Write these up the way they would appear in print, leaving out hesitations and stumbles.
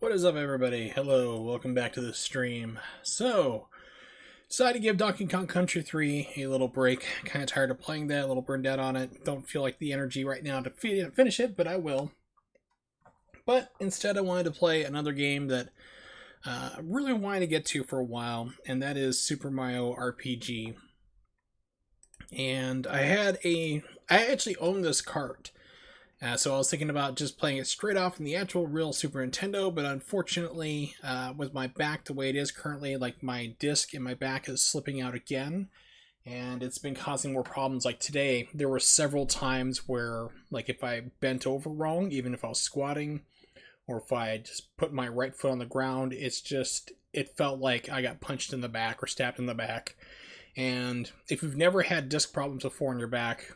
What is up, everybody? Hello, welcome back to the stream. So, decided to give Donkey Kong Country 3 a little break. Kind of tired of playing that, a little burned out on it. Don't feel like the energy right now to finish it, but I will. But instead I wanted to play another game that I really wanted to get to for a while, and that is Super Mario RPG. And I actually own this cart. So I was thinking about just playing it straight off in the actual real Super Nintendo, but unfortunately, with my back the way it is currently, like my disc in my back is slipping out again, and it's been causing more problems. Like today, there were several times where, like if I bent over wrong, even if I was squatting, or if I just put my right foot on the ground, it felt like I got punched in the back or stabbed in the back. And if you've never had disc problems before in your back,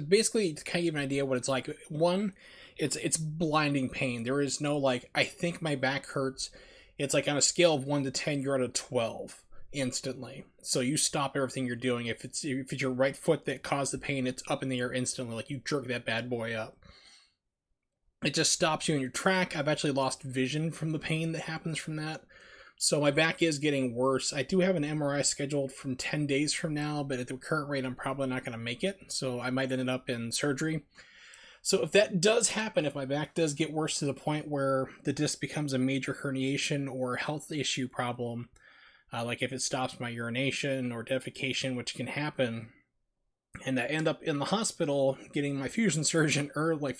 basically to kind of give an idea what it's like. One, it's blinding pain. There is no like, I think my back hurts. It's like on a scale of 1 to 10, you're at a 12 instantly. So you stop everything you're doing. If it's your right foot that caused the pain, it's up in the air instantly. Like you jerk that bad boy up. It just stops you in your track. I've actually lost vision from the pain that happens from that. So my back is getting worse. I do have an MRI scheduled from 10 days from now, but at the current rate, I'm probably not going to make it. So I might end up in surgery. So if that does happen, if my back does get worse to the point where the disc becomes a major herniation or health issue problem, like if it stops my urination or defecation, which can happen, and I end up in the hospital getting my fusion surgery early,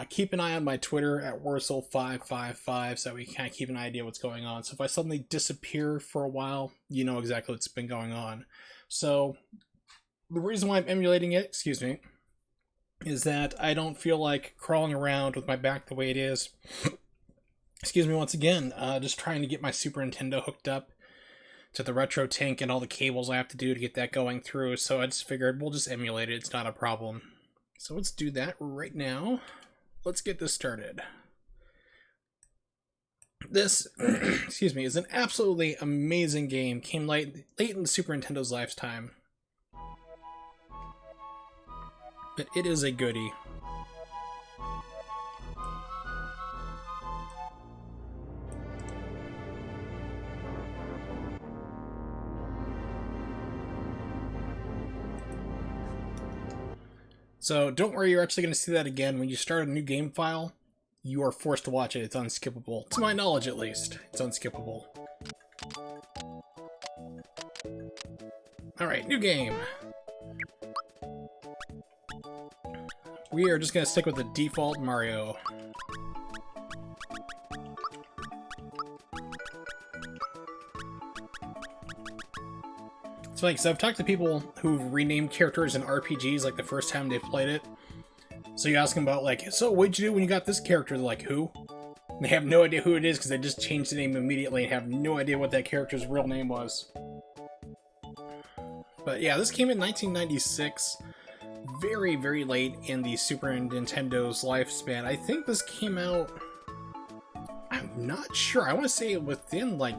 keep an eye on my Twitter at Wurzel555 so that we can kind of keep an idea what's going on. So if I suddenly disappear for a while, you know exactly what's been going on. So the reason why I'm emulating it, is that I don't feel like crawling around with my back the way it is. Excuse me once again, just trying to get my Super Nintendo hooked up to the retro tank and all the cables I have to do to get that going through, so I just figured we'll just emulate it, it's not a problem. So let's do that right now. Let's get this started. This, is an absolutely amazing game. Came late in the Super Nintendo's lifetime. But it is a goodie. So don't worry, you're actually going to see that again. When you start a new game file, you are forced to watch it. It's unskippable. To my knowledge, at least. It's unskippable. Alright, new game. We are just going to stick with the default Mario. It's funny, because I've talked to people who've renamed characters in RPGs like the first time they've played it. So you ask them about like, so what'd you do when you got this character? They're like, who? And they have no idea who it is because they just changed the name immediately and have no idea what that character's real name was. But yeah, this came in 1996. Very, very late in the Super Nintendo's lifespan. I think this came out... I'm not sure. I want to say within like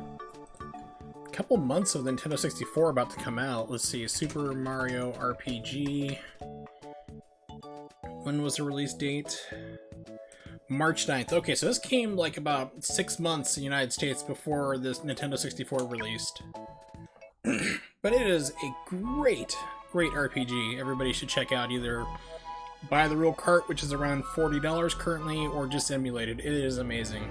couple months of the Nintendo 64 about to come out. Let's see, Super Mario RPG. When was the release date? March 9th. Okay, so this came like about 6 months in the United States before this Nintendo 64 released. But it is a great RPG. Everybody should check out. Either buy the real cart, which is around $40 currently, or just emulate it. It is amazing.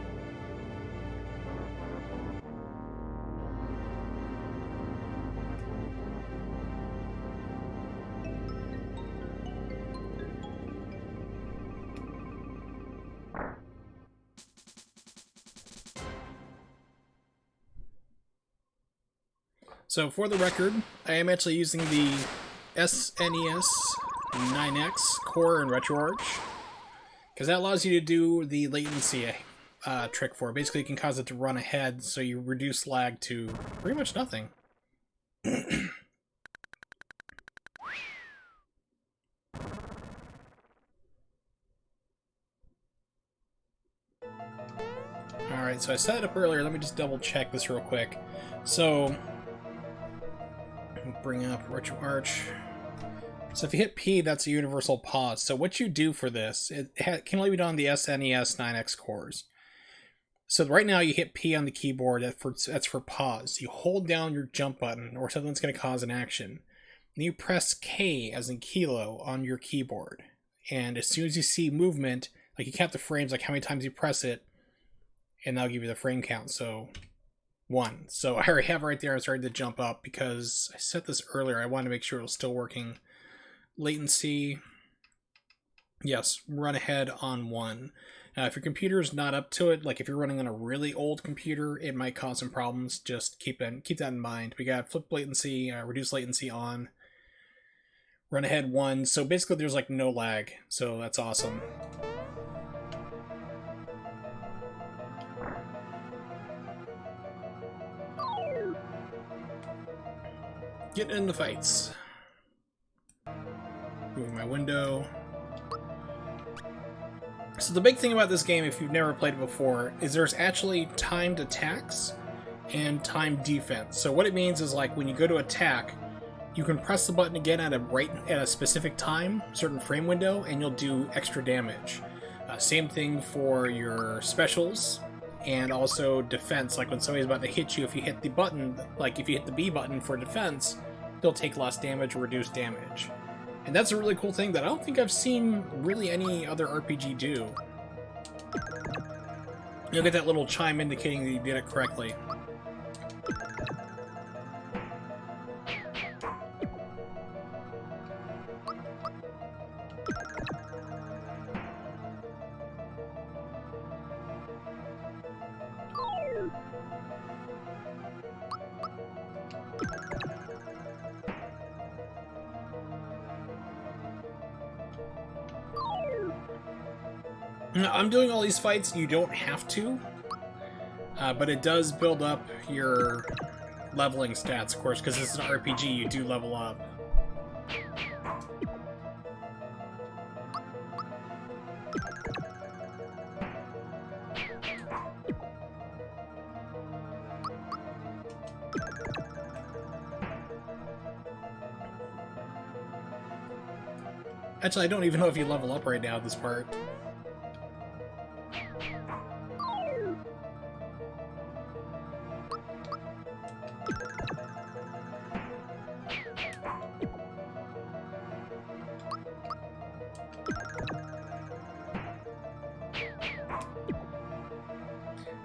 So for the record, I am actually using the SNES 9X core and RetroArch, because that allows you to do the latency trick for it. Basically, you can cause it to run ahead, so you reduce lag to pretty much nothing. Alright, so I set it up earlier. Let me just double check this real quick. So bring up RetroArch. So if you hit P, that's a universal pause. So what you do for this, it can only be done on the SNES 9X cores. So right now you hit P on the keyboard, that's for pause. You hold down your jump button or something that's going to cause an action. Then you press K as in kilo on your keyboard. And as soon as you see movement, like you count the frames, like how many times you press it, and that'll give you the frame count. So 1. So I already have it right there. I started to jump up because I set this earlier. I wanted to make sure it was still working. Latency, yes, run ahead on 1. Now, if your computer is not up to it, like if you're running on a really old computer, it might cause some problems. Just keep that in mind. We got flip latency, reduce latency on, run ahead 1. So basically there's like no lag. So that's awesome. Get into fights. Moving my window. So the big thing about this game, if you've never played it before, is there's actually timed attacks and timed defense. So what it means is like when you go to attack, you can press the button again at a specific time, certain frame window, and you'll do extra damage. Same thing for your specials and also defense. Like when somebody's about to hit you, if you hit the button, like if you hit the B button for defense, they'll take less damage or reduce damage. And that's a really cool thing that I don't think I've seen really any other RPG do. You'll get that little chime indicating that you did it correctly. Now, I'm doing all these fights, you don't have to, but it does build up your leveling stats, of course, because it's an RPG, you do level up. Actually, I don't even know if you level up right now at this part.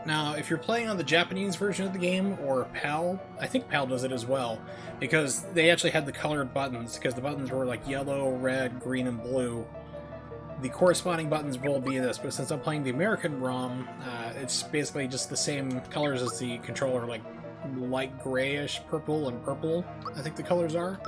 Now, if you're playing on the Japanese version of the game, or PAL, I think PAL does it as well, because they actually had the colored buttons, because the buttons were like yellow, red, green, and blue. The corresponding buttons will be this, but since I'm playing the American ROM, it's basically just the same colors as the controller, like light grayish purple and purple, I think the colors are.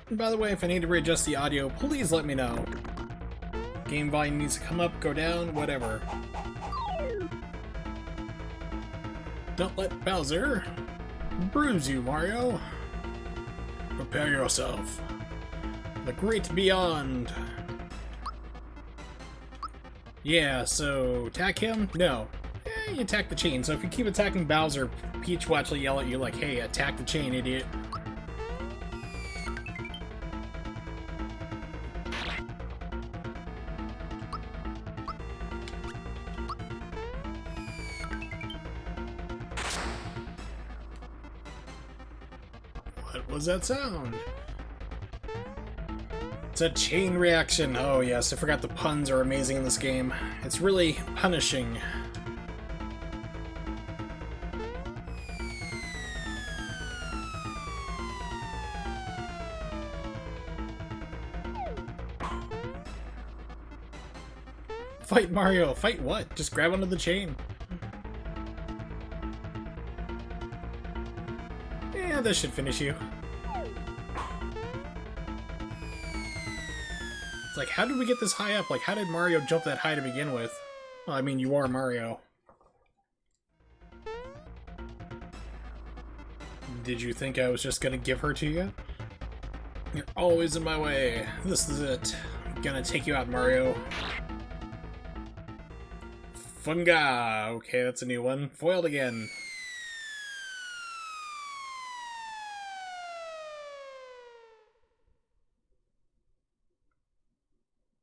And by the way, if I need to readjust the audio, please let me know. Game volume needs to come up, go down, whatever. Don't let Bowser bruise you, Mario. Prepare yourself. The great beyond. Yeah, so attack him? No. You attack the chain. So if you keep attacking Bowser, Peach will actually yell at you like, hey, attack the chain, idiot. What was that sound? It's a chain reaction. Oh yes, I forgot the puns are amazing in this game. It's really punishing. Fight Mario! Fight what? Just grab onto the chain. Yeah, this should finish you. It's like, how did we get this high up? Like, how did Mario jump that high to begin with? Well, I mean, you are Mario. Did you think I was just gonna give her to you? You're always in my way. This is it. I'm gonna take you out, Mario. Funga! Okay, that's a new one. Foiled again.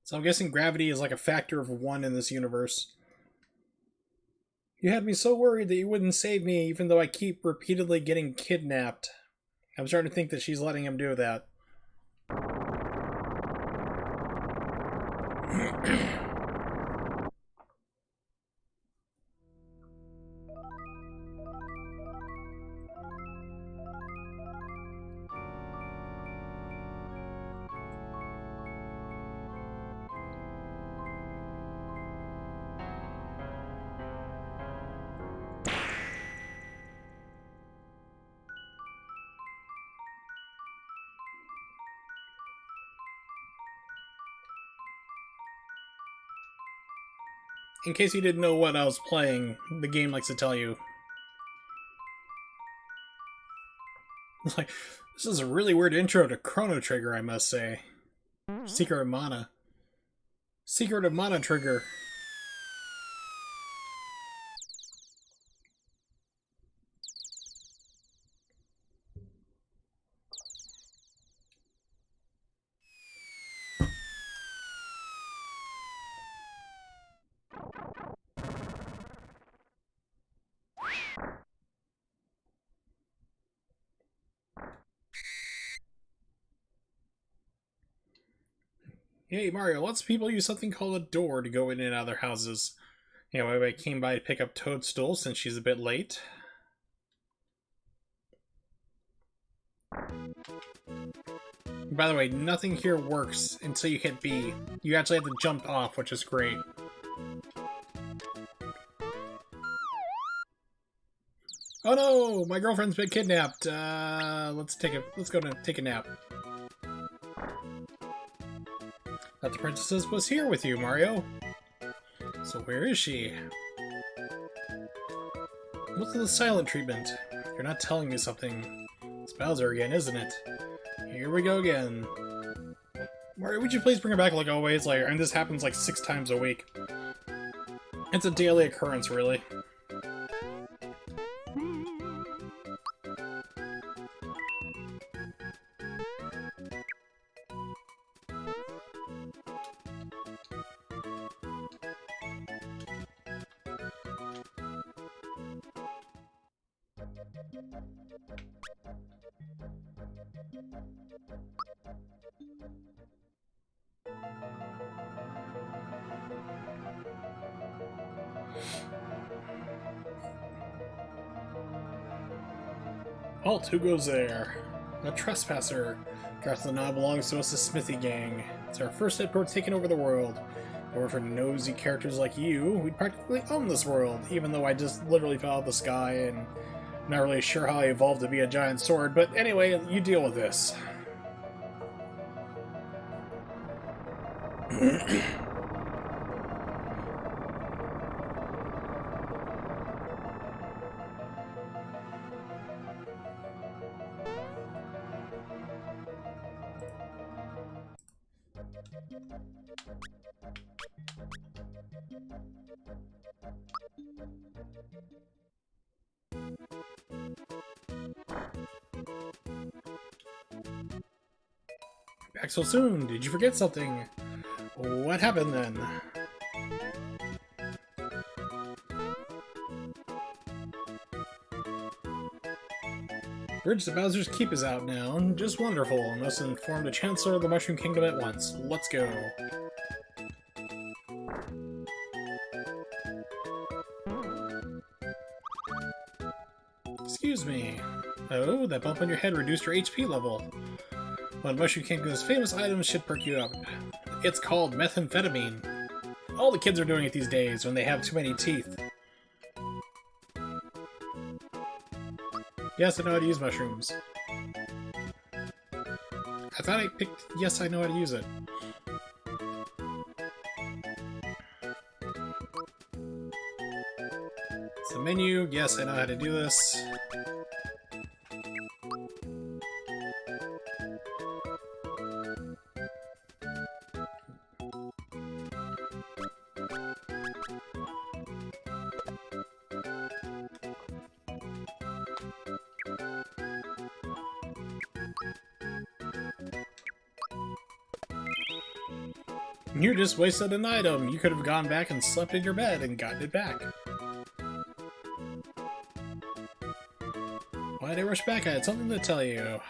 So I'm guessing gravity is like a factor of 1 in this universe. You had me so worried that you wouldn't save me even though I keep repeatedly getting kidnapped. I'm starting to think that she's letting him do that. In case you didn't know what I was playing, the game likes to tell you. Like, this is a really weird intro to Chrono Trigger, I must say. Secret of Mana. Secret of Mana Trigger. Hey Mario, lots of people use something called a door to go in and out of their houses. Anyway, I came by to pick up Toadstool since she's a bit late. By the way, nothing here works until you hit B. You actually have to jump off, which is great. Oh no! My girlfriend's been kidnapped! Let's go take a nap. Thought the princess was here with you, Mario. So where is she? What's the silent treatment? You're not telling me something. It's Bowser again, isn't it? Here we go again. Mario, would you please bring her back like always? And this happens like 6 times a week. It's a daily occurrence, really. Halt, who goes there? A trespasser. Garth now belongs to us, the Smithy Gang. It's our first step towards taking over the world. Or for nosy characters like you, we'd practically own this world, even though I just literally fell out of the sky and I'm not really sure how I evolved to be a giant sword, but anyway, you deal with this. Back so soon? Did you forget something? What happened then? Bridge to Bowser's Keep is out now. Just wonderful. Must inform the Chancellor of the Mushroom Kingdom at once. Let's go. Excuse me. Oh, that bump on your head reduced your HP level. One of Mushroom Kingdom's famous items should perk you up. It's called methamphetamine. All the kids are doing it these days when they have too many teeth. Yes, I know how to use mushrooms. I thought I picked yes, I know how to use it. It's the menu. Yes, I know how to do this. You just wasted an item. You could have gone back and slept in your bed and gotten it back. Why'd I rush back? I had something to tell you.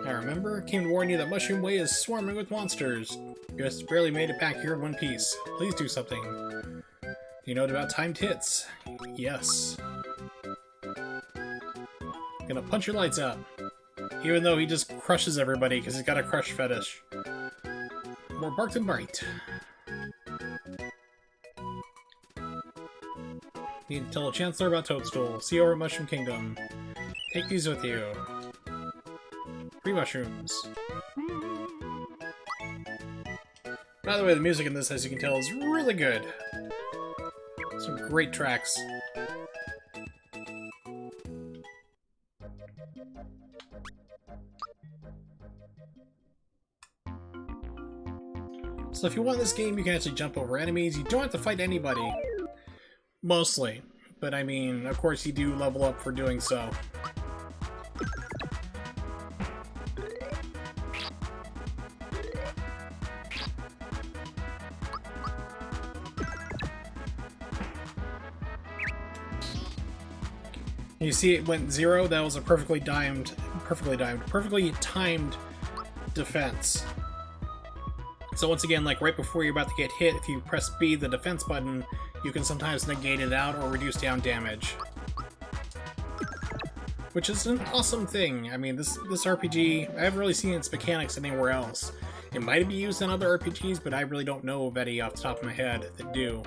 I remember, came to warn you that Mushroom Way is swarming with monsters. You just barely made it back here in one piece. Please do something. Do you know about timed hits? Yes. Gonna punch your lights out. Even though he just crushes everybody because he's got a crush fetish. More bark than bite. Need to tell a Chancellor about Toadstool. See you over at Mushroom Kingdom. Take these with you. Free mushrooms. By the way, the music in this, as you can tell, is really good. Some great tracks. So if you want this game, you can actually jump over enemies. You don't have to fight anybody. Mostly. But I mean, of course you do level up for doing so. You see it went 0, that was a perfectly timed defense. So once again, like right before you're about to get hit, if you press B, the defense button, you can sometimes negate it out or reduce down damage. Which is an awesome thing. I mean, this RPG, I haven't really seen its mechanics anywhere else. It might be used in other RPGs, but I really don't know of any off the top of my head that do.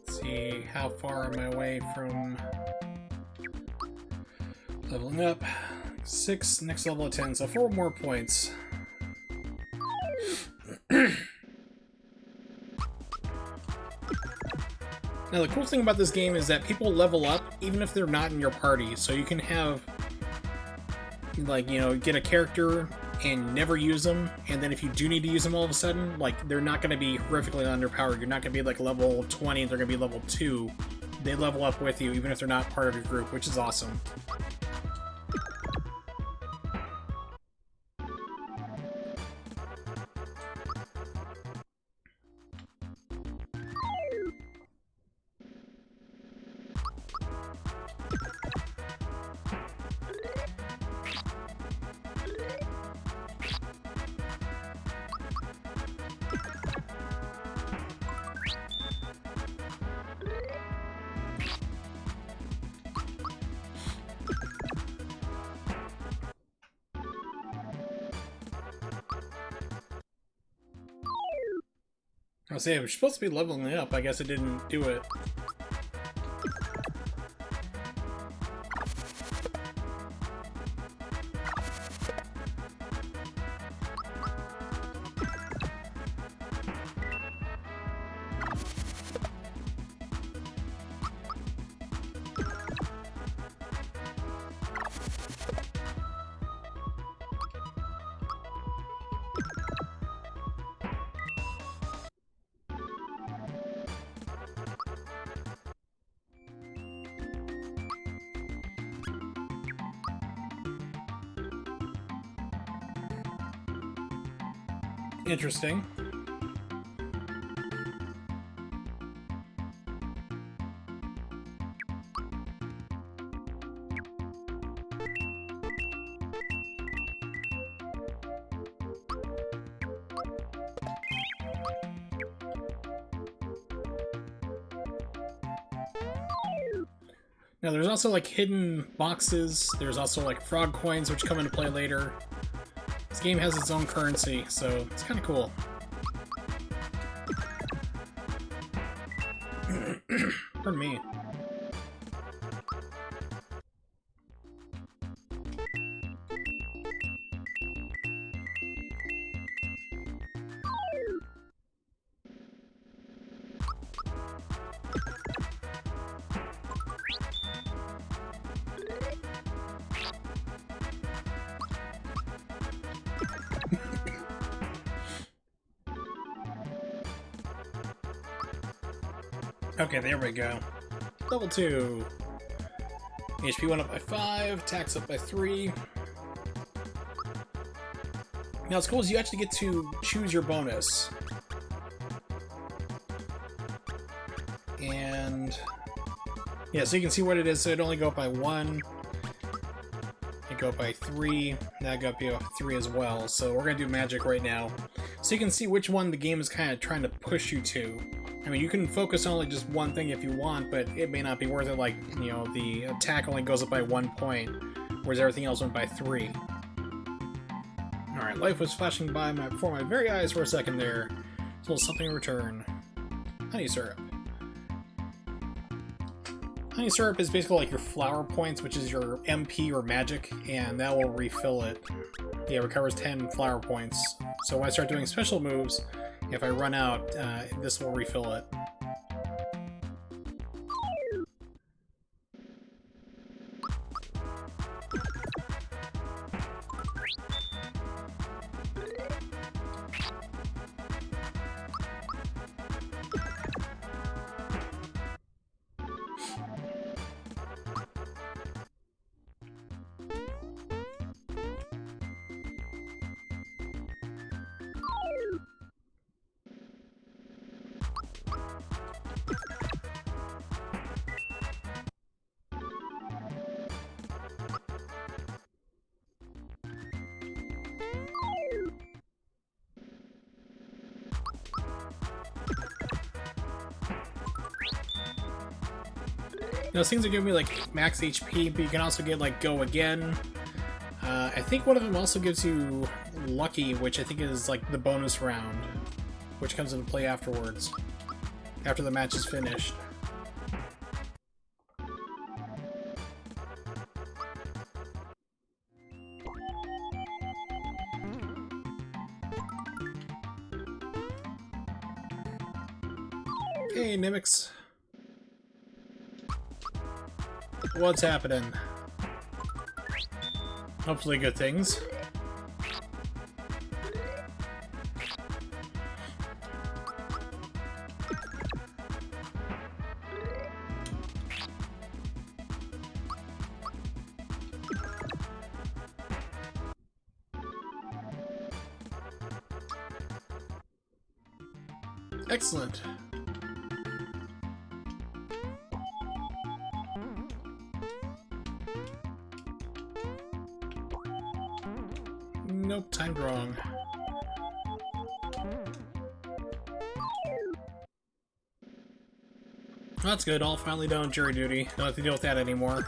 See how far am I away from leveling up. 6, next level of 10, so 4 more points. Now the cool thing about this game is that people level up even if they're not in your party, so you can have, like, you know, get a character and never use them, and then if you do need to use them all of a sudden, like, they're not going to be horrifically underpowered. You're not going to be like level 20 and they're going to be level 2. They level up with you even if they're not part of your group, which is awesome. I'll say, we're supposed to be leveling up. I guess it didn't do it. Interesting. Now, there's also, like, hidden boxes. There's also, like, frog coins, which come into play later. This game has its own currency, so it's kind of cool. Pardon me. Okay, there we go. Level 2. HP went up by 5, attacks up by 3. Now, what's cool is you actually get to choose your bonus. And yeah, so you can see what it is. So it'd only go up by 1. It'd go up by 3. That'd go up by 3 as well. So we're gonna do magic right now. So you can see which one the game is kind of trying to push you to. I mean, you can focus on like just one thing if you want, but it may not be worth it. Like, you know, the attack only goes up by 1 point, whereas everything else went by 3. Alright, life was flashing by before my very eyes for a second there. So something in return. Honey syrup. Honey syrup is basically like your flower points, which is your MP or magic, and that will refill it. Yeah, it recovers 10 flower points. So when I start doing special moves, if I run out, this will refill it. Those things are giving me like max HP, but you can also get like go again. I think one of them also gives you lucky, which I think is like the bonus round, which comes into play afterwards, after the match is finished. Hey, Nimix. What's happening? Hopefully good things. Excellent. Nope, timed wrong. That's good, all finally done jury duty. Don't have to deal with that anymore.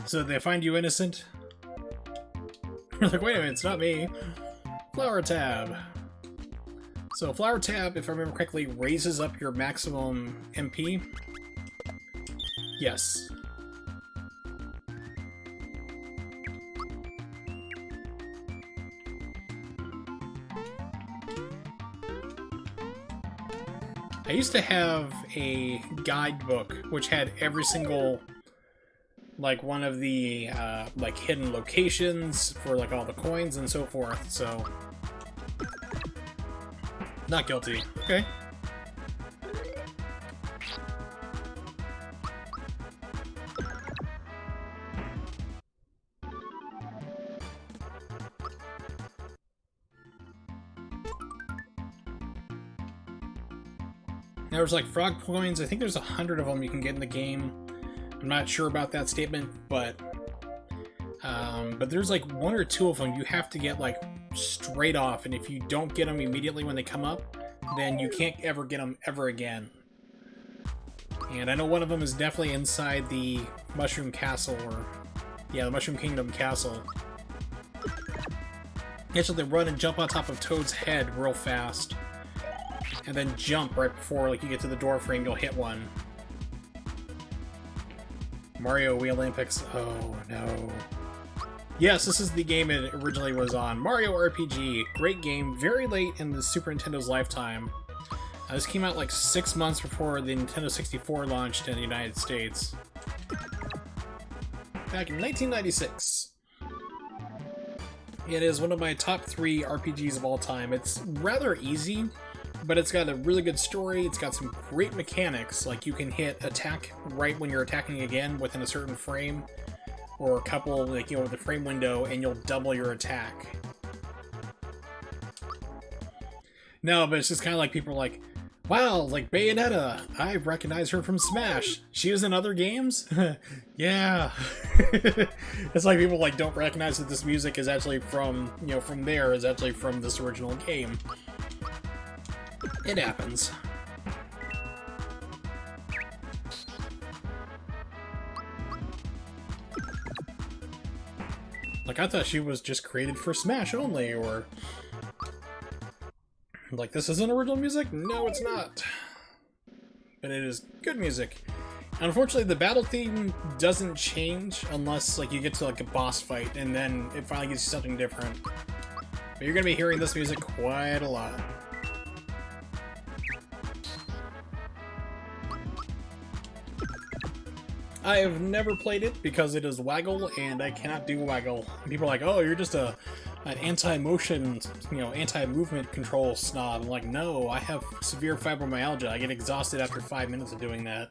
So they find you innocent? You're like, wait a minute, it's not me. Flower tab. So flower tab, if I remember correctly, raises up your maximum MP. Yes. I used to have a guidebook which had every single, like, one of the, like, hidden locations for, like, all the coins and so forth, so... Not guilty. Okay. There's like frog coins. I think there's 100 of them you can get in the game. I'm not sure about that statement, but there's like 1 or 2 of them you have to get like straight off, and if you don't get them immediately when they come up, then you can't ever get them ever again. And I know one of them is definitely inside the Mushroom Castle, or... yeah, the Mushroom Kingdom Castle. You actually run and jump on top of Toad's head real fast. And then jump right before like you get to the door frame, you'll hit one. Mario Wii Olympics. Oh no. Yes, this is the game it originally was on. Mario RPG. Great game. Very late in the Super Nintendo's lifetime. This came out like 6 months before the Nintendo 64 launched in the United States. Back in 1996. It is one of my top 3 RPGs of all time. It's rather easy, but it's got a really good story. It's got some great mechanics, like you can hit attack right when you're attacking again within a certain frame, or a couple, like, you know, with the frame window, and you'll double your attack. No, but it's just kind of like people are like, wow, like Bayonetta, I recognize her from Smash. She was in other games? Yeah. It's like people like don't recognize that this music is actually from, you know, from there, is actually from this original game. It happens. Like, I thought she was just created for Smash only, or... like, this isn't original music? No, it's not. But it is good music. Unfortunately, the battle theme doesn't change unless, like, you get to, like, a boss fight, and then it finally gives you something different. But you're gonna be hearing this music quite a lot. I have never played it because it is Waggle, and I cannot do Waggle. People are like, oh, you're just an anti-motion, you know, anti-movement control snob. I'm like, no, I have severe fibromyalgia. I get exhausted after 5 minutes of doing that.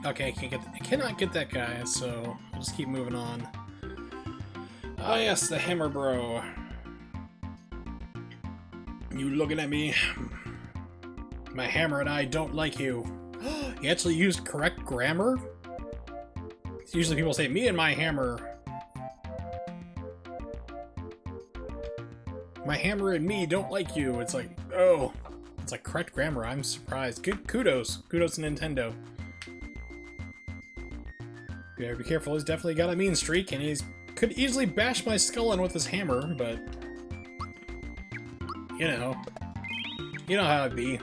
Okay, I cannot get that guy, so I'll just keep moving on. Ah, yes, the Hammer Bro. You looking at me? My hammer and I don't like you. He actually used correct grammar? Usually people say, me and my hammer. My hammer and me don't like you. It's like, oh. It's like correct grammar. I'm surprised. Good kudos. Kudos to Nintendo. You better be careful, he's definitely got a mean streak, and he's could easily bash my skull in with his hammer, but... you know how it'd be.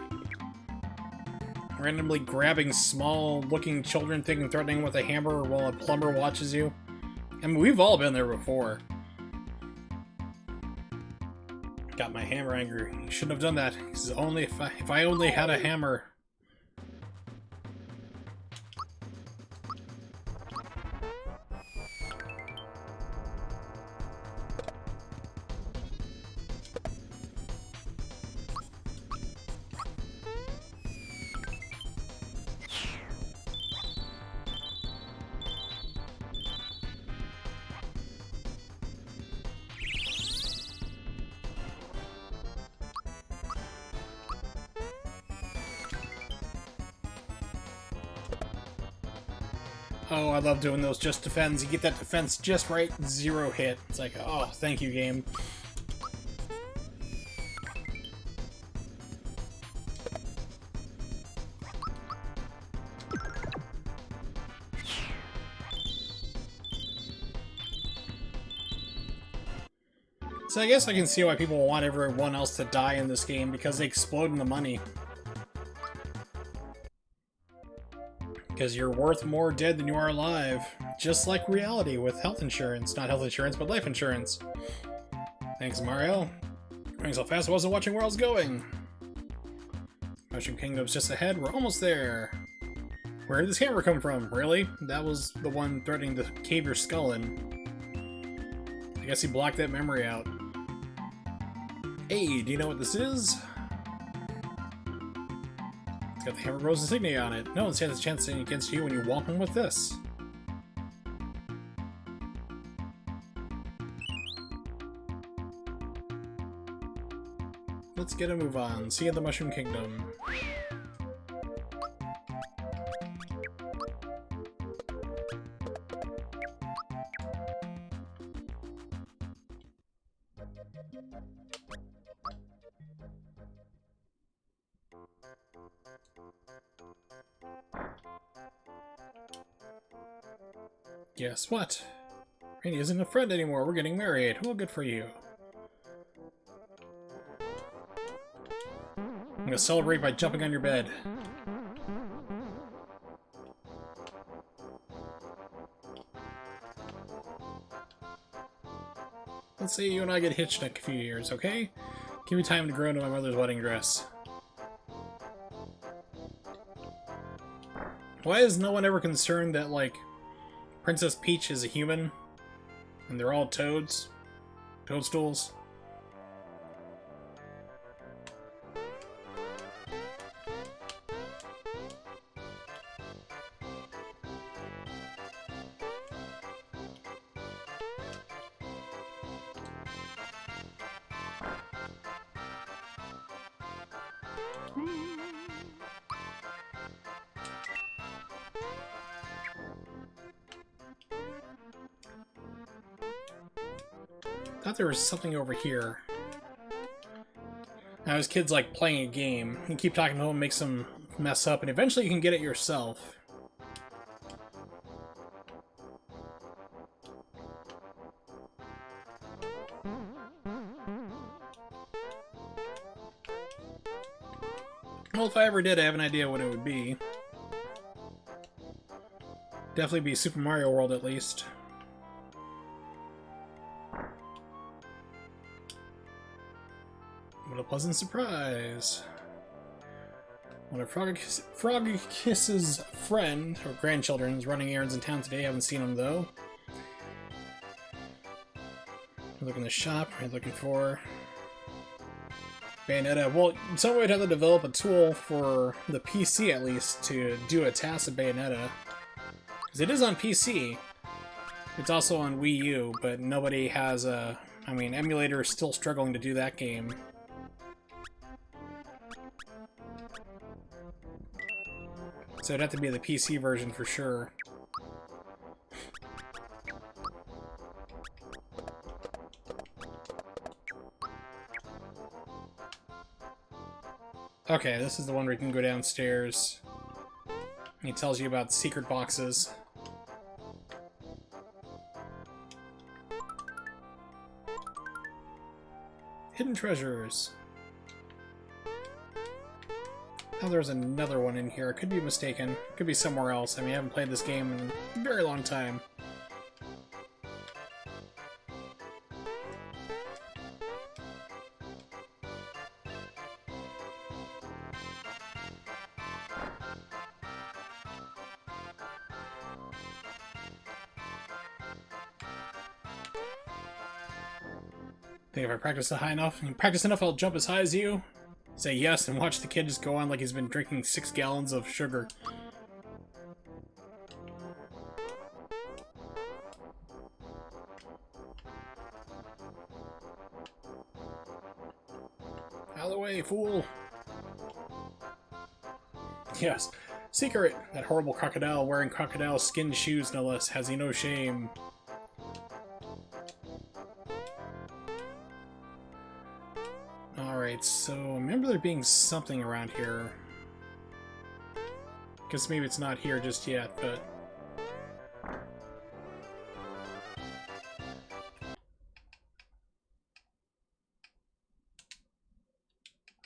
Randomly grabbing small-looking children, thinking threatening with a hammer while a plumber watches you. I mean, we've all been there before. Got my hammer angry. You shouldn't have done that. This is only if I only had a hammer. Oh, I love doing those just defends. You get that defense just right, 0 hit. It's like, oh, thank you, game. So I guess I can see why people want everyone else to die in this game, because they explode in the money. Because you're worth more dead than you are alive. Just like reality with health insurance. Not health insurance, but life insurance. Thanks, Mario. Going so fast I wasn't watching where I was going. Mushroom Kingdom's just ahead. We're almost there. Where did this hammer come from? Really? That was the one threatening to cave your skull in. I guess he blocked that memory out. Hey, do you know what this is? It's got the Hammer Bros insignia on it. No one stands a chance against you when you whomp him with this. Let's get a move on. See you in the Mushroom Kingdom. Guess what? Rainy isn't a friend anymore. We're getting married. Well, good for you. I'm gonna celebrate by jumping on your bed. Let's say you and I get hitched in a few years, okay? Give me time to grow into my mother's wedding dress. Why is no one ever concerned that, like, Princess Peach is a human? And they're all toads? Toadstools? I thought there was something over here. Now, as kids like playing a game, you keep talking to them, makes them mess up, and eventually you can get it yourself. Well, if I ever did, I have an idea what it would be. Definitely be Super Mario World, at least. What a pleasant surprise. When a Frogkiss's friend, or grandchildren, is running errands in town today. Haven't seen him, though. You're looking in the shop. You're looking for Bayonetta. Well, some way would have to develop a tool for the PC, at least, to do a task of Bayonetta. Because it is on PC. It's also on Wii U, but nobody has a... I mean, emulator is still struggling to do that game. So it'd have to be the PC version for sure. Okay, this is the one where you can go downstairs. He tells you about secret boxes. Hidden treasures. Oh, there's another one in here. I could be mistaken. Could be somewhere else. I mean, I haven't played this game in a very long time. Think if I practice enough, I'll jump as high as you? Say yes and watch the kid just go on like he's been drinking 6 gallons of sugar. Out of the way, fool! Yes, secret! That horrible crocodile wearing crocodile skin shoes, no less. Has he no shame? Alright, so I remember there being something around here. Guess maybe it's not here just yet, but...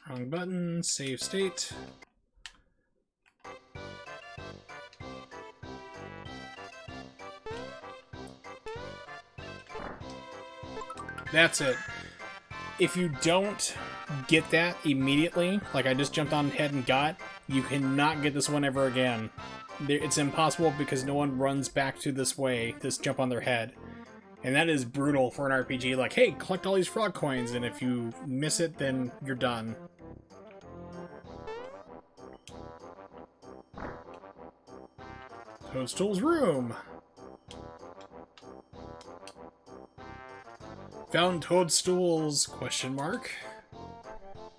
Wrong button, save state. That's it. If you don't get that immediately, like I just jumped on ahead and got, you cannot get this one ever again. It's impossible because no one runs back to this way, this jump on their head. And that is brutal for an RPG, like, hey, collect all these frog coins, and if you miss it, then you're done. Toadstool's room. Found Toadstools, question mark.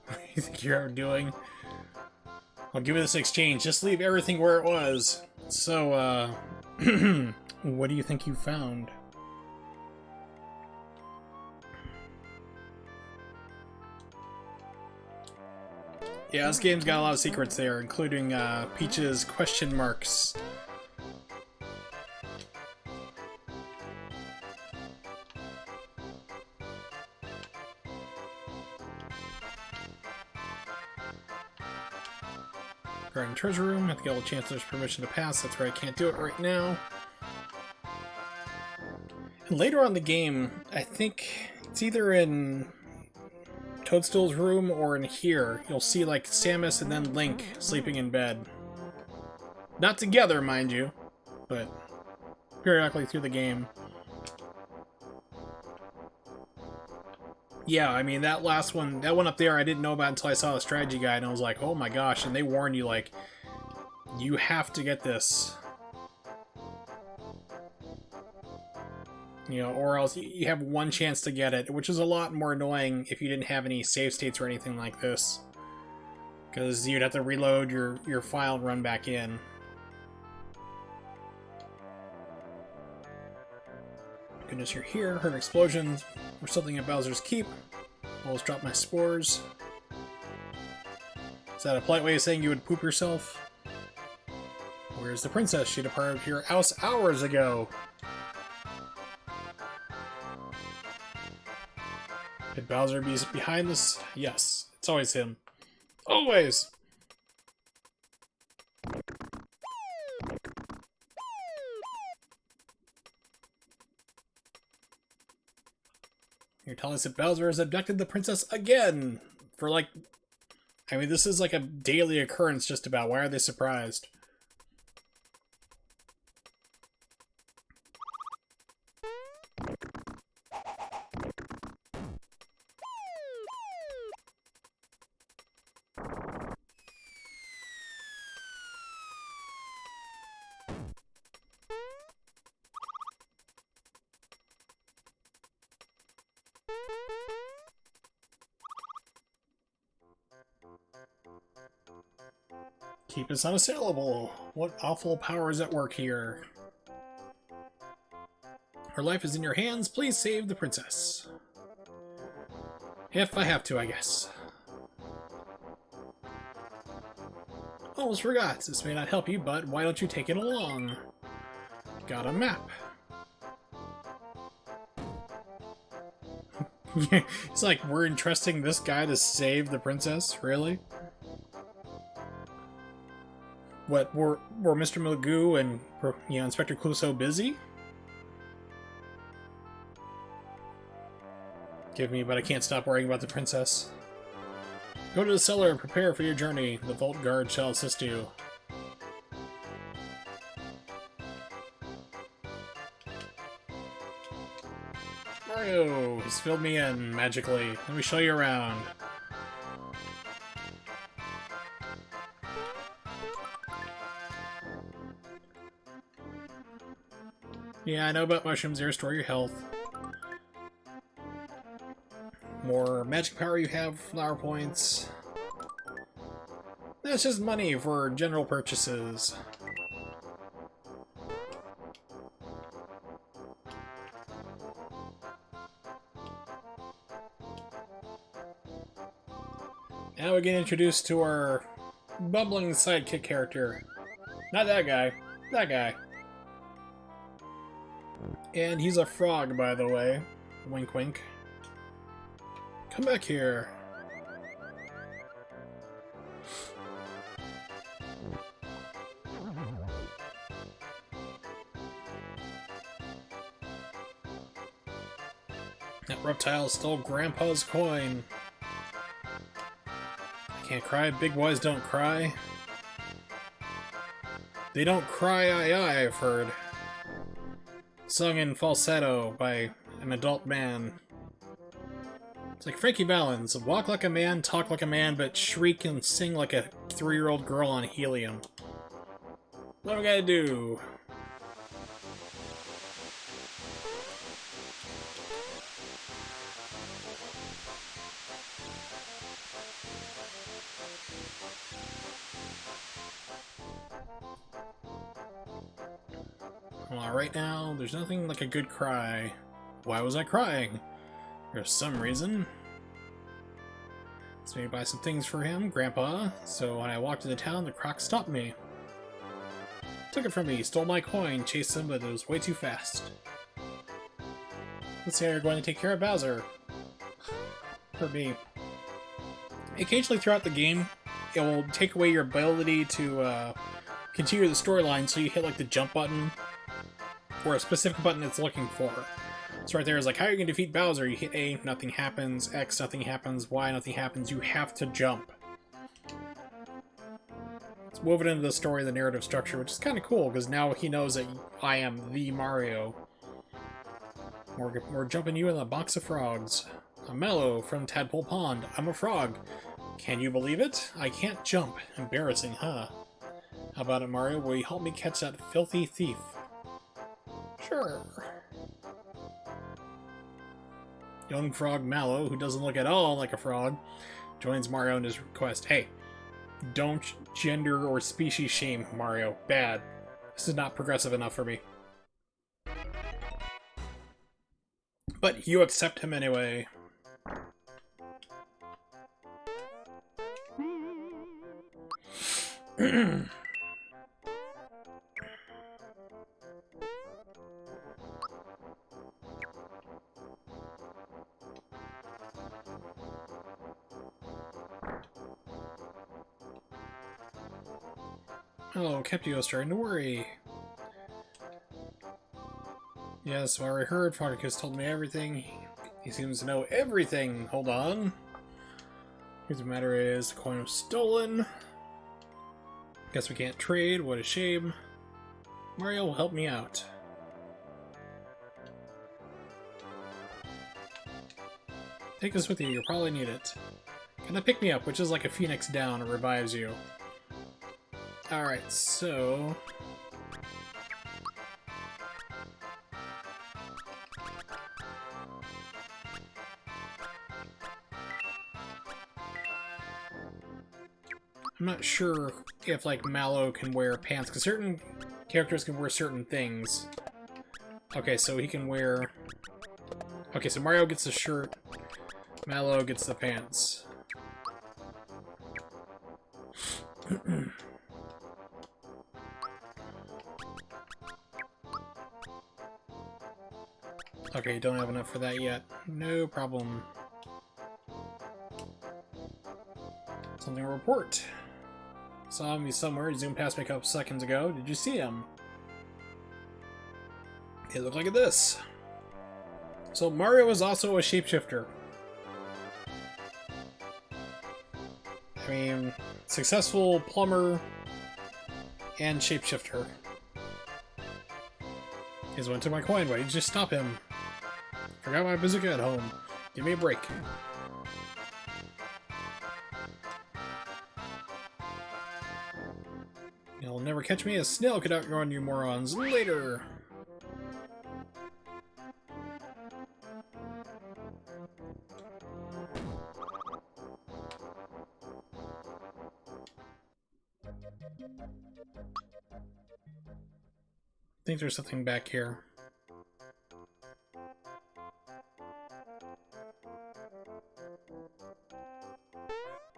What do you think you're doing? I'll give you this exchange. Just leave everything where it was. So, what do you think you found? Yeah, this game's got a lot of secrets there, including Peach's question marks. Garden treasure room. Have to get all the Chancellor's permission to pass. That's right, I can't do it right now. And later on in the game, I think it's either in Toadstool's room or in here, you'll see like Samus and then Link sleeping in bed. Not together, mind you, but periodically through the game. Yeah, I mean, that last one, that one up there I didn't know about until I saw the strategy guide, and I was like, oh my gosh, and they warned you, like, you have to get this. You know, or else you have one chance to get it, which is a lot more annoying if you didn't have any save states or anything like this. Because you'd have to reload your file and run back in. Goodness, you're here. Heard explosions or something at Bowser's Keep. Almost dropped my spores. Is that a polite way of saying you would poop yourself? Where's the princess? She departed your house hours ago. Could Bowser be behind this? Yes, it's always him. Always! You're telling us that Bowser has abducted the princess again! For like... I mean, this is like a daily occurrence just about. Why are they surprised? Keep us unassailable. What awful power is at work here? Her life is in your hands. Please save the princess. If I have to, I guess. Almost forgot. This may not help you, but why don't you take it along? Got a map. It's like, we're entrusting this guy to save the princess? Really? What, were Mr. Magoo and, you know, Inspector Clouseau busy? Give me, but I can't stop worrying about the princess. Go to the cellar and prepare for your journey. The vault guard shall assist you. Mario! He's filled me in, magically. Let me show you around. Yeah, I know about mushrooms. They restore your health. More magic power you have, flower points. That's just money for general purchases. Now we get introduced to our bubbling sidekick character. Not that guy. That guy. And he's a frog, by the way. Wink wink. Come back here. That reptile stole Grandpa's coin. I can't cry. Big boys don't cry. They don't cry aye, I've heard. Sung in falsetto by an adult man. It's like Frankie Valens. Walk like a man, talk like a man, but shriek and sing like a 3-year-old girl on helium. What do we gotta do? Alright now, there's nothing like a good cry. Why was I crying? For some reason. Let's maybe buy some things for him, Grandpa. So when I walked into town, the croc stopped me. Took it from me, stole my coin, chased him, but it was way too fast. Let's say you're going to take care of Bowser. For me. Occasionally throughout the game, it will take away your ability to continue the storyline, so you hit like the jump button, or a specific button it's looking for. So right there is like, how are you going to defeat Bowser? You hit A, nothing happens, X, nothing happens, Y, nothing happens, you have to jump. It's woven into the story, the narrative structure, which is kind of cool, because now he knows that I am the Mario. We're jumping you in a box of frogs. I'm Mellow from Tadpole Pond. I'm a frog. Can you believe it? I can't jump. Embarrassing, huh? How about it, Mario? Will you help me catch that filthy thief? Sure. Young frog Mallow, who doesn't look at all like a frog, joins Mario in his request. Hey, don't gender or species shame Mario. Bad. This is not progressive enough for me. But you accept him anyway. Oh, Keptio's starting to worry. Yes, I already heard. Farticus told me everything. He seems to know everything. Hold on. Here's the matter is, the coin was stolen. Guess we can't trade. What a shame. Mario will help me out. Take this with you. You'll probably need it. Can I pick me up, which is like a phoenix down. It revives you. Alright, so... I'm not sure if, like, Mallow can wear pants, because certain characters can wear certain things. Okay, so he can wear... Okay, so Mario gets the shirt, Mallow gets the pants. Okay, don't have enough for that yet. No problem. Something to report. Saw me somewhere. He zoomed past me a couple seconds ago. Did you see him? It looked like this. So Mario is also a shapeshifter. I mean, successful plumber and shapeshifter. He's went to my coin. Why did you just stop him? Forgot my bazooka at home. Give me a break. You'll never catch me. A snail could outrun you morons. Later! I think there's something back here.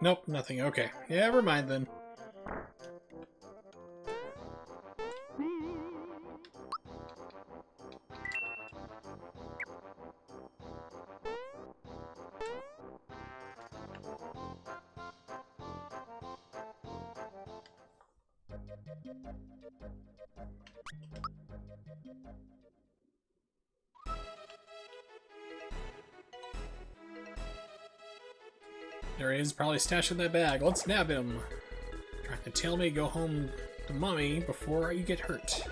Nope, nothing. Okay. Yeah, never mind then. There he is, probably stashed in that bag. Let's nab him. Trying to tell me to go home to mommy before you get hurt.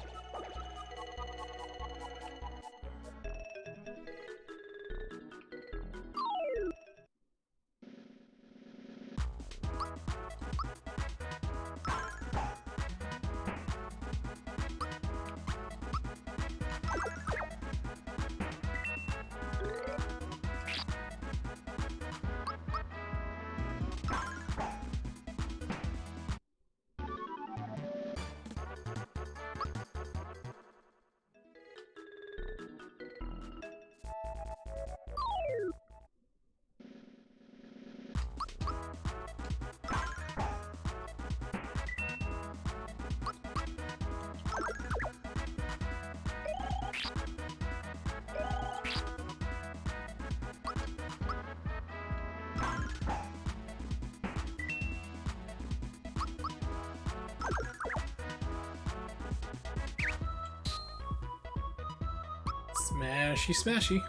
Smashy, smashy.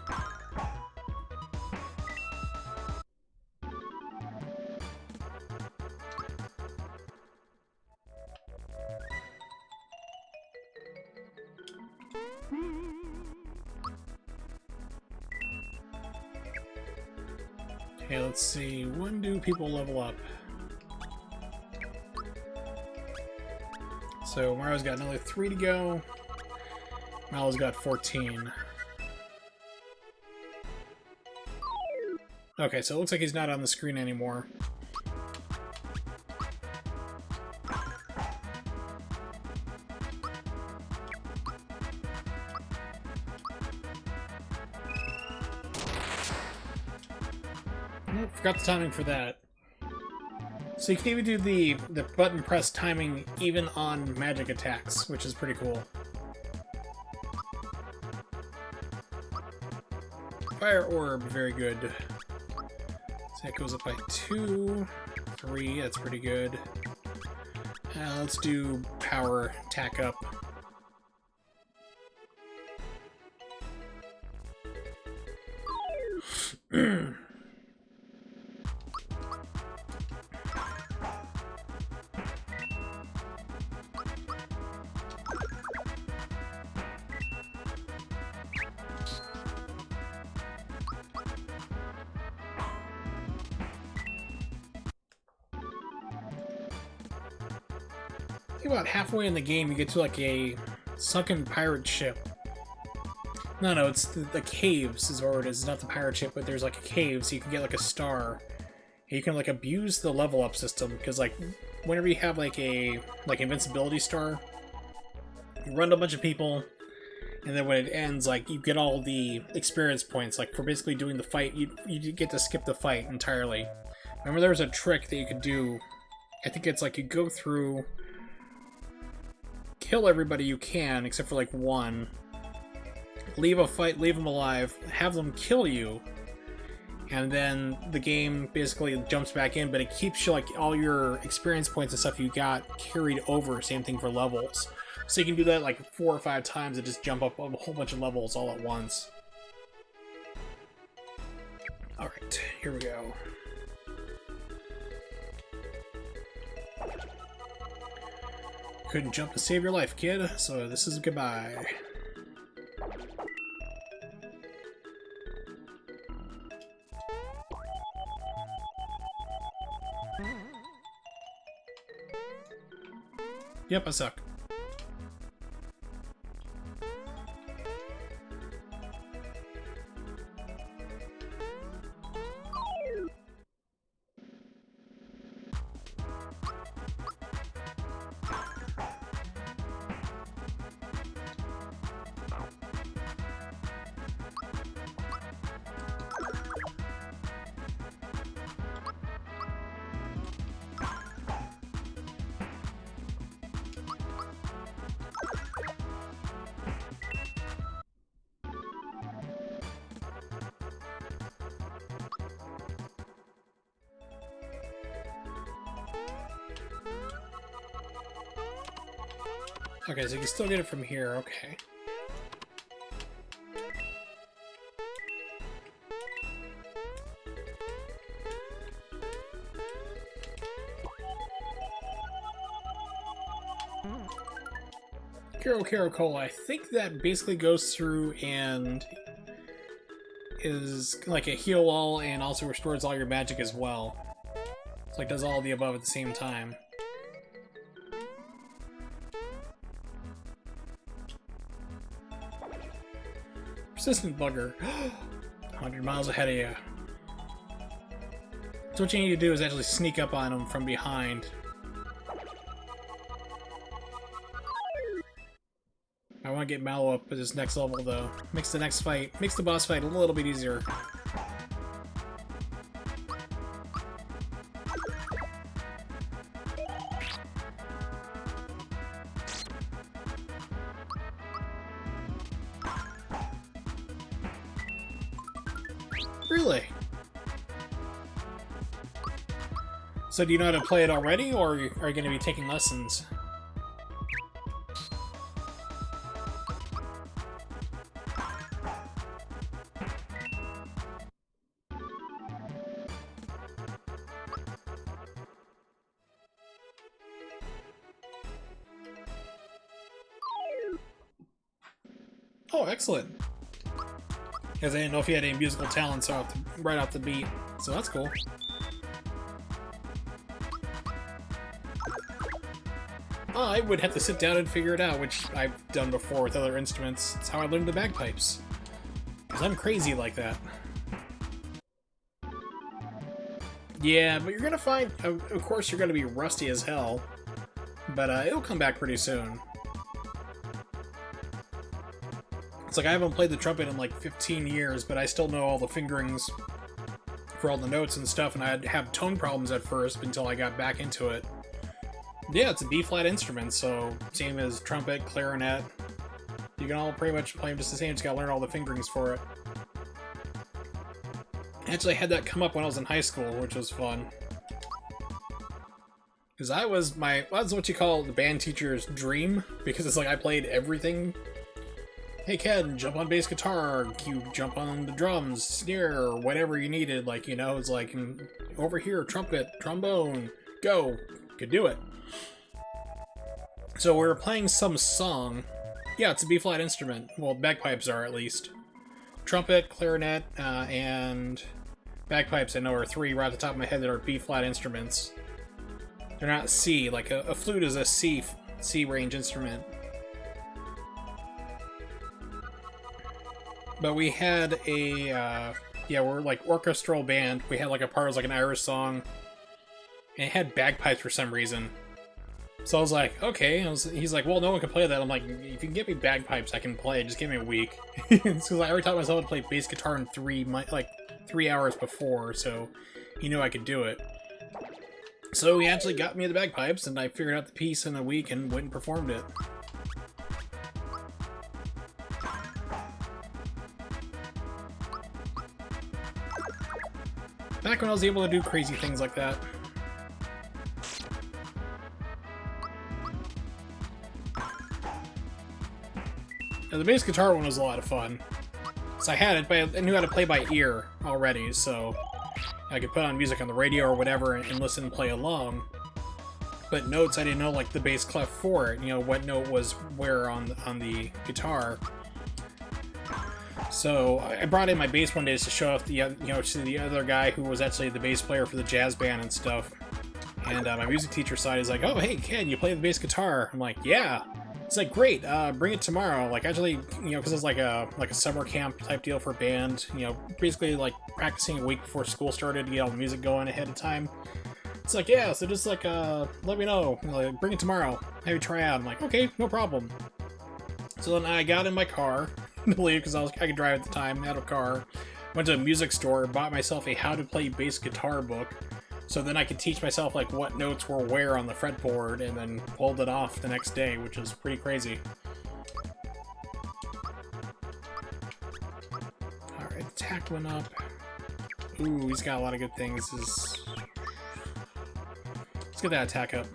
Okay, let's see. When do people level up? So Mario's got another 3 to go. Malo's got 14. Okay, so it looks like he's not on the screen anymore. Oh, forgot the timing for that. So you can even do the button press timing even on magic attacks, which is pretty cool. Fire Orb, very good. So that goes up by 2, 3, that's pretty good. Let's do Power Tack Up. About halfway in the game, you get to like a sunken pirate ship. No, it's the caves is where it is. It's not the pirate ship, but there's like a cave, so you can get like a star. And you can like abuse the level up system because like whenever you have like a invincibility star, you run to a bunch of people, and then when it ends, like you get all the experience points. Like for basically doing the fight, you get to skip the fight entirely. Remember, there was a trick that you could do. I think it's like you go through. Kill everybody you can, except for like one. Leave a fight, leave them alive, have them kill you, and then the game basically jumps back in, but it keeps you like all your experience points and stuff you got carried over. Same thing for levels. So you can do that like 4 or 5 times and just jump up a whole bunch of levels all at once. Alright, here we go. Couldn't jump to save your life, kid, so this is goodbye. Yep, I suck. Okay, so you can still get it from here, okay. Caracola, I think that basically goes through and is like a heal all and also restores all your magic as well. It's like does all of the above at the same time. Persistent bugger. 100 miles ahead of you. So what you need to do is actually sneak up on him from behind. I want to get Mallow up at this next level though. Makes the boss fight a little bit easier. Really? So do you know how to play it already, or are you going to be taking lessons? Oh, excellent. Because I didn't know if you had any musical talents right off the beat, so that's cool. I would have to sit down and figure it out, which I've done before with other instruments. It's how I learned the bagpipes. Because I'm crazy like that. Yeah, but you're gonna find... Of course you're gonna be rusty as hell. But it'll come back pretty soon. It's like I haven't played the trumpet in like 15 years, but I still know all the fingerings for all the notes and stuff, and I'd have tone problems at first until I got back into it. Yeah, it's a B-flat instrument, so same as trumpet, clarinet. You can all pretty much play them just the same, just gotta learn all the fingerings for it. Actually, I had that come up when I was in high school, which was fun. Because that was what you call the band teacher's dream, because it's like I played everything. Hey Ken, jump on bass guitar, you jump on the drums, snare, or whatever you needed, like, you know, it's like, over here, trumpet, trombone, go, could do it. So we were playing some song. Yeah, it's a B-flat instrument. Well, bagpipes are, at least. Trumpet, clarinet, and bagpipes, I know, are three right off the top of my head that are B-flat instruments. They're not C, like a flute is a C range instrument. But we had a, we're like orchestral band. We had like a part, it was like an Irish song, and it had bagpipes for some reason. So I was like, okay. He's like, well, no one can play that. I'm like, if you can get me bagpipes, I can play. Just give me a week. Because I already taught myself to play bass guitar in 3 hours before, so he knew I could do it. So he actually got me the bagpipes, and I figured out the piece in a week and went and performed it. Back when I was able to do crazy things like that. Now, the bass guitar one was a lot of fun. So I had it, but I knew how to play by ear already, so I could put on music on the radio or whatever and listen and play along. But notes, I didn't know, like, the bass clef for it, you know, what note was where on the guitar. So I brought in my bass one day to show off to the other guy who was actually the bass player for the jazz band and stuff. And my music teacher side is like, oh, hey, Ken, you play the bass guitar? I'm like, yeah. It's like, great, bring it tomorrow. Like, actually, you know, because it's like a summer camp type deal for a band. You know, basically like practicing a week before school started to get all the music going ahead of time. It's like, yeah, so just like, let me know. Like, bring it tomorrow. Have you try out. I'm like, okay, no problem. So then I got in my car to leave because I could drive at the time. I had a car. Went to a music store, bought myself a how to play bass guitar book. So then I could teach myself, like, what notes were where on the fretboard, and then pulled it off the next day, which is pretty crazy. Alright, attack went up. Ooh, he's got a lot of good things. Let's get that attack up.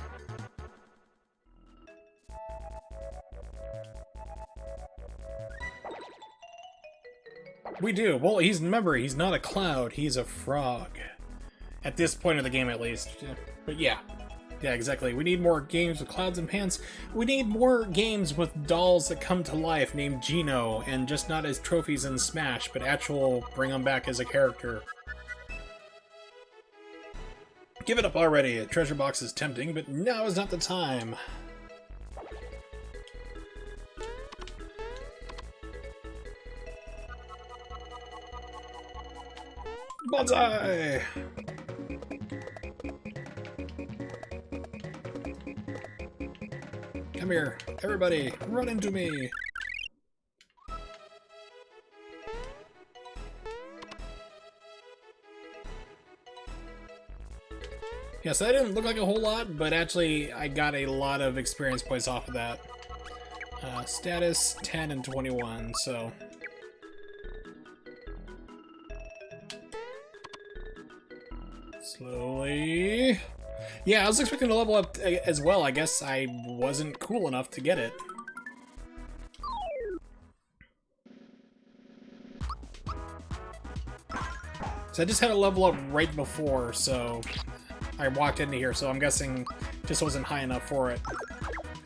We do. Well, remember, he's not a cloud, he's a frog. At this point of the game, at least. But yeah. Yeah, exactly. We need more games with clouds and pants. We need more games with dolls that come to life named Gino, and just not as trophies in Smash, but actual bring them back as a character. Give it up already. A treasure box is tempting, but now is not the time. Bonsai! Come here, everybody, run into me! Yes, that didn't look like a whole lot, but actually I got a lot of experience points off of that. Status 10 and 21, so... Slowly... Yeah, I was expecting to level up as well. I guess I wasn't cool enough to get it. So I just had to level up right before, so I walked into here, so I'm guessing just wasn't high enough for it.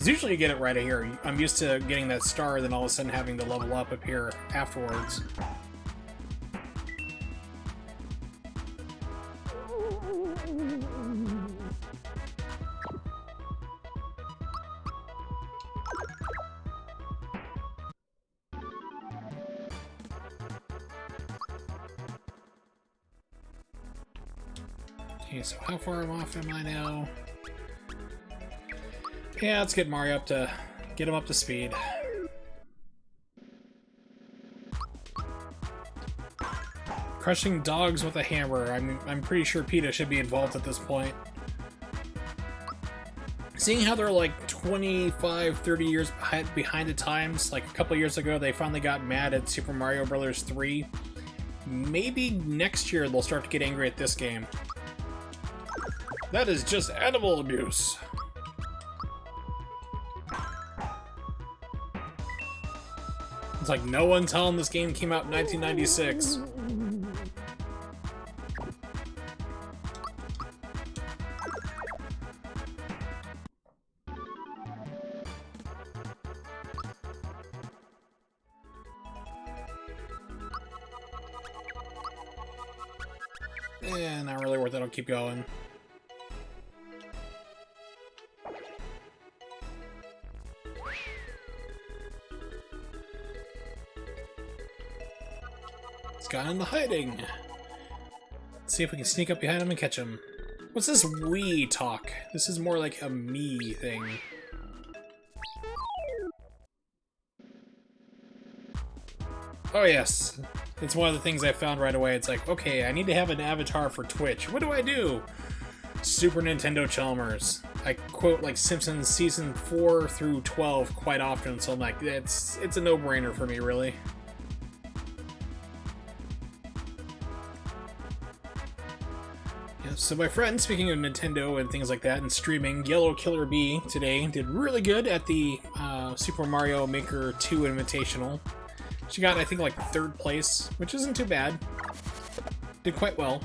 Because usually you get it right here. I'm used to getting that star, then all of a sudden having to level up here afterwards. Okay, so how far off am I now? Yeah, let's get Mario up to... get him up to speed. Crushing dogs with a hammer. I'm pretty sure PETA should be involved at this point. Seeing how they're like 25, 30 years behind the times, like a couple years ago they finally got mad at Super Mario Bros. 3. Maybe next year they'll start to get angry at this game. That is just animal abuse. It's like no one telling this game came out in 1996. Eh, not really worth it. I'll keep going. It's gone into hiding. Let's see if we can sneak up behind him and catch him. What's this we talk? This is more like a me thing. Oh yes. It's one of the things I found right away. It's like, okay, I need to have an avatar for Twitch. What do I do? Super Nintendo Chalmers. I quote like Simpsons season 4 through 12 quite often, so I'm like, it's a no-brainer for me, really. Yeah, so my friend, speaking of Nintendo and things like that and streaming, Yellow Killer Bee today did really good at the Super Mario Maker 2 Invitational. She got, I think, like 3rd place, which isn't too bad. Did quite well.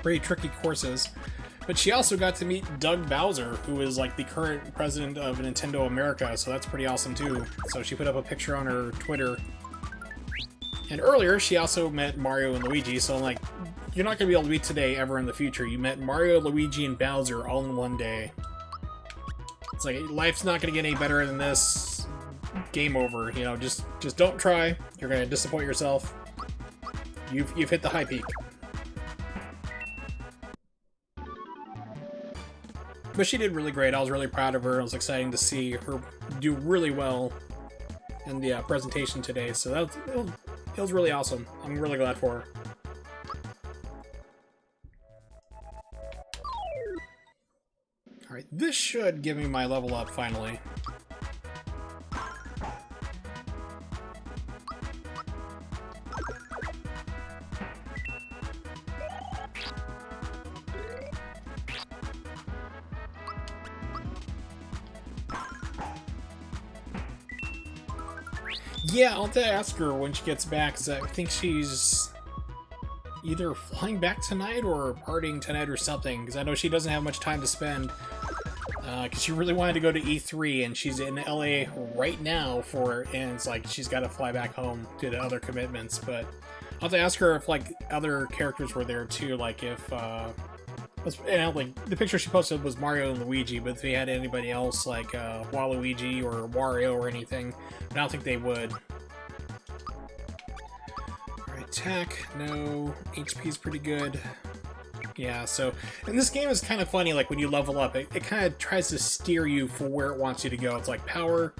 Very tricky courses. But she also got to meet Doug Bowser, who is like the current president of Nintendo America, so that's pretty awesome too. So she put up a picture on her Twitter. And earlier, she also met Mario and Luigi, so I'm like, you're not going to be able to meet today ever in the future. You met Mario, Luigi, and Bowser all in one day. It's like, life's not going to get any better than this. Game over, you know, just don't try. You're gonna disappoint yourself. You've hit the high peak. But she did really great. I was really proud of her. It was exciting to see her do really well in the presentation today. So it was really awesome. I'm really glad for her. Alright, this should give me my level up finally. Yeah, I'll have to ask her when she gets back, because I think she's either flying back tonight or partying tonight or something, because I know she doesn't have much time to spend, because she really wanted to go to E3, and she's in LA right now and it's like she's got to fly back home due to other commitments, but I'll have to ask her if, like, other characters were there too, like if, like, the picture she posted was Mario and Luigi, but if they had anybody else, like Waluigi or Wario or anything, I don't think they would. Alright, attack, no. HP's pretty good. Yeah, so, and this game is kind of funny, like, when you level up, it kind of tries to steer you for where it wants you to go. It's like power,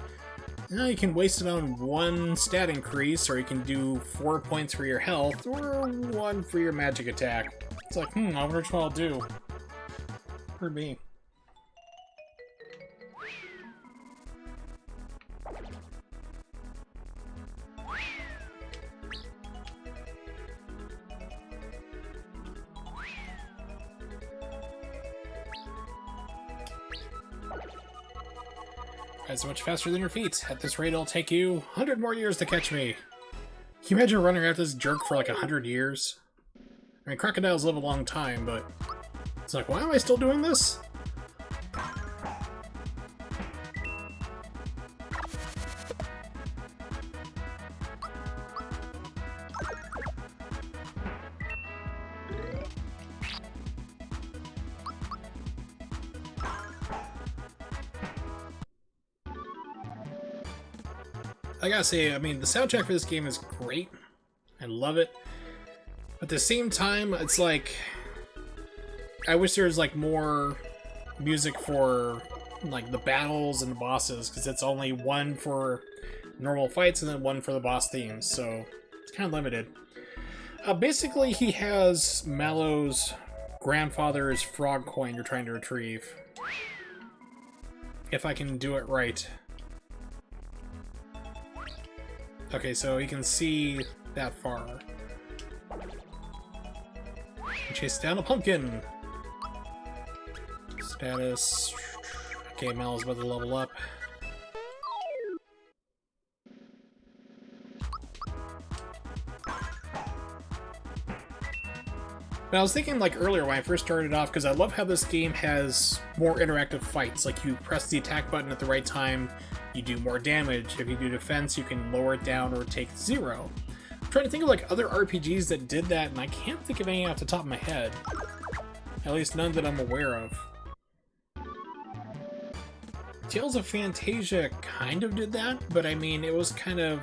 you can waste it on 1 stat increase, or you can do 4 points for your health, or 1 for your magic attack. It's like, I wonder which one I'll do. For me. Alright, so much faster than your feet. At this rate, it'll take you 100 more years to catch me. Can you imagine running after this jerk for like 100 years? I mean, crocodiles live a long time, but it's like, why am I still doing this? I gotta say, I mean, the soundtrack for this game is great. I love it. But at the same time, it's like, I wish there was like more music for like the battles and the bosses, because it's only one for normal fights and then one for the boss themes, so it's kind of limited. Basically, he has Mallow's grandfather's frog coin you're trying to retrieve. If I can do it right. Okay, so he can see that far. Chase down a pumpkin! Status... Okay, Mallow's about to level up. But I was thinking, like, earlier when I first started off, because I love how this game has more interactive fights. Like, you press the attack button at the right time, you do more damage. If you do defense, you can lower it down or take 0. I'm trying to think of, like, other RPGs that did that, and I can't think of any off the top of my head. At least none that I'm aware of. Tales of Phantasia kind of did that, but I mean, it was kind of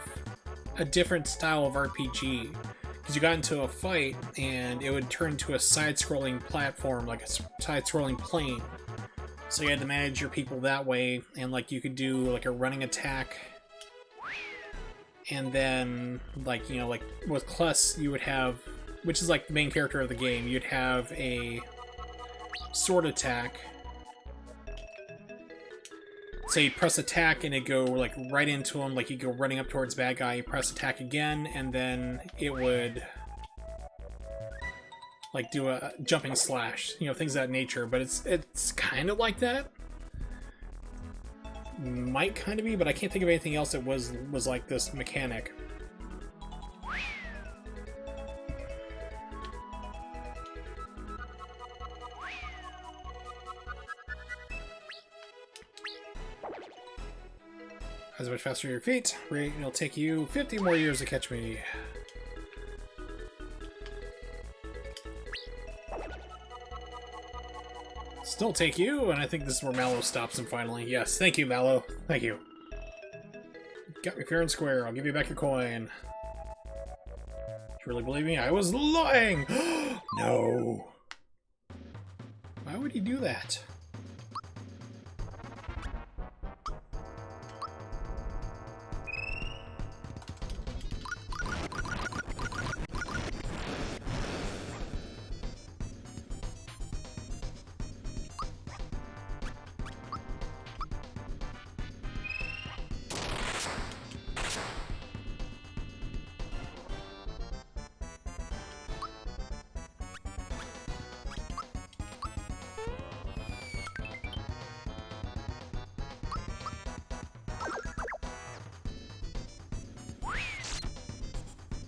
a different style of RPG. Because you got into a fight, and it would turn to a side-scrolling platform, like a side-scrolling plane. So you had to manage your people that way, and like you could do like a running attack. And then, like, you know, like with Kless, you would have, which is like the main character of the game, you'd have a sword attack. So you press attack and it go like right into him, like you go running up towards bad guy, you press attack again, and then it would like do a jumping slash, you know, things of that nature. But it's kind of like that. Might kind of be, but I can't think of anything else that was like this mechanic. As much faster your feet, it'll take you 50 more years to catch me. Still take you, and I think this is where Mallow stops him finally. Yes, thank you, Mallow. Thank you. Got me fair and square. I'll give you back your coin. You really believe me? I was lying! No. Why would he do that?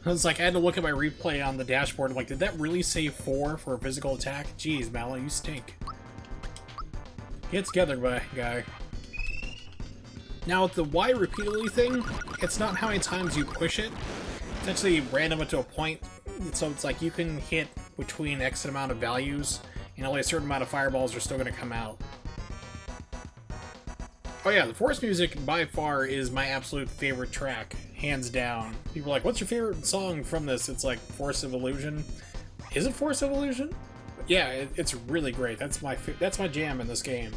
I was like, I had to look at my replay on the dashboard. I'm like, did that really say 4 for a physical attack? Jeez, Mallow, you stink. Get together, guy. Now, with the Y repeatedly thing, it's not how many times you push it. It's actually random up to a point. So it's like you can hit between X amount of values, and only a certain amount of fireballs are still going to come out. Oh yeah, the Forest music by far is my absolute favorite track, hands down. People are like, what's your favorite song from this? It's like Forest of Illusion. Is it Forest of Illusion? Yeah, it's really great. That's my jam in this game.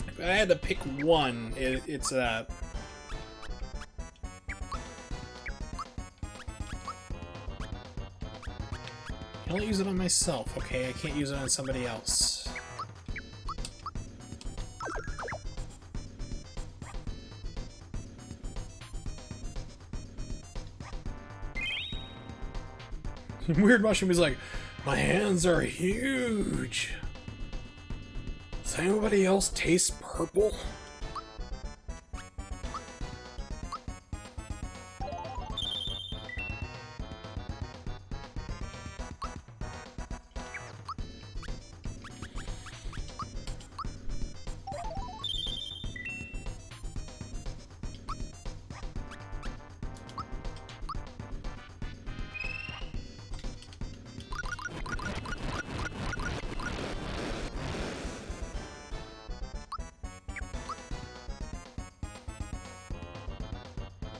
If I had to pick one, it's that. I can only use it on myself, okay? I can't use it on somebody else. Weird Mushroom is like, my hands are huge. Does anybody else taste purple?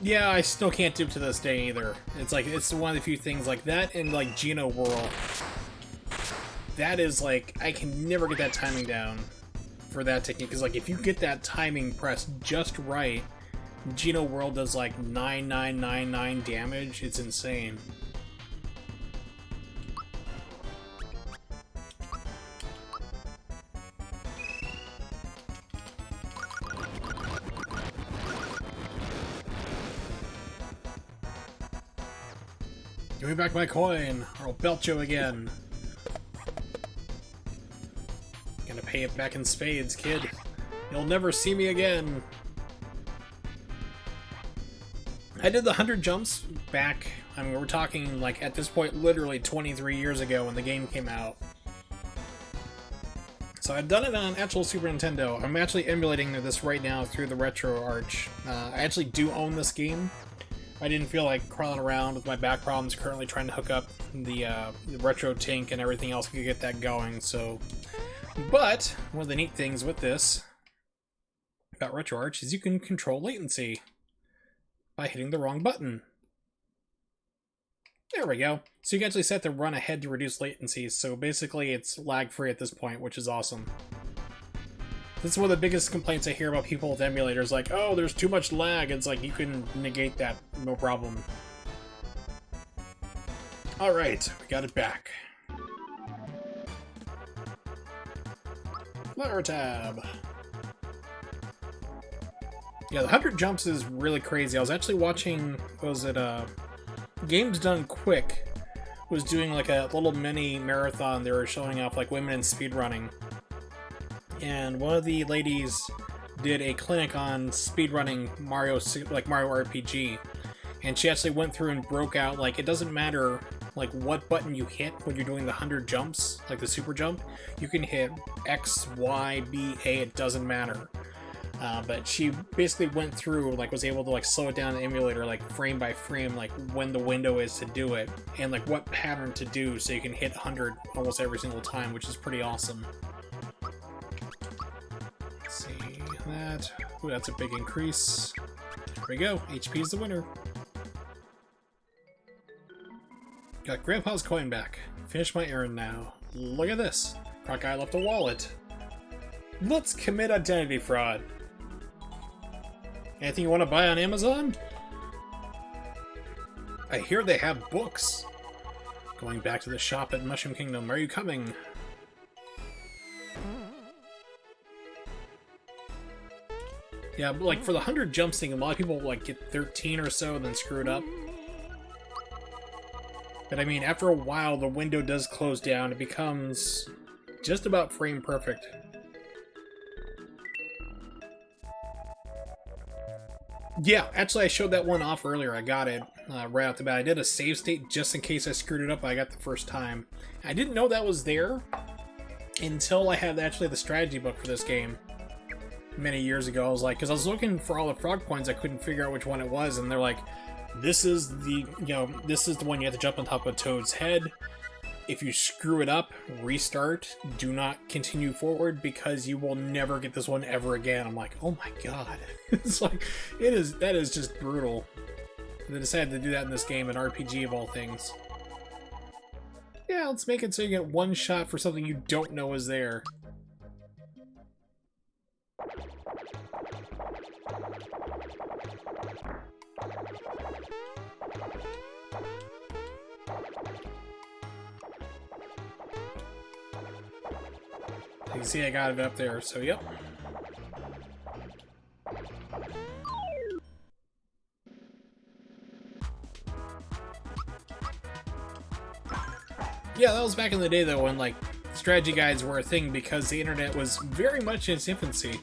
Yeah, I still can't do it to this day either. It's like, it's one of the few things like that and like Geno Whirl. That is like, I can never get that timing down for that technique, because like if you get that timing pressed just right, Geno Whirl does like 9999 damage. It's insane. Give me back my coin, or I'll belt you again. Gonna pay it back in spades, kid. You'll never see me again. I did the 100 jumps back, I mean, we're talking, like, at this point, literally 23 years ago when the game came out. So I've done it on actual Super Nintendo. I'm actually emulating this right now through the Retro Arch. I actually do own this game. I didn't feel like crawling around with my back problems, currently trying to hook up the Retro Tink and everything else to get that going, so... But, one of the neat things with this, about Retro Arch, is you can control latency by hitting the wrong button. There we go. So you can actually set the run ahead to reduce latency, so basically it's lag-free at this point, which is awesome. This is one of the biggest complaints I hear about people with emulators, like, oh, there's too much lag. It's like, you can negate that, no problem. Alright, we got it back. Flower tab. Yeah, the 100 jumps is really crazy. I was actually watching, what was it, Games Done Quick was doing like a little mini marathon. They were showing off like women in speedrunning. And one of the ladies did a clinic on speedrunning Mario RPG, and she actually went through and broke out, like, it doesn't matter like what button you hit when you're doing the 100 jumps, like the super jump. You can hit X, Y, B, A, it doesn't matter. But she basically went through, like, was able to like slow it down in the emulator, like frame by frame, like when the window is to do it, and like what pattern to do, so you can hit 100 almost every single time, which is pretty awesome. Let's see that. Ooh, that's a big increase. There we go. HP is the winner. Got Grandpa's coin back. Finish my errand now. Look at this. Crockeye left a wallet. Let's commit identity fraud. Anything you want to buy on Amazon? I hear they have books. Going back to the shop at Mushroom Kingdom. Are you coming? Yeah, but like for the 100 jumps thing, a lot of people like get 13 or so and then screw it up. But I mean, after a while, the window does close down. It becomes just about frame perfect. Yeah, actually I showed that one off earlier. I got it right off the bat. I did a save state just in case I screwed it up. I got the first time. I didn't know that was there until I had actually the strategy book for this game many years ago. I was like, because I was looking for all the frog coins, I couldn't figure out which one it was, and they're like, this is the, this is the one you have to jump on top of Toad's head. If you screw it up, restart. Do not continue forward because you will never get this one ever again. I'm like, oh my god. It's like, that is just brutal. And they decided to do that in this game, an RPG of all things. Yeah, let's make it so you get one shot for something you don't know is there. You can see I got it up there, so yep. Yeah, that was back in the day though, when like strategy guides were a thing because the internet was very much in its infancy.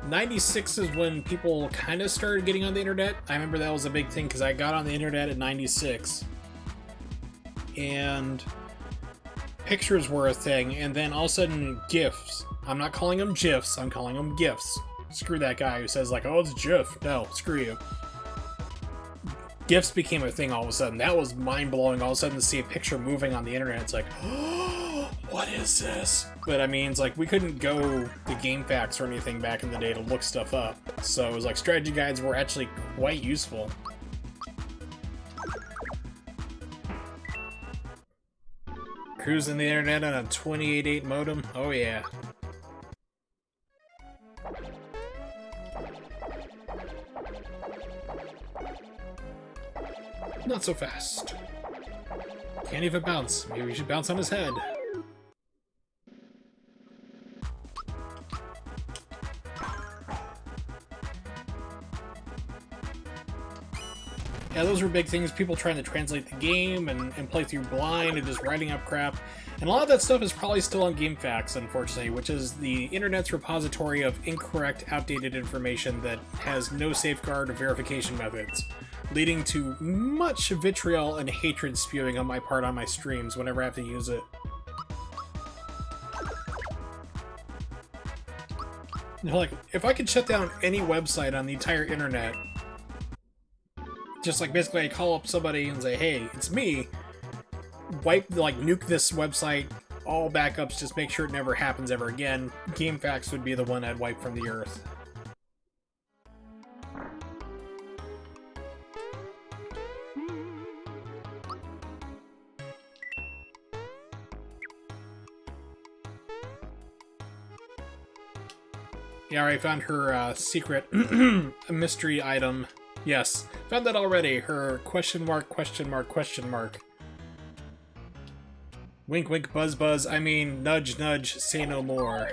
96 is when people kind of started getting on the internet. I remember that was a big thing because I got on the internet at 96. And pictures were a thing, and then all of a sudden GIFs. I'm not calling them GIFs, I'm calling them GIFs. Screw that guy who says like, oh, it's GIF. No, screw you. GIFs became a thing all of a sudden. That was mind-blowing all of a sudden to see a picture moving on the internet. It's like, oh, what is this? But I mean, it's like we couldn't go to GameFAQs or anything back in the day to look stuff up. So it was like strategy guides were actually quite useful. Cruising the internet on a 28.8 modem? Oh yeah. Not so fast. Can't even bounce. Maybe we should bounce on his head. Yeah, those were big things. People trying to translate the game and play through blind and just writing up crap. And a lot of that stuff is probably still on GameFAQs, unfortunately, which is the internet's repository of incorrect, outdated information that has no safeguard or verification methods, leading to much vitriol and hatred spewing on my part on my streams whenever I have to use it. You know, like, if I could shut down any website on the entire internet, just like basically I call up somebody and say, hey, it's me, nuke this website, all backups, just make sure it never happens ever again, GameFAQs would be the one I'd wipe from the earth. Yeah, I already found her secret mystery item. Yes, found that already. Her question mark, question mark, question mark. Wink, wink, buzz, buzz. I mean, nudge, nudge, say no more.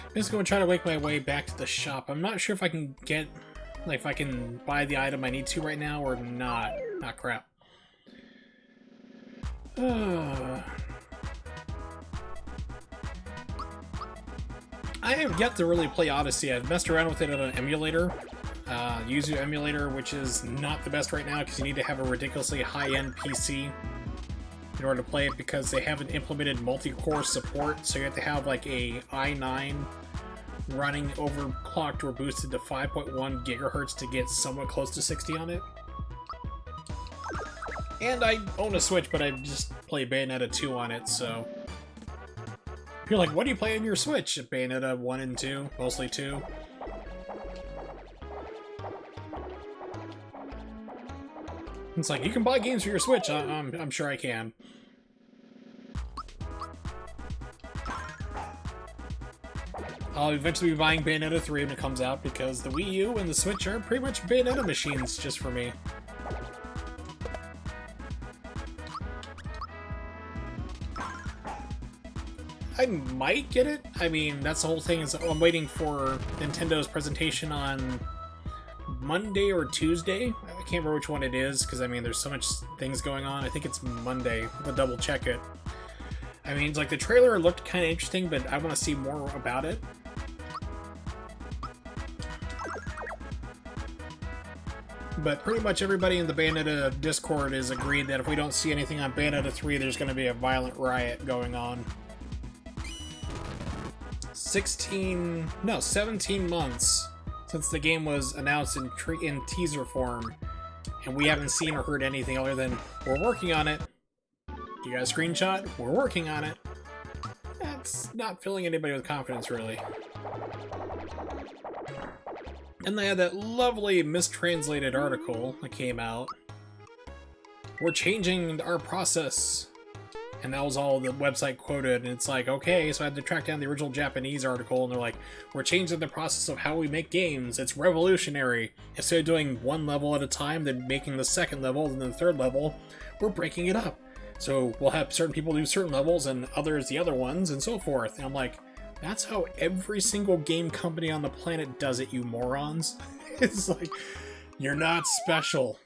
I'm just going to try to make my way back to the shop. I'm not sure if I can get, like, if I can buy the item I need to right now or not. Ah, crap. I have yet to really play Odyssey. I've messed around with it on an emulator. Yuzu emulator, which is not the best right now because you need to have a ridiculously high-end PC in order to play it because they haven't implemented multi-core support, so you have to have like a i9 running overclocked or boosted to 5.1 gigahertz to get somewhat close to 60 on it. And I own a Switch, but I just play Bayonetta 2 on it, so... You're like, what do you play on your Switch? Bayonetta 1 and 2, mostly 2. It's like, you can buy games for your Switch, I'm sure I can. I'll eventually be buying Bayonetta 3 when it comes out, because the Wii U and the Switch are pretty much Bayonetta machines just for me. I might get it. I mean, that's the whole thing, is I'm waiting for Nintendo's presentation on Monday or Tuesday. I can't remember which one it is, because I mean, there's so much things going on. I think it's Monday. I'll double check it. I mean, it's like the trailer looked kind of interesting, but I want to see more about it. But pretty much everybody in the Bayonetta Discord is agreed that if we don't see anything on Bayonetta 3, there's going to be a violent riot going on. 17 months since the game was announced in teaser form, and we haven't seen or heard anything other than, we're working on it. You got a screenshot? We're working on it. That's not filling anybody with confidence, really. And they had that lovely mistranslated article that came out. We're changing our process. And that was all the website quoted, and it's like, okay, so I had to track down the original Japanese article, and they're like, we're changing the process of how we make games, it's revolutionary. Instead of doing one level at a time, then making the second level, and then the third level, we're breaking it up. So we'll have certain people do certain levels, and others the other ones, and so forth. And I'm like, that's how every single game company on the planet does it, you morons. It's like, you're not special.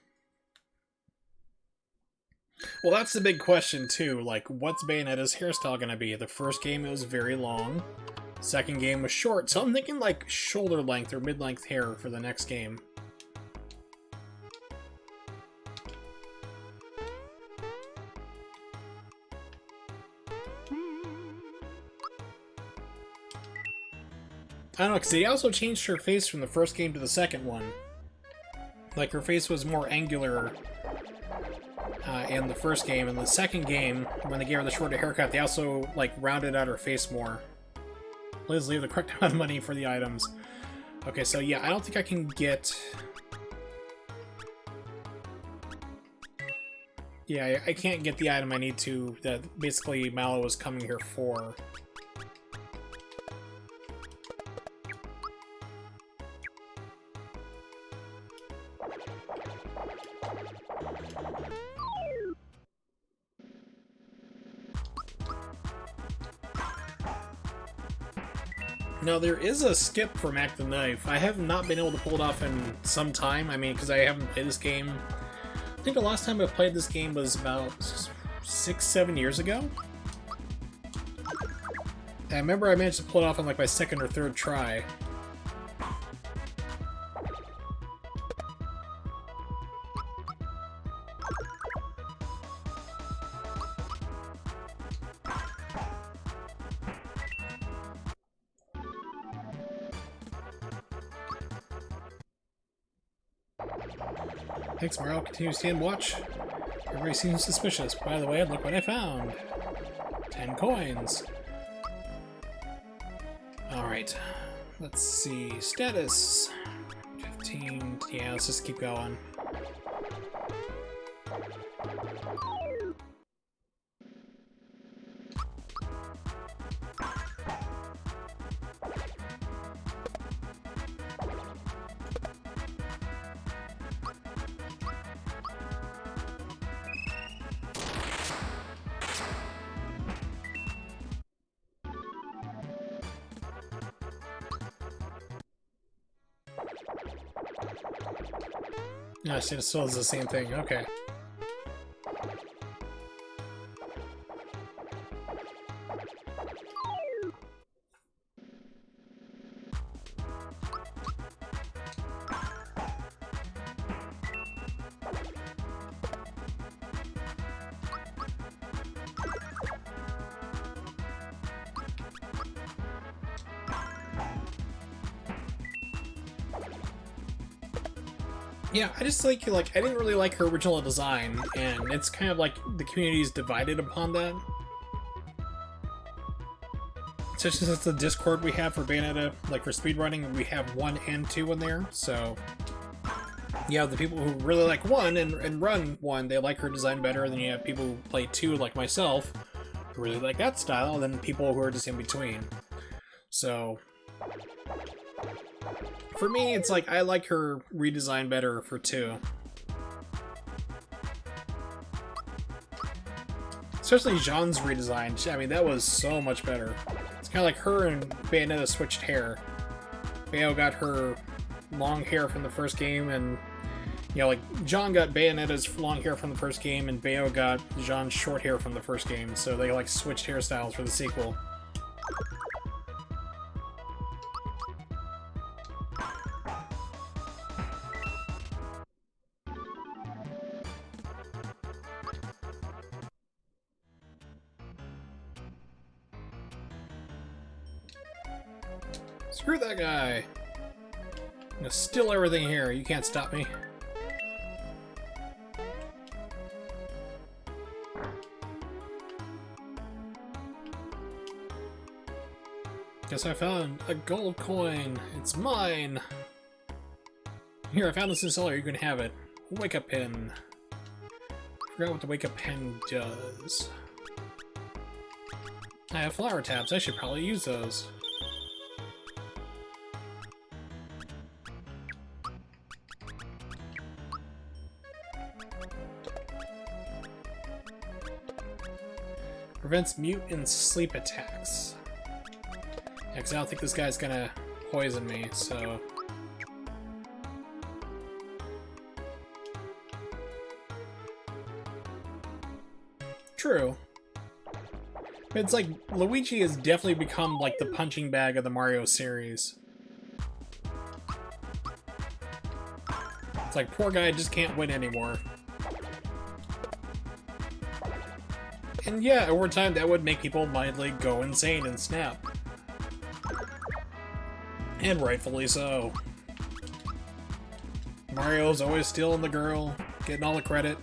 Well, that's the big question, too. Like, what's Bayonetta's hairstyle gonna be? The first game, it was very long. Second game was short, so I'm thinking, like, shoulder length or mid-length hair for the next game. I don't know, because they also changed her face from the first game to the second one. Like, her face was more angular in the first game. In the second game, when they gave her the shorter haircut, they also, like, rounded out her face more. Please leave the correct amount of money for the items. Okay, so yeah, I don't think I can get... Yeah, I can't get the item I need to, that basically Mallow was coming here for. No, there is a skip from Act the Knife. I have not been able to pull it off in some time. I mean, because I haven't played this game. I think the last time I played this game was about 6-7 years ago. I remember I managed to pull it off on like my second or third try. Thanks, Mario. Continue to stand watch. Everybody seems suspicious. By the way, look what I found. 10 coins. Alright. Let's see. Status. 15. Yeah, let's just keep going. No, it still is the same thing. Okay. Yeah, I just like I didn't really like her original design, and it's kind of like the community's divided upon that. Especially since the Discord we have for Bayonetta, like for speedrunning, we have 1 and 2 in there, so... Yeah, the people who really like 1 and run 1, they like her design better, and then you have people who play 2, like myself, who really like that style, and then people who are just in between. So... For me, it's like, I like her redesign better for 2. Especially Jean's redesign. I mean, that was so much better. It's kind of like her and Bayonetta switched hair. Bayo got her long hair from the first game, and, you know, like, Jean got Bayonetta's long hair from the first game, and Bayo got Jean's short hair from the first game, so they, like, switched hairstyles for the sequel. Screw that guy! I'm gonna steal everything here, you can't stop me. Guess I found a gold coin. It's mine! Here, I found this in the cellar, you can have it. Wake-up pin. Forgot what the wake-up pin does. I have flower tabs, I should probably use those. Prevents mute and sleep attacks. Yeah, because I don't think this guy's gonna poison me, so... True. It's like, Luigi has definitely become like the punching bag of the Mario series. It's like, poor guy just can't win anymore. And yeah, over time that would make people mildly go insane and snap. And rightfully so. Mario's always stealing the girl, getting all the credit.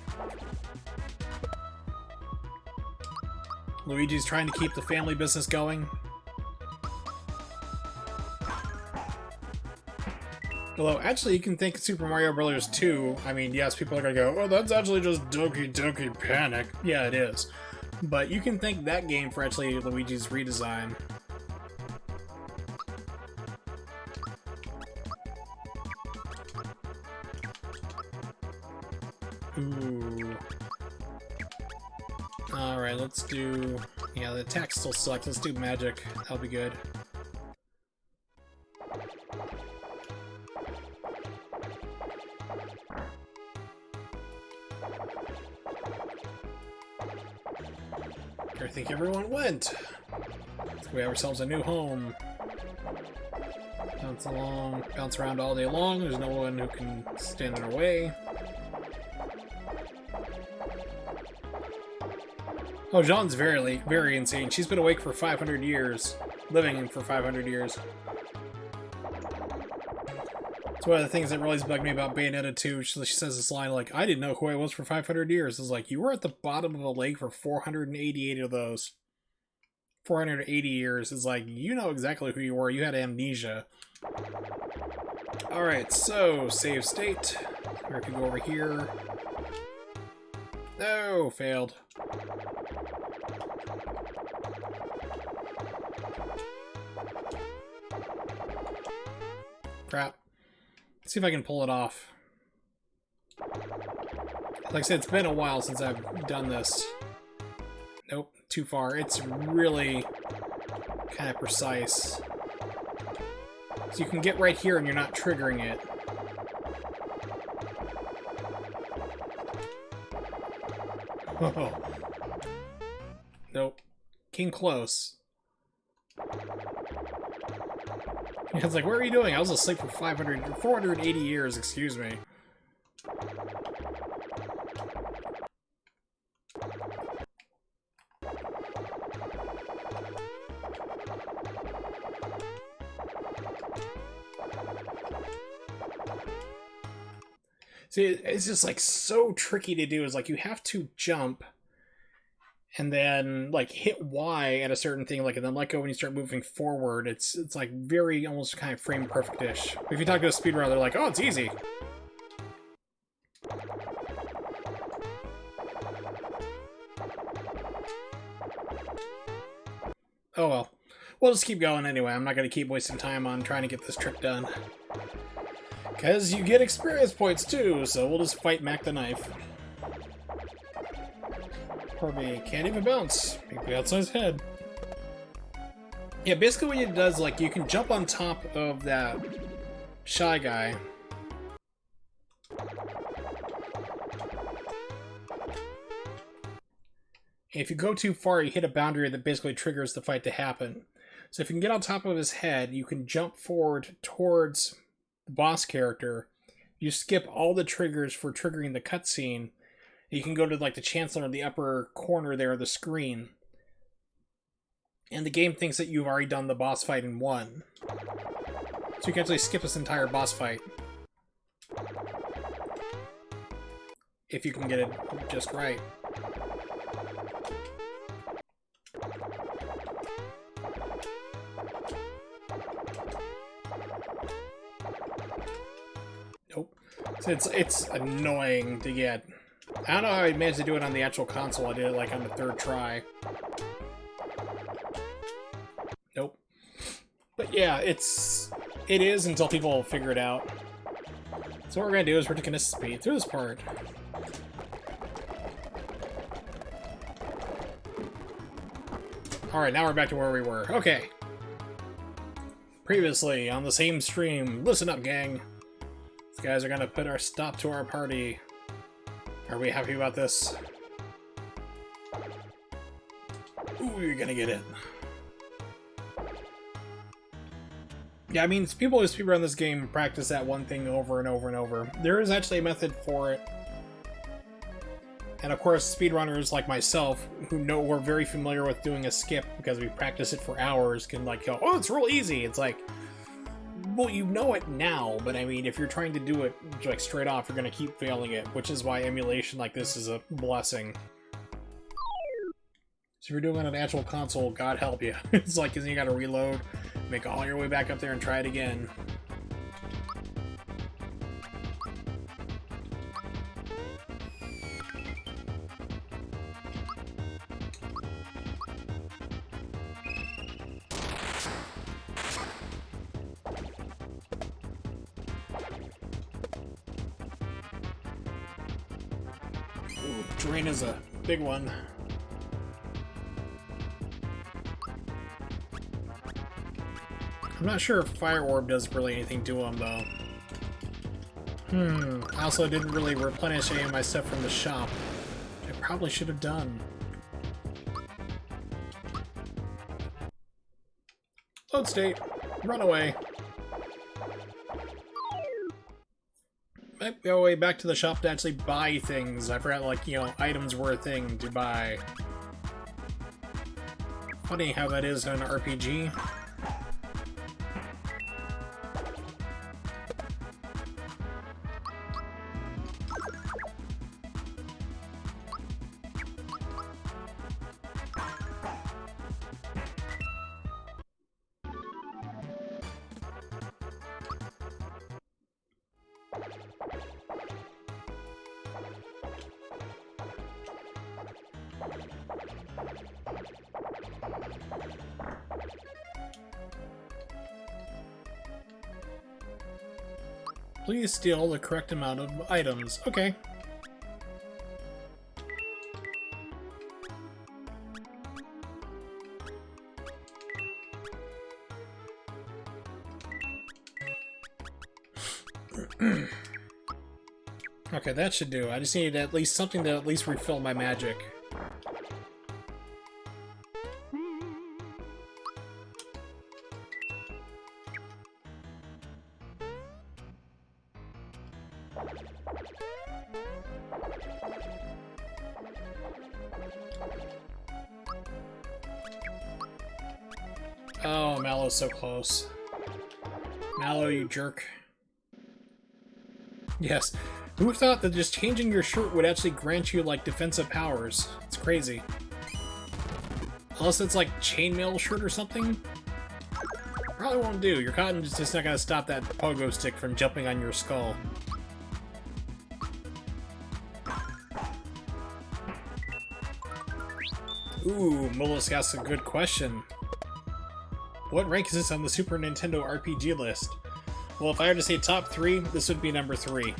Luigi's trying to keep the family business going. Although, actually, you can think Super Mario Bros. 2, I mean, yes, people are gonna go, oh, that's actually just Doki Doki Panic. Yeah, it is. But you can thank that game for actually Luigi's redesign. Ooh. Alright, let's do... Yeah, the attack still sucks. Let's do magic. That'll be good. I think everyone went. So we have ourselves a new home. Bounce around all day long. There's no one who can stand in our way. Oh, Jean's very insane. She's been awake for 500 years. Living for 500 years. It's one of the things that really bugged me about Bayonetta 2. She says this line like, I didn't know who I was for 500 years. It's like, you were at the bottom of a lake for 488 of those. 480 years. It's like, you know exactly who you were. You had amnesia. Alright, so, save state. We can go over here. No, failed. Crap. Let's see if I can pull it off. Like I said, it's been a while since I've done this. Nope, too far. It's really kind of precise. So you can get right here and you're not triggering it. Oh. Nope. Came close. Yeah, it's like, what are you doing? I was asleep for 480 years, excuse me. See, it's just like so tricky to do. Is like you have to jump and then like hit Y at a certain thing, like, and then let go when you start moving forward. It's like very almost kind of frame perfect-ish. If you talk to a speedrunner, they're like, oh, it's easy. Oh well. We'll just keep going anyway. I'm not going to keep wasting time on trying to get this trick done. Because you get experience points too, so we'll just fight Mac the Knife. Poor me, can't even bounce. Maybe outside his head. Yeah, basically what it does, like, you can jump on top of that Shy Guy. If you go too far, you hit a boundary that basically triggers the fight to happen. So if you can get on top of his head, you can jump forward towards the boss character. You skip all the triggers for triggering the cutscene. You can go to like the Chancellor in the upper corner there of the screen. And the game thinks that you've already done the boss fight and won. So you can actually skip this entire boss fight. If you can get it just right. Nope. So it's annoying to get. I don't know how I managed to do it on the actual console. I did it like on the third try. Nope. But yeah, it is until people figure it out. So what we're gonna do is we're just gonna speed through this part. Alright, now we're back to where we were. Okay. Previously, on the same stream, listen up, gang. These guys are gonna put our stop to our party. Are we happy about this? Ooh, you're gonna get it. Yeah, I mean, people who speedrun this game practice that one thing over and over and over. There is actually a method for it. And of course, speedrunners like myself, who are very familiar with doing a skip because we practice it for hours, can like go, oh, it's real easy. It's like, well, you know it now, but I mean, if you're trying to do it like straight off, you're gonna keep failing it, which is why emulation like this is a blessing. So if you're doing it on an actual console, God help you. It's like, cause you gotta reload, make all your way back up there and try it again. Ooh, drain is a big one. I'm not sure if Fire Orb does really anything to him, though. I also didn't really replenish any of my stuff from the shop. I probably should have done. Load state. Run away. Might go way back to the shop to actually buy things. I forgot, like, you know, items were a thing to buy. Funny how that is in an RPG. Please steal the correct amount of items. Okay. Okay, that should do. I just needed at least something to at least refill my magic. Oh, Mallow's so close. Mallow, you jerk. Yes. Who thought that just changing your shirt would actually grant you, like, defensive powers? It's crazy. Unless it's, like, chainmail shirt or something? Probably won't do. Your cotton is just not gonna stop that pogo stick from jumping on your skull. Ooh, Mollusk asks a good question. What rank is this on the Super Nintendo RPG list? Well, if I were to say top 3, this would be number 3.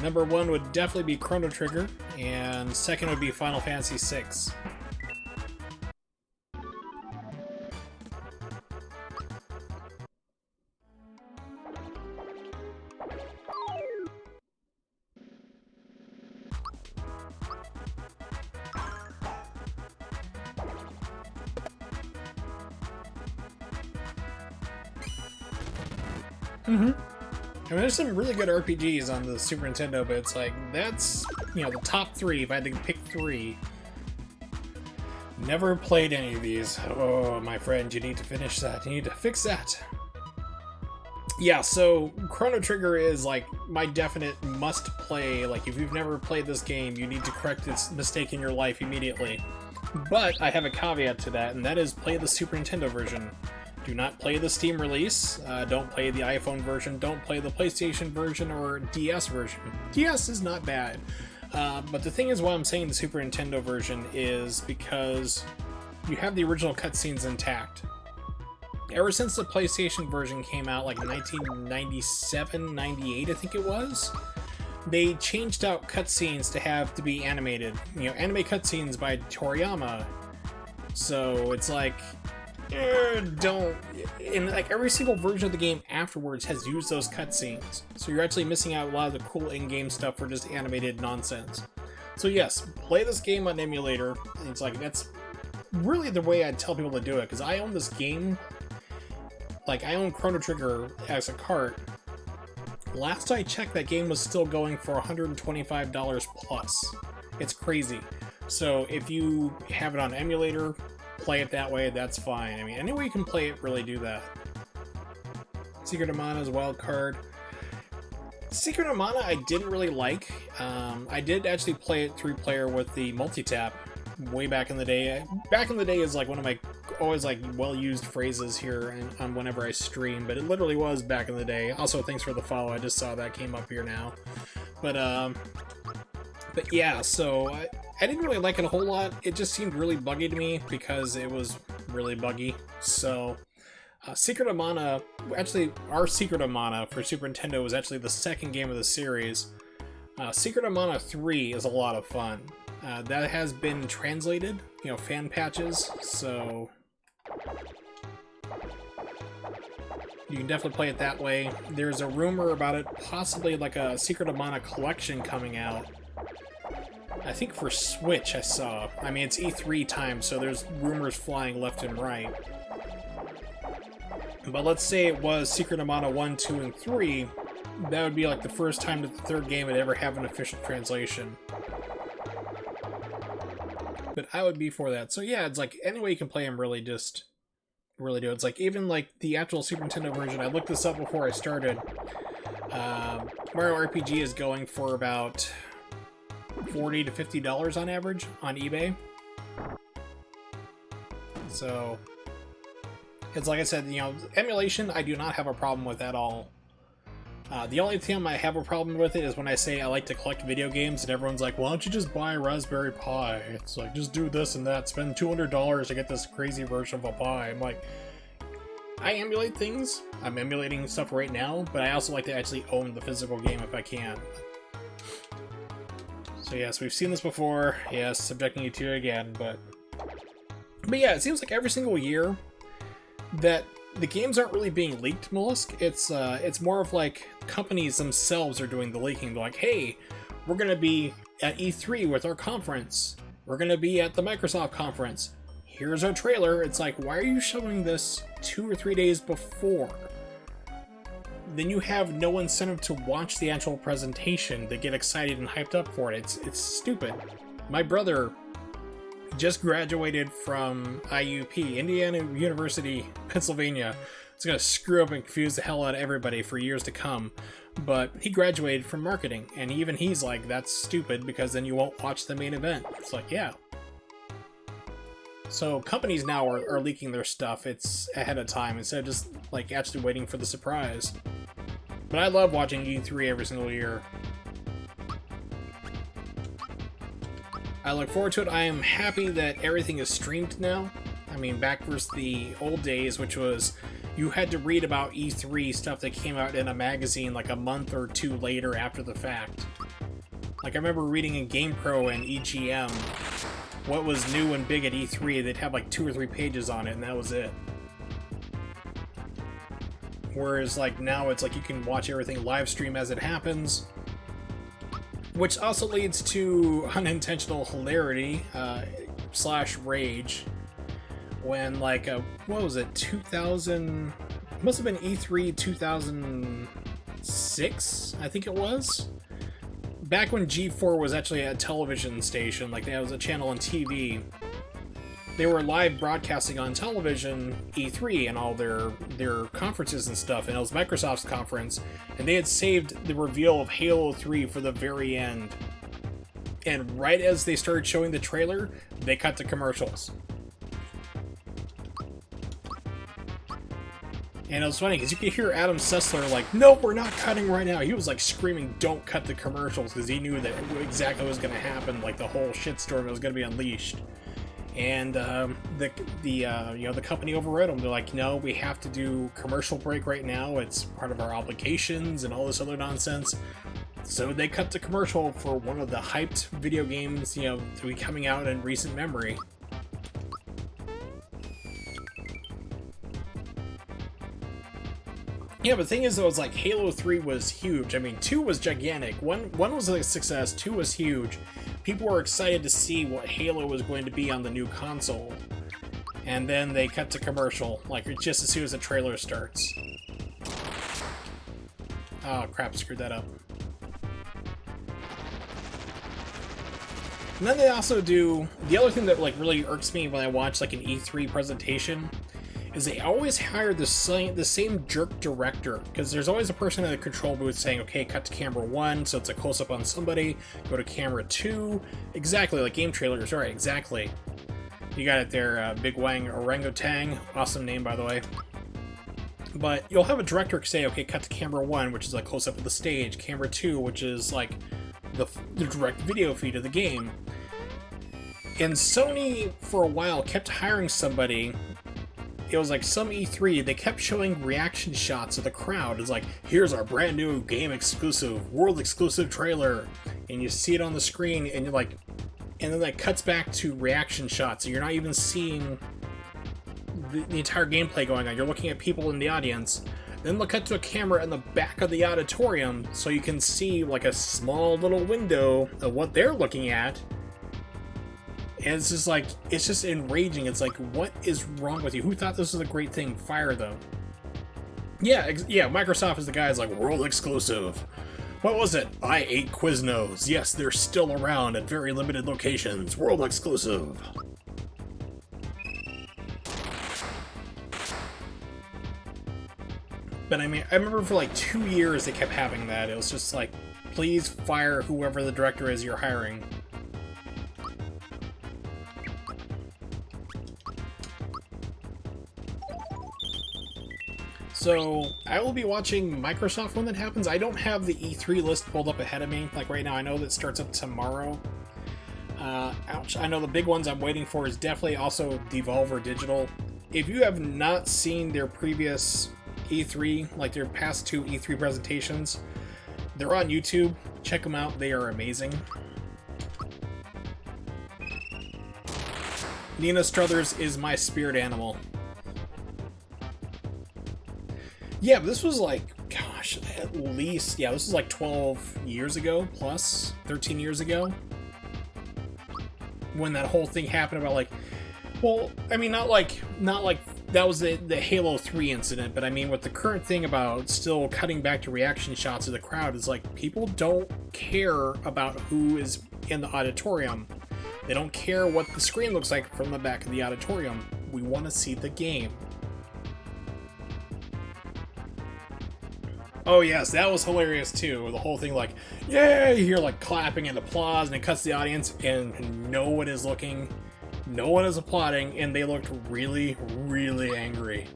Number 1 would definitely be Chrono Trigger, and second would be Final Fantasy VI. I mean, there's some really good RPGs on the Super Nintendo, but it's like, that's, you know, the top 3, if I had to pick 3. Never played any of these. Oh, my friend, you need to finish that. You need to fix that. Yeah, so Chrono Trigger is, like, my definite must-play. Like, if you've never played this game, you need to correct this mistake in your life immediately. But I have a caveat to that, and that is play the Super Nintendo version. Do not play the Steam release, don't play the iPhone version, don't play the PlayStation version or DS version. DS is not bad, but the thing is why I'm saying the Super Nintendo version is because you have the original cutscenes intact. Ever since the PlayStation version came out, like 1997, 98 I think it was, they changed out cutscenes to be animated. You know, anime cutscenes by Toriyama. So it's like, don't, and like every single version of the game afterwards has used those cutscenes, so you're actually missing out a lot of the cool in-game stuff for just animated nonsense. So yes, play this game on emulator. It's like, that's really the way I'd tell people to do it, because I own this game. Like, I own Chrono Trigger as a cart. Last I checked, that game was still going for $125 plus. It's crazy. So if you have it on emulator, play it that way, that's fine. I mean, any way you can play it, really do that. Secret of Mana's wild card. Secret of Mana I didn't really like. I did actually play it 3-player with the multi-tap way back in the day. Back in the day is like one of my always like well-used phrases here on whenever I stream, but it literally was back in the day. Also, thanks for the follow. I just saw that came up here now. But yeah, so I didn't really like it a whole lot. It just seemed really buggy to me because it was really buggy. So Secret of Mana, actually, our Secret of Mana for Super Nintendo was actually the second game of the series. Secret of Mana 3 is a lot of fun. That has been translated, you know, fan patches, so you can definitely play it that way. There's a rumor about it, possibly like a Secret of Mana collection coming out. I think for Switch I saw. I mean, it's E3 time, so there's rumors flying left and right. But let's say it was Secret of Mana 1, 2, and 3, that would be like the first time that the third game would ever have an official translation. But I would be for that. So yeah, it's like, any way you can play them, really just really do. It's like, even like the actual Super Nintendo version, I looked this up before I started. Mario RPG is going for about $40 to $50 on average on eBay. So it's like I said, you know, emulation I do not have a problem with at all. The only thing I have a problem with it is when I say I like to collect video games and everyone's like, why don't you just buy a Raspberry Pi? It's like, just do this and that, spend $200 to get this crazy version of a Pi. I'm like, I emulate things. I'm emulating stuff right now, but I also like to actually own the physical game if I can. So yes, we've seen this before. Yes, subjecting you to it again, but yeah, it seems like every single year that the games aren't really being leaked, Mollusk. It's more of like companies themselves are doing the leaking. They're like, hey, we're gonna be at E3 with our conference. We're gonna be at the Microsoft conference. Here's our trailer. It's like, why are you showing this 2 or 3 days before? Then you have no incentive to watch the actual presentation, to get excited and hyped up for it. It's stupid. My brother just graduated from IUP, Indiana University, Pennsylvania. It's gonna screw up and confuse the hell out of everybody for years to come. But he graduated from marketing, and even he's like, that's stupid because then you won't watch the main event. It's like, yeah. So companies now are leaking their stuff. It's ahead of time instead of just like actually waiting for the surprise. But I love watching E3 every single year. I look forward to it. I am happy that everything is streamed now. I mean, back versus the old days, which was you had to read about E3 stuff that came out in a magazine like a month or two later after the fact. Like, I remember reading in GamePro and EGM what was new and big at E3. They'd have like 2 or 3 pages on it, and that was it. Whereas, like, now it's like you can watch everything live stream as it happens. Which also leads to unintentional hilarity, slash rage, when, like, what was it, 2000, must have been E3 2006, I think it was? Back when G4 was actually a television station, like, that was a channel on TV, they were live broadcasting on television E3 and all their conferences and stuff, and it was Microsoft's conference, and they had saved the reveal of Halo 3 for the very end. And right as they started showing the trailer, they cut to commercials. And it was funny, because you could hear Adam Sessler like, nope, we're not cutting right now. He was like screaming, don't cut the commercials, because he knew that exactly what was going to happen, like the whole shitstorm was going to be unleashed. And the company overrode them. They're like, no, we have to do commercial break right now. It's part of our obligations and all this other nonsense. So they cut the commercial for one of the hyped video games, you know, to be coming out in recent memory. Yeah, but the thing is, though, it's like Halo 3 was huge. I mean, 2 was gigantic. One was a success, 2 was huge. People were excited to see what Halo was going to be on the new console. And then they cut to commercial, like just as soon as the trailer starts. Oh crap, screwed that up. And then they also do, the other thing that like really irks me when I watch like an E3 presentation is they always hire the same jerk director, because there's always a person in the control booth saying, okay, cut to camera 1, so it's a close-up on somebody, go to camera 2, exactly, like game trailers, right, exactly. You got it there, Big Wang Orangutan, awesome name by the way. But you'll have a director say, okay, cut to camera 1, which is a close-up of the stage, camera 2, which is like the direct video feed of the game. And Sony, for a while, kept hiring somebody. It was like some E3, they kept showing reaction shots of the crowd. It's like, here's our brand new game exclusive, world exclusive trailer. And you see it on the screen, and you're like, and then that cuts back to reaction shots. So you're not even seeing the entire gameplay going on. You're looking at people in the audience. Then they'll cut to a camera in the back of the auditorium so you can see like a small little window of what they're looking at. And it's just like, it's just enraging. It's like, what is wrong with you? Who thought this was a great thing? Fire them. Yeah, Microsoft is the guy who's like, world exclusive. What was it? I ate Quiznos. Yes, they're still around at very limited locations. World exclusive. But I mean, I remember for like 2 years they kept having that. It was just like, please fire whoever the director is you're hiring. So, I will be watching Microsoft when that happens. I don't have the E3 list pulled up ahead of me. Like right now, I know that starts up tomorrow. Ouch. I know the big ones I'm waiting for is definitely also Devolver Digital. If you have not seen their previous E3, like their past 2 E3 presentations, they're on YouTube. Check them out. They are amazing. Nina Struthers is my spirit animal. Yeah, but this was like, gosh, at least, yeah, this was like 12 years ago, plus 13 years ago, when that whole thing happened about like, well, I mean, not like that was the Halo 3 incident, but I mean, with the current thing about still cutting back to reaction shots of the crowd, is like, people don't care about who is in the auditorium. They don't care what the screen looks like from the back of the auditorium. We want to see the game. Oh yes, that was hilarious too. The whole thing like, yeah, you hear like clapping and applause, and it cuts to the audience, and no one is looking, no one is applauding, and they looked really, really angry.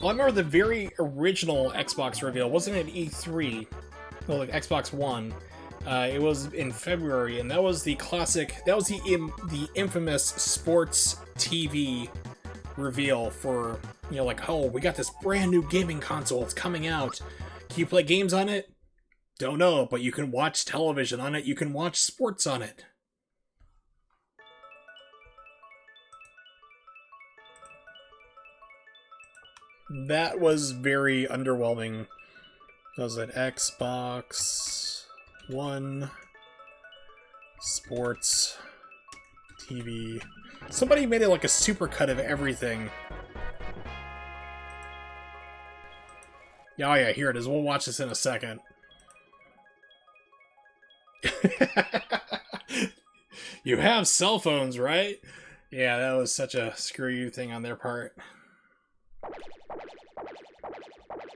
Well, I remember the very original Xbox reveal wasn't at E3, well, like Xbox One. It was in February, and that was the classic, that was the infamous sports TV reveal for, you know, like, oh, we got this brand new gaming console, it's coming out. Can you play games on it? Don't know, but you can watch television on it, you can watch sports on it. That was very underwhelming. That was an Xbox One sports TV. Somebody made it like a supercut of everything. Yeah, oh yeah, here it is. We'll watch this in a second. You have cell phones, right? Yeah, that was such a screw you thing on their part.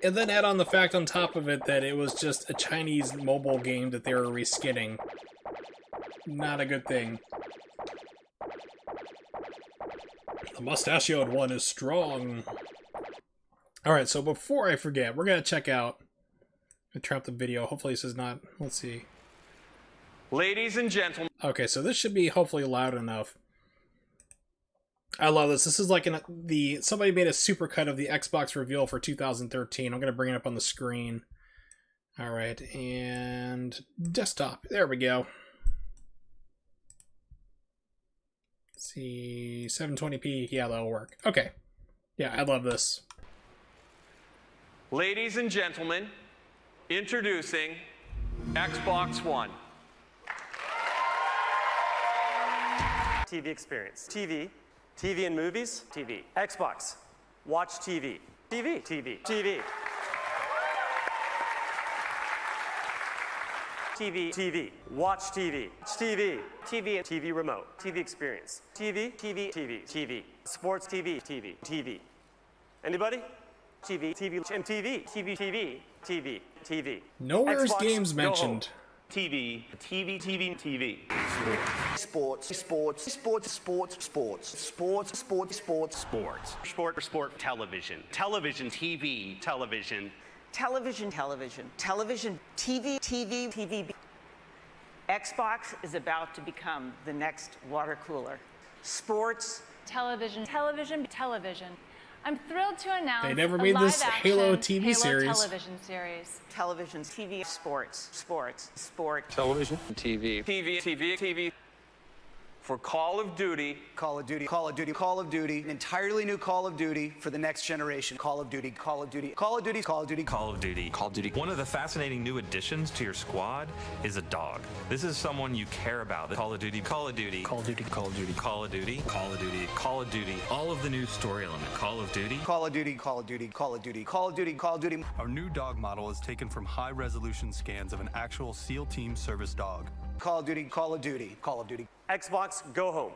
And then add on the fact on top of it that it was just a Chinese mobile game that they were reskinning. Not a good thing. The mustachioed one is strong. Alright, so before I forget, we're going to check out... I turn up the video. Hopefully this is not... Let's see. Ladies and gentlemen... Okay, so this should be hopefully loud enough. I love this. This is like somebody made a supercut of the Xbox reveal for 2013. I'm going to bring it up on the screen. All right, and desktop. There we go. see, 720p. Yeah, that'll work. Okay. Yeah, I love this. Ladies and gentlemen, introducing Xbox One. TV experience. TV. TV and movies. TV. Xbox. Watch TV. TV. TV. TV. TV. TV. Watch TV. TV. TV and TV remote. TV experience. TV. TV. TV. TV. Sports TV. TV. TV. Anybody? TV. TV. And TV. TV. TV. TV. TV. Nowhere's Xbox, games go home. mentioned. TV. TV. TV. TV. Sports, sports, sports, sports, sports, sports, sports, sports, Sport, television, TV, television. Television, TV. Xbox is about to become the next water cooler. Sports. Television. I'm thrilled to announce They never a made this live-action Halo TV Halo series. television series. Television, TV, sports, sport. TV. TV. For Call of Duty. Call of Duty, Call of Duty, Call of Duty, an entirely new Call of Duty for the next generation. Call of Duty, Call of Duty, Call of Duty, Call of Duty, Call of Duty. Call of Duty. One of the fascinating new additions to your squad is a dog. This is someone you care about. Call of Duty, Call of Duty, Call of Duty, Call of Duty, Call of Duty, Call of Duty, Call of Duty. All of the new story element. Call of Duty. Call of Duty, Call of Duty, Call of Duty, Call of Duty, Call of Duty. Our new dog model is taken from high-resolution scans of an actual SEAL Team service dog. Call of Duty, Call of Duty, Call of Duty. Xbox, go home.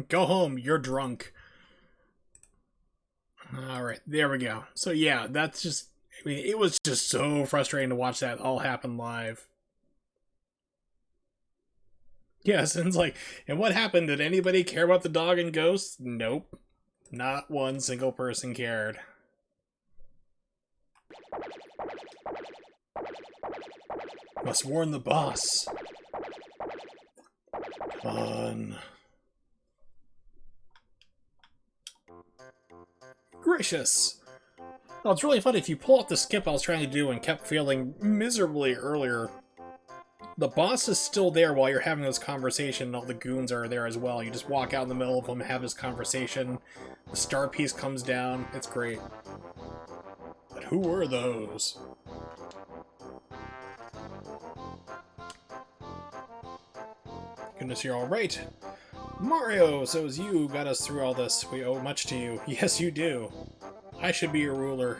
Go home, you're drunk. Alright, there we go. So yeah, that's just, I mean, it was just so frustrating to watch that all happen live. Yes, and it's like, and what happened? Did anybody care about the dog and Ghost? Nope. Not one single person cared. Must warn the boss. Fun. Gracious. Well, it's really funny if you pull out the skip I was trying to do and kept failing miserably earlier. The boss is still there while you're having this conversation, and all the goons are there as well. You just walk out in the middle of them, have this conversation. The star piece comes down. It's great. But who were those? Goodness, you're all right. Mario, so it was you who got us through all this. We owe much to you. Yes, you do. I should be your ruler.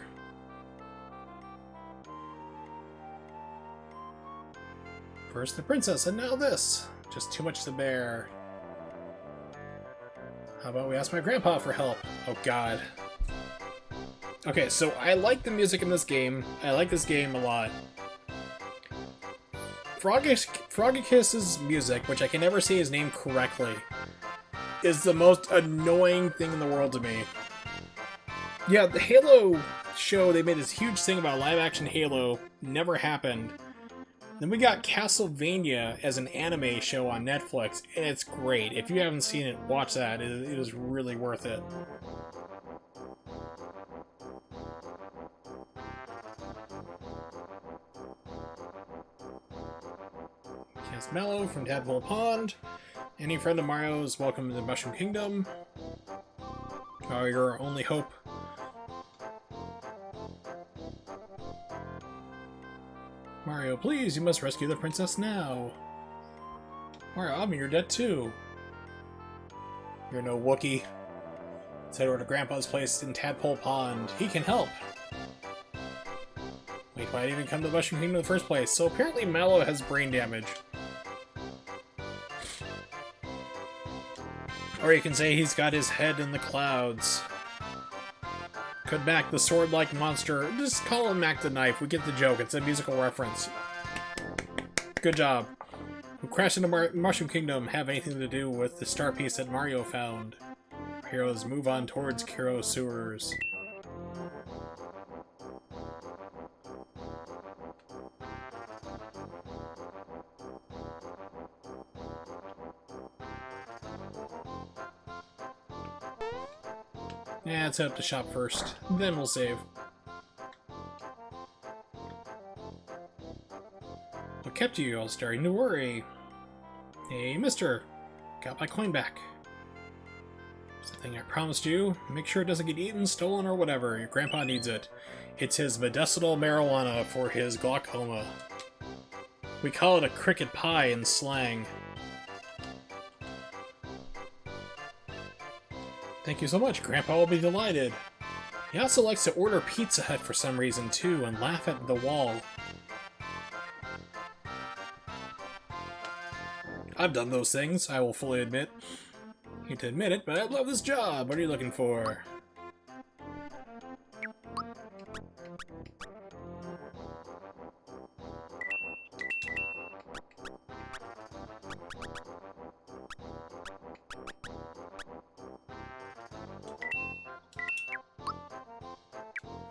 First the princess, and now this. Just too much to bear. How about we ask my grandpa for help? Oh god. Okay, so I like the music in this game. I like this game a lot. Frogicus's music, which I can never say his name correctly, is the most annoying thing in the world to me. Yeah, the Halo show, they made this huge thing about live-action Halo. Never happened. Then we got Castlevania as an anime show on Netflix, and it's great. If you haven't seen it, watch that. It is really worth it. Yes, Mellow from Tadpole Pond. Any friend of Mario is welcome to the Mushroom Kingdom. Oh, you're our only hope. Mario, please, you must rescue the princess now. Mario, I mean, you're dead too. You're no Wookiee. Let's head over to Grandpa's place in Tadpole Pond. He can help. Wait, why did he even come to the Mushroom Kingdom in the first place? So apparently Mallow has brain damage. Or you can say he's got his head in the clouds. Could Mac, the sword-like monster. Just call him Mac the Knife. We get the joke. It's a musical reference. Good job. We crash into Mushroom Kingdom have anything to do with the star piece that Mario found. Our heroes move on towards Kiro sewers. Yeah, let's head up to shop first. Then we'll save. What kept you all starting to worry? Hey, mister. Got my coin back. Something I promised you. Make sure it doesn't get eaten, stolen, or whatever. Your grandpa needs it. It's his medicinal marijuana for his glaucoma. We call it a cricket pie in slang. Thank you so much. Grandpa will be delighted. He also likes to order Pizza Hut for some reason, too, and laugh at the wall. I've done those things, I will fully admit. Hate to admit it, but I love this job. What are you looking for?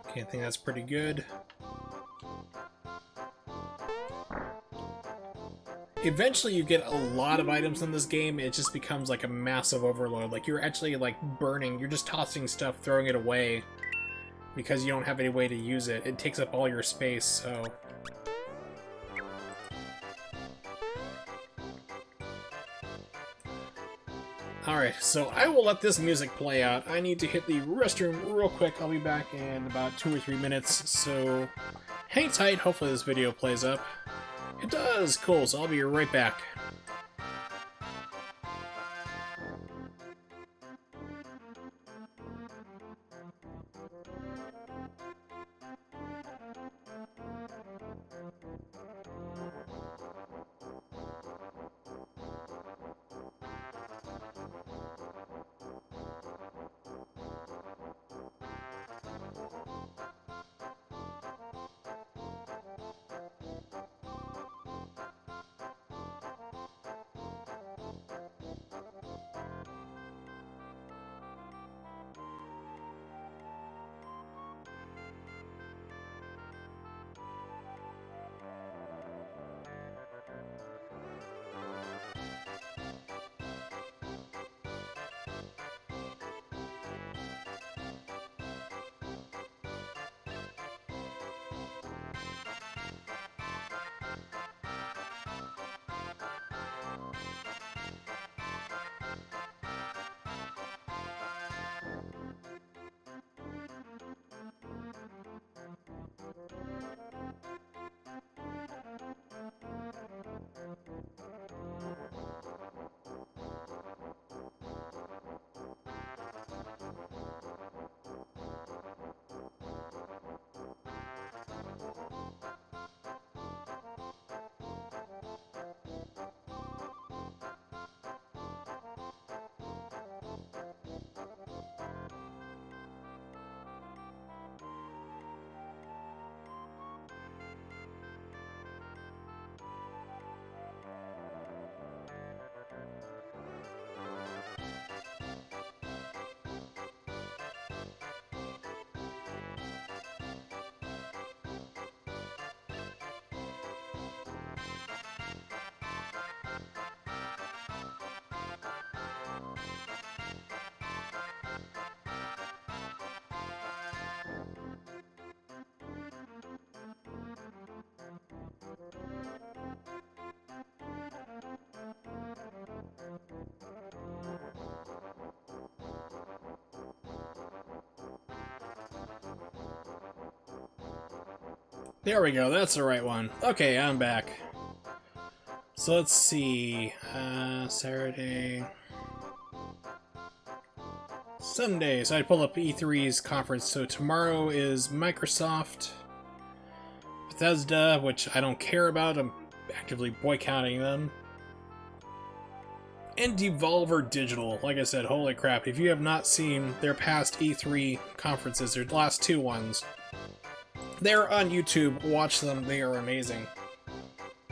Okay, I think that's pretty good. Eventually you get a lot of items in this game, it just becomes like a massive overload. Like, you're actually like burning, you're just tossing stuff, throwing it away, because you don't have any way to use it. It takes up all your space, so... Alright, so I will let this music play out. I need to hit the restroom real quick. I'll be back in about 2 or 3 minutes, so hang tight. Hopefully this video plays up. It does! Cool, so I'll be right back. There we go, that's the right one. Okay, I'm back. So let's see. Saturday. Sunday. So I pulled up E3's conference. So tomorrow is Microsoft, Bethesda, which I don't care about. I'm actively boycotting them. And Devolver Digital. Like I said, holy crap. If you have not seen their past E3 conferences, their last two ones, they're on YouTube. Watch them. They are amazing.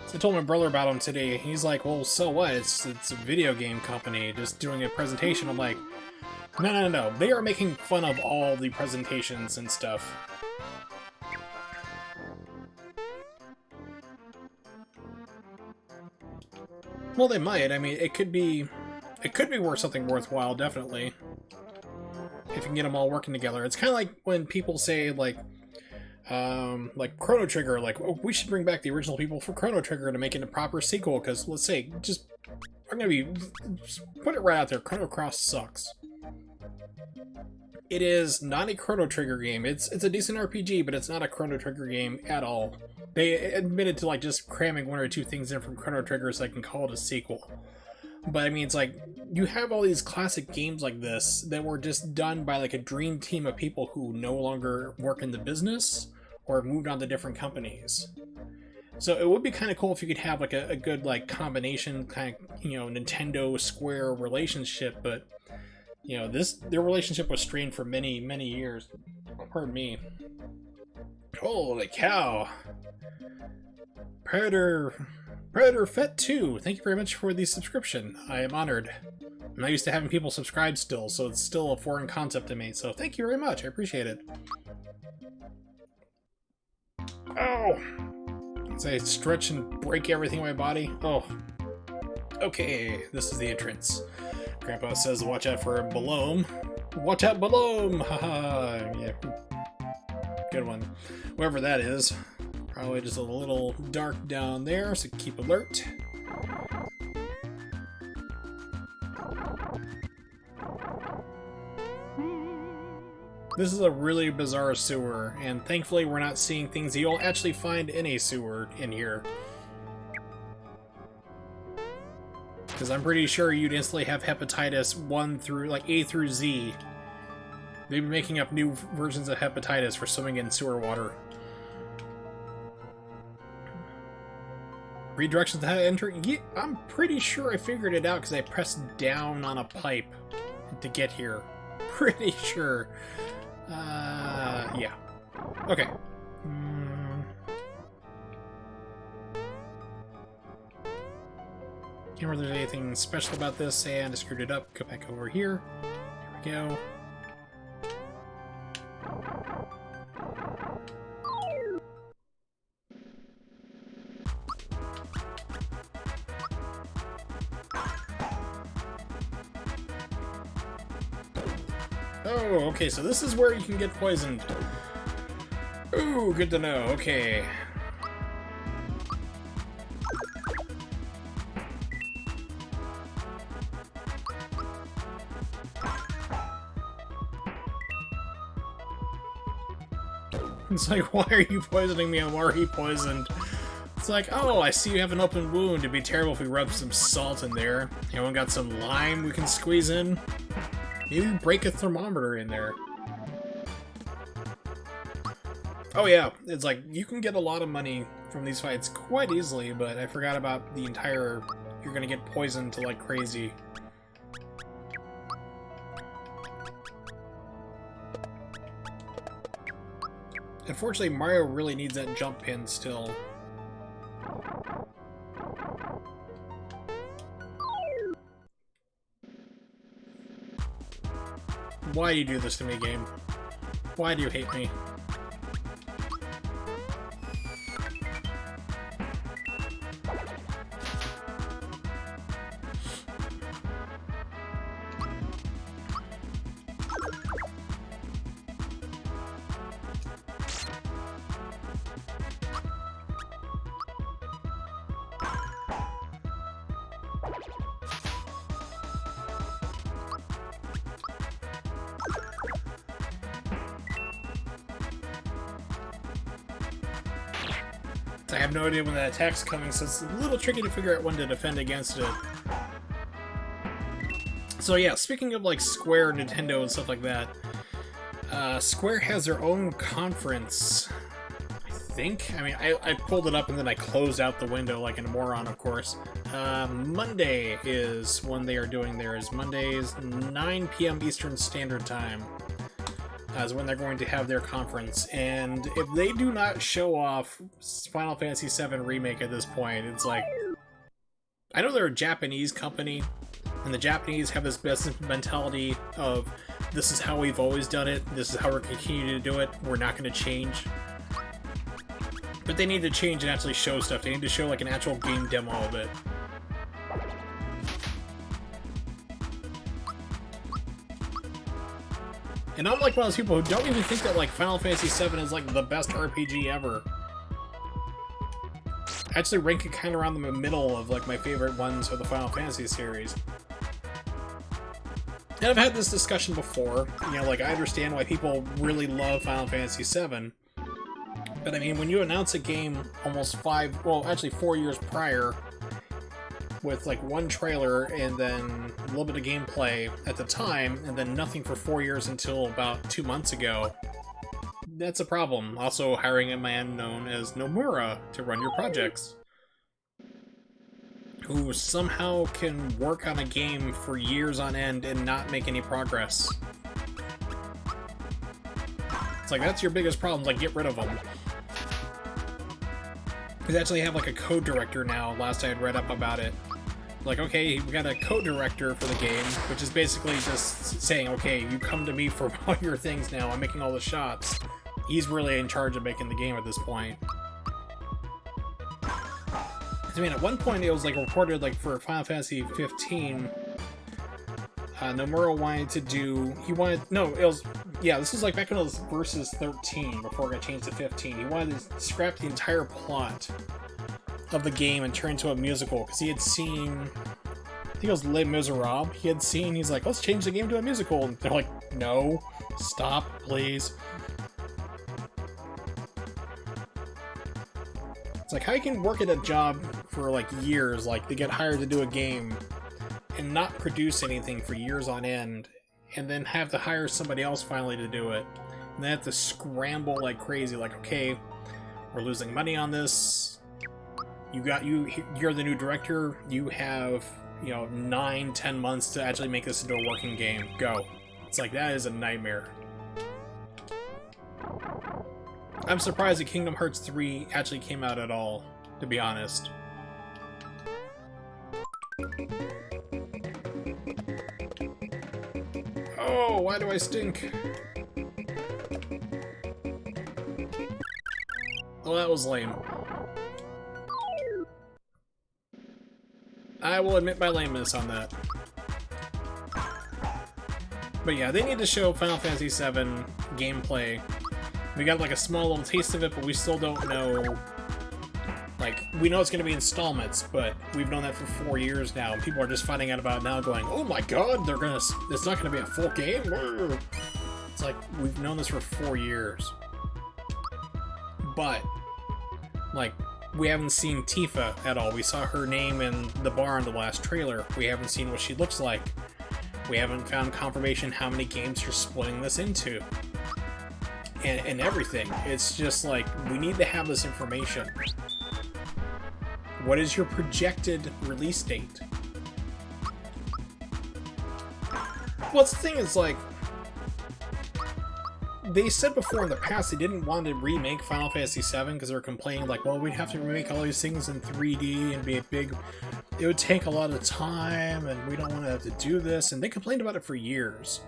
So I told my brother about them today. He's like, well, so what? It's a video game company just doing a presentation. I'm like, no. They are making fun of all the presentations and stuff. Well, they might. I mean, it could be worth something worthwhile, definitely. If you can get them all working together. It's kind of like when people say, like Chrono Trigger, like, oh, we should bring back the original people for Chrono Trigger to make it a proper sequel, because, let's say, just put it right out there, Chrono Cross sucks. It is not a Chrono Trigger game. It's a decent RPG, but it's not a Chrono Trigger game at all. They admitted to like just cramming one or two things in from Chrono Trigger so I can call it a sequel. But I mean, it's like, you have all these classic games like this that were just done by like a dream team of people who no longer work in the business or have moved on to different companies. So it would be kind of cool if you could have like a good like combination kind of, you know, Nintendo Square relationship, but you know, their relationship was strained for many, many years. Pardon me. Holy cow. Predator Fet 2, thank you very much for the subscription. I am honored. I'm not used to having people subscribe still, so it's still a foreign concept to me, so thank you very much, I appreciate it. Oh! As I stretch and break everything in my body. Oh. Okay, this is the entrance. Grandpa says watch out for Balome. Watch out, Balome! Haha, yeah. Good one. Whoever that is. Probably just a little dark down there, so keep alert. This is a really bizarre sewer, and thankfully we're not seeing things that you'll actually find in a sewer in here. Because I'm pretty sure you'd instantly have hepatitis 1 through, like, A through Z. They've been making up new versions of hepatitis for swimming in sewer water. Redirections to how to enter? Yeah, I'm pretty sure I figured it out because I pressed down on a pipe to get here. Pretty sure. Yeah. Okay. Can't remember if there's anything special about this, and I screwed it up. Go back over here. Here we go. Oh, okay, so this is where you can get poisoned. Ooh, good to know. Okay. It's like, why are you poisoning me? I'm already poisoned. It's like, oh, I see you have an open wound. It'd be terrible if we rubbed some salt in there. Anyone got some lime we can squeeze in? Maybe break a thermometer in there. Oh yeah, it's like, you can get a lot of money from these fights quite easily, but I forgot about the entire, you're gonna get poisoned to like crazy. Unfortunately, Mario really needs that jump pin still. Why do you do this to me, game? Why do you hate me? I have no idea when that attack's coming, so it's a little tricky to figure out when to defend against it. So yeah, speaking of like Square, Nintendo, and stuff like that, Square has their own conference, I think? I mean, I pulled it up and then I closed out the window like a moron, of course. Monday is when they are doing theirs. Mondays, 9 p.m. Eastern Standard Time. Is when they're going to have their conference, and if they do not show off Final Fantasy VII Remake at this point, it's like, I know they're a Japanese company, and the Japanese have this business mentality of, this is how we've always done it, this is how we're continuing to do it, we're not going to change. But they need to change and actually show stuff. They need to show like an actual game demo of it. And I'm like one of those people who don't even think that like Final Fantasy VII is like the best RPG ever. I actually rank it kind of around the middle of like my favorite ones of the Final Fantasy series. And I've had this discussion before, you know, like, I understand why people really love Final Fantasy VII, but I mean, when you announce a game almost 4 years prior, with like one trailer and then a little bit of gameplay at the time, and then nothing for 4 years until about 2 months ago, that's a problem. Also, hiring a man known as Nomura to run your projects, who somehow can work on a game for years on end and not make any progress. It's like, that's your biggest problem, like, get rid of them. They actually have like a code director now, last I had read up about it. Like, okay, we got a code director for the game, which is basically just saying, okay, you come to me for all your things now, I'm making all the shots. He's really in charge of making the game at this point. I mean, at one point it was like reported, like, for Final Fantasy 15, Nomura wanted to do, this was like back when it was Versus 13, before it got changed to 15. He wanted to scrap the entire plot of the game and turn it into a musical, because he had seen, I think it was Les Miserables, he's like, let's change the game to a musical, and they're like, no, stop, please. It's like, how you can work at a job for like years, like they get hired to do a game, and not produce anything for years on end, and then have to hire somebody else finally to do it, and they have to scramble like crazy, like, okay, we're losing money on this, you're the new director, you have, 9-10 months to actually make this into a working game, go. It's like, that is a nightmare. I'm surprised that Kingdom Hearts 3 actually came out at all, to be honest. Oh, why do I stink? Oh, that was lame. I will admit my lameness on that. But yeah, they need to show Final Fantasy VII gameplay. We got like a small little taste of it, but we still don't know. Like, we know it's going to be installments, but we've known that for 4 years now, and people are just finding out about it now going, oh my god, it's not going to be a full game? It's like, we've known this for 4 years. But, like, we haven't seen Tifa at all. We saw her name in the bar in the last trailer. We haven't seen what she looks like. We haven't found confirmation how many games you're splitting this into. And everything. It's just like, we need to have this information. What is your projected release date? Well, the thing is, like, they said before in the past they didn't want to remake Final Fantasy VII because they were complaining, like, well, we'd have to remake all these things in 3D and be a big... It would take a lot of time, and we don't want to have to do this, and they complained about it for years.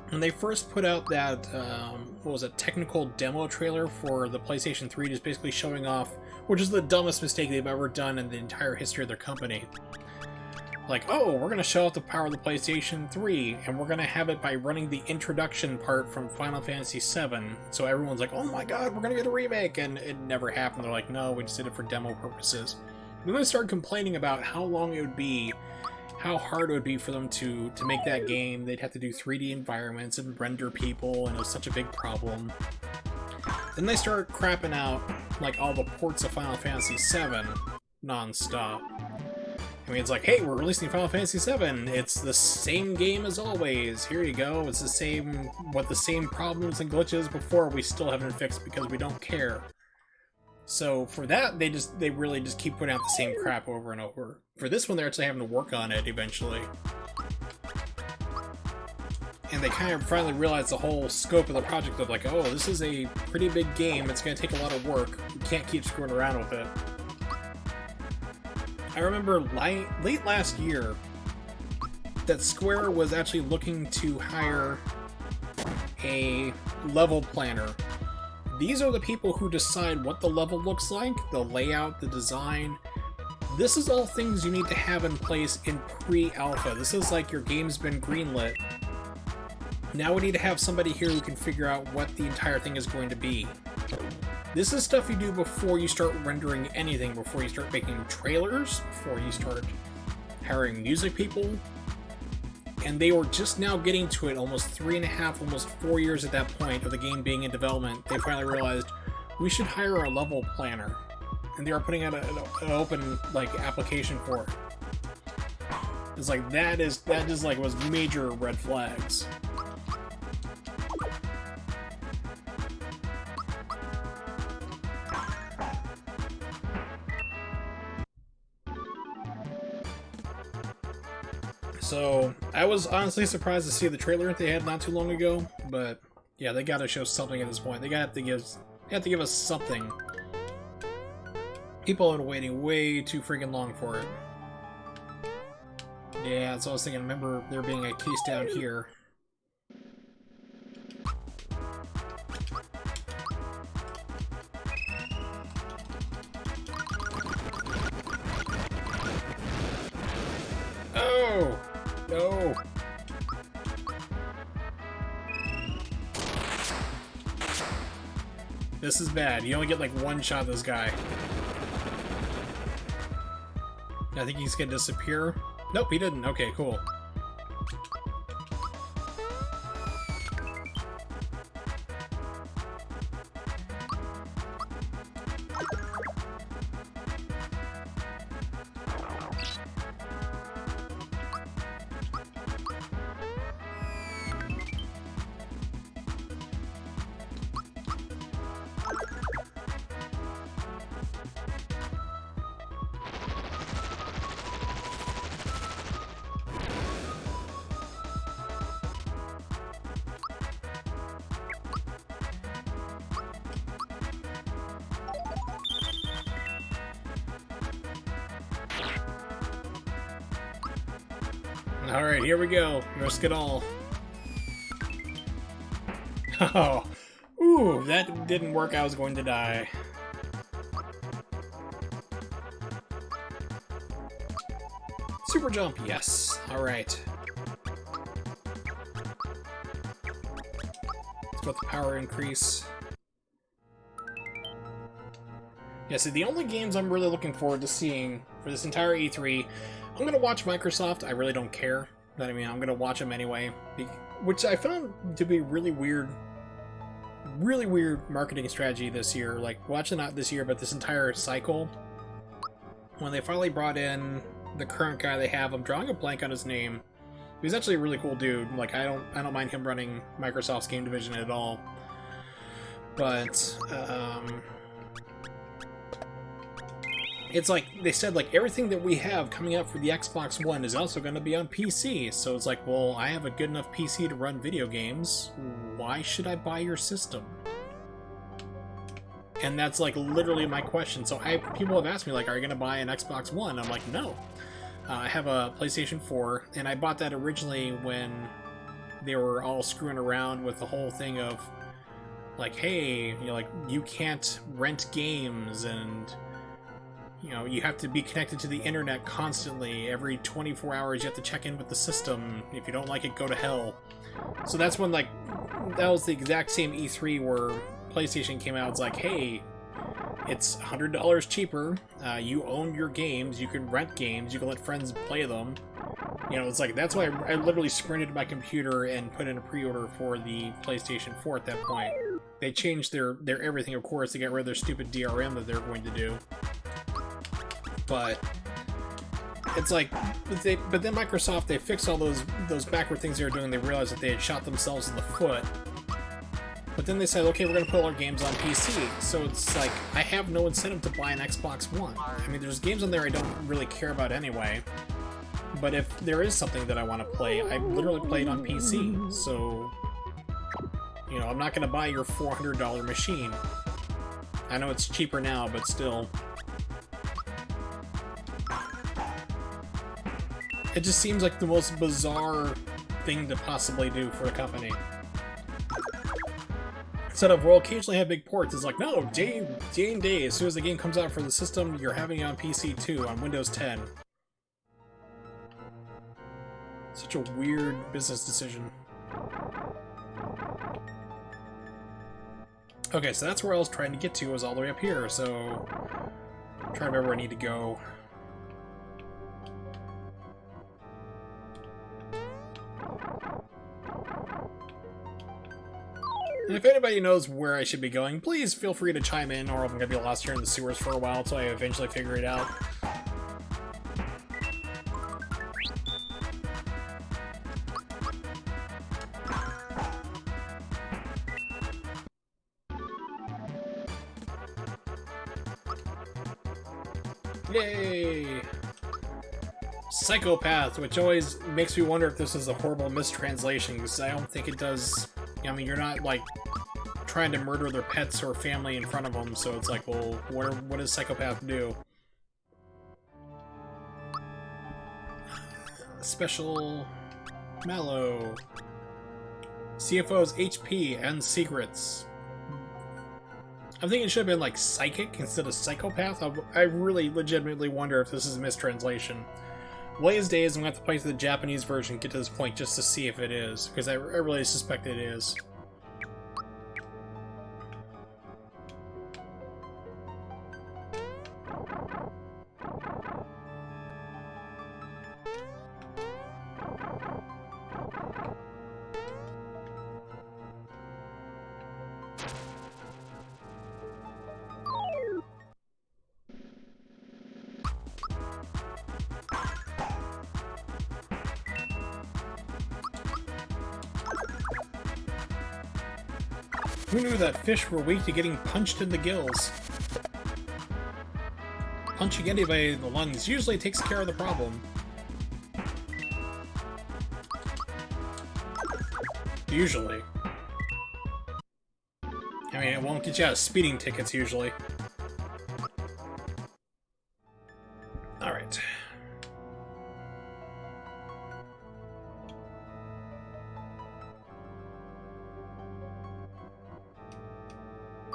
When they first put out that, technical demo trailer for the PlayStation 3, just basically showing off, which is the dumbest mistake they've ever done in the entire history of their company. Like, oh, we're going to show off the power of the PlayStation 3, and we're going to have it by running the introduction part from Final Fantasy VII, so everyone's like, oh my god, we're going to get a remake, and it never happened. They're like, no, we just did it for demo purposes. Then they started complaining about how long it would be, how hard it would be for them to make that game. They'd have to do 3D environments and render people, and it was such a big problem. Then they started crapping out, like, all the ports of Final Fantasy VII non-stop. I mean, it's like, hey, we're releasing Final Fantasy VII. It's the same game as always. Here you go. It's the same problems and glitches before we still haven't fixed because we don't care. So for that, they really just keep putting out the same crap over and over. For this one, they're actually having to work on it eventually. And they kind of finally realized the whole scope of the project of like, oh, this is a pretty big game. It's going to take a lot of work. We can't keep screwing around with it. I remember late last year that Square was actually looking to hire a level planner. These are the people who decide what the level looks like, the layout, the design. This is all things you need to have in place in pre-alpha. This is like your game's been greenlit. Now we need to have somebody here who can figure out what the entire thing is going to be. This is stuff you do before you start rendering anything, before you start making trailers, before you start hiring music people. and they were just now getting to it, almost 3.5, almost 4 years at that point of the game being in development. They finally realized we should hire a level planner, and they are putting out an open like application for it. It's like that is like was major red flags. So I was honestly surprised to see the trailer they had not too long ago, but yeah, they gotta show something at this point. They have to give us something. People have been waiting way too freaking long for it. Yeah, that's what I was thinking. Remember there being a case down here. Oh! No! This is bad. You only get like one shot of this guy. I think he's gonna disappear. Nope, he didn't. Okay, cool. Alright, here we go. Risk it all. Oh. Ooh, that didn't work. I was going to die. Super jump, yes. Alright. Let's go with the power increase. Yeah, see, the only games I'm really looking forward to seeing for this entire E3, I'm gonna watch Microsoft. I really don't care. But I mean, I'm gonna watch them anyway, which I found to be really weird marketing strategy this year. Like, watching not this year, but this entire cycle. When they finally brought in the current guy they have, I'm drawing a blank on his name. He's actually a really cool dude. Like, I don't mind him running Microsoft's game division at all. But it's like, they said, like, everything that we have coming out for the Xbox One is also going to be on PC. So it's like, well, I have a good enough PC to run video games. Why should I buy your system? And that's, like, literally my question. So people have asked me, like, are you going to buy an Xbox One? I'm like, no. I have a PlayStation 4, and I bought that originally when they were all screwing around with the whole thing of, like, hey, you know, like, you can't rent games, and you know, you have to be connected to the internet constantly. Every 24 hours you have to check in with the system. If you don't like it, go to hell. So that's when, like, that was the exact same E3 where PlayStation came out. It's like, hey, it's $100 cheaper. You own your games. You can rent games. You can let friends play them. You know, it's like, that's why I literally sprinted to my computer and put in a pre-order for the PlayStation 4 at that point. They changed their everything, of course, to get rid of their stupid DRM that they're going to do. But it's like, but then Microsoft, they fixed all those backward things they were doing. They realized that they had shot themselves in the foot. But then they said, okay, we're going to put all our games on PC. So it's like, I have no incentive to buy an Xbox One. I mean, there's games on there I don't really care about anyway. But if there is something that I want to play, I literally play it on PC. So, you know, I'm not going to buy your $400 machine. I know it's cheaper now, but still. It just seems like the most bizarre thing to possibly do for a company. Instead of, we'll occasionally have big ports, it's like, no, day and day, as soon as the game comes out for the system, you're having it on PC too, on Windows 10. Such a weird business decision. Okay, so that's where I was trying to get to, was all the way up here, so I'm trying to remember where I need to go. And if anybody knows where I should be going, please feel free to chime in, or I'm going to be lost here in the sewers for a while until I eventually figure it out. Yay! Psychopath, which always makes me wonder if this is a horrible mistranslation, because I don't think it does. I mean, you're not, like, trying to murder their pets or family in front of them, so it's like, well, what does psychopath do? Special Mallow. CFO's HP and secrets. I'm thinking it should have been like psychic instead of psychopath. I really legitimately wonder if this is a mistranslation. Blaze Days, I'm going to have to play through the Japanese version, get to this point just to see if it is, because I really suspect it is. Who knew that fish were weak to getting punched in the gills? Punching anybody in the lungs usually takes care of the problem. Usually. I mean, it won't get you out of speeding tickets, usually. Alright.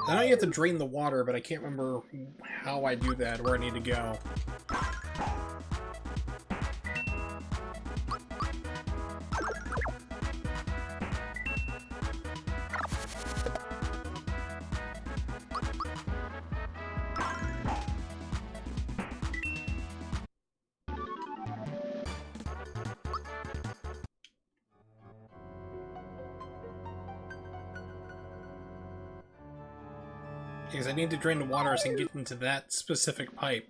I know you have to drain the water, but I can't remember how I do that, where I need to go. Because I need to drain the water so I can get into that specific pipe.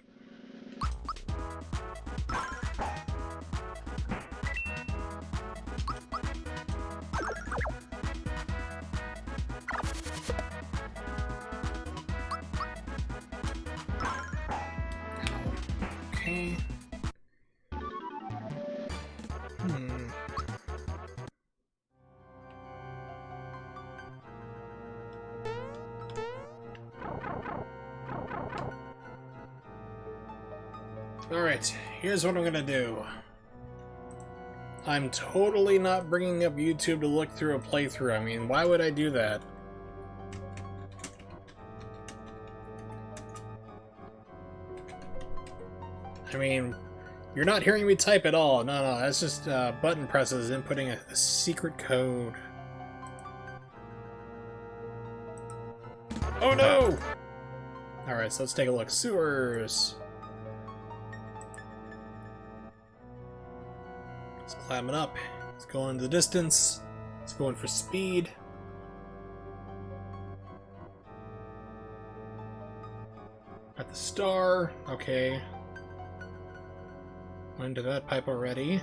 Okay. Alright, here's what I'm gonna do. I'm totally not bringing up YouTube to look through a playthrough. I mean, why would I do that? I mean, you're not hearing me type at all. No, that's just button presses inputting a secret code. Oh no! Alright, so let's take a look. Sewers. It's climbing up. It's going the distance. It's going for speed. Got the star. Okay. Went to that pipe already.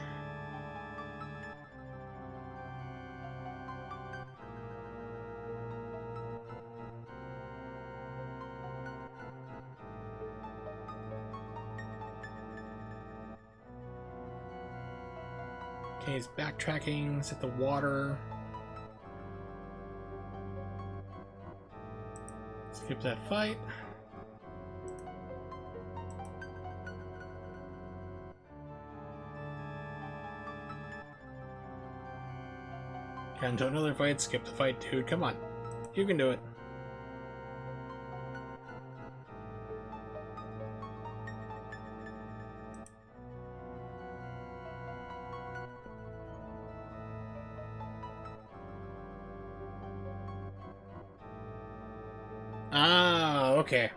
Okay, he's backtracking. He's at the water. Skip that fight. Got into another fight. Skip the fight, dude. Come on. You can do it. Ah, okay.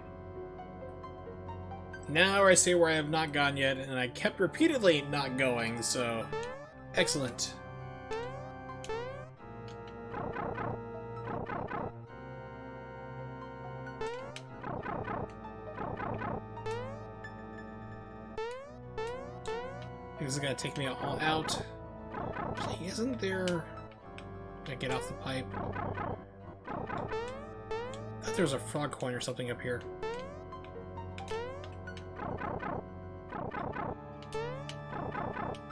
Now I see where I have not gone yet, and I kept repeatedly not going, so... Excellent. This is gonna take me all out. Isn't there... Can I get off the pipe? I thought there was a frog coin or something up here.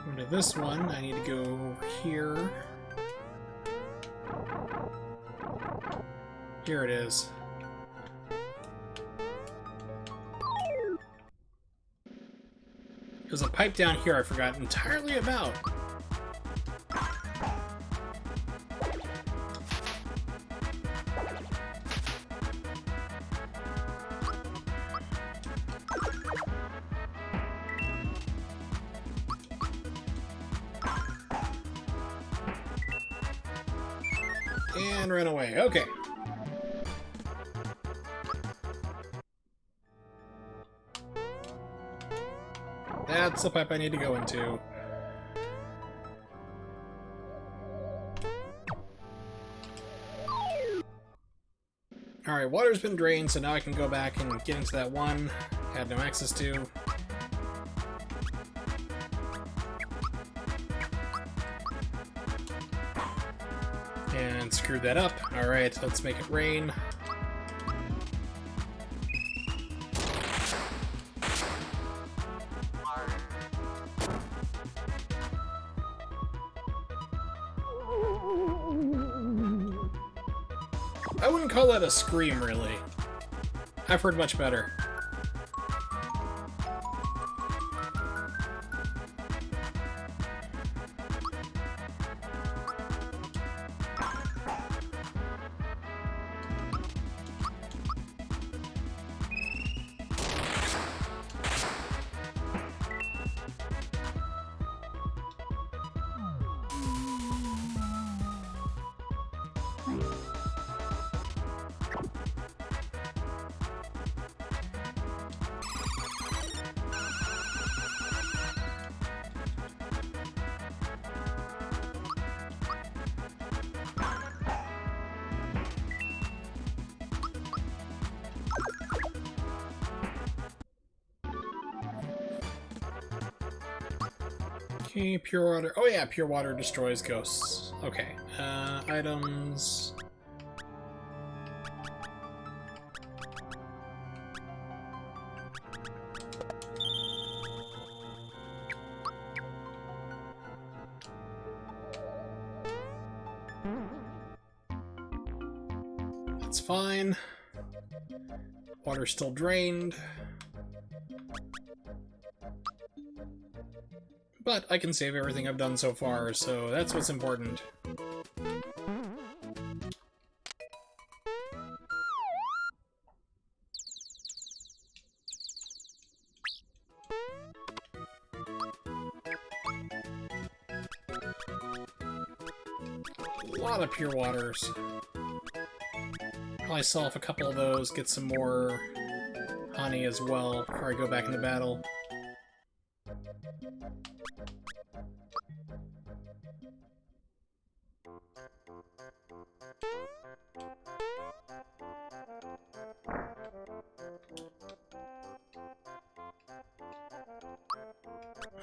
Into this one, I need to go over here. Here it is. There's a pipe down here I forgot entirely about. And run away. Okay. That's the pipe I need to go into. Alright, water's been drained, so now I can go back and get into that one I had no access to. And screwed that up. Alright, let's make it rain. I wouldn't call that a scream, really. I've heard much better. Okay, pure water. Oh yeah, pure water destroys ghosts. Okay. Items. That's fine. Water's still drained. But I can save everything I've done so far, so that's what's important. A lot of pure waters. Probably sell off a couple of those, get some more honey as well before I go back into battle.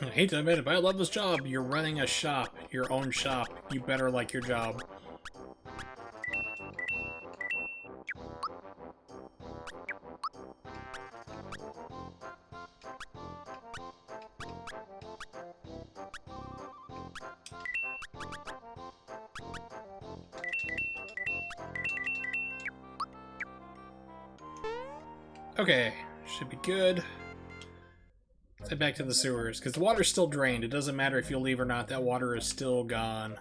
I hate to admit it, but I love this job. You're running a shop, your own shop. You better like your job. Okay, should be good. Head back to the sewers, because the water's still drained. It doesn't matter if you leave or not, that water is still gone.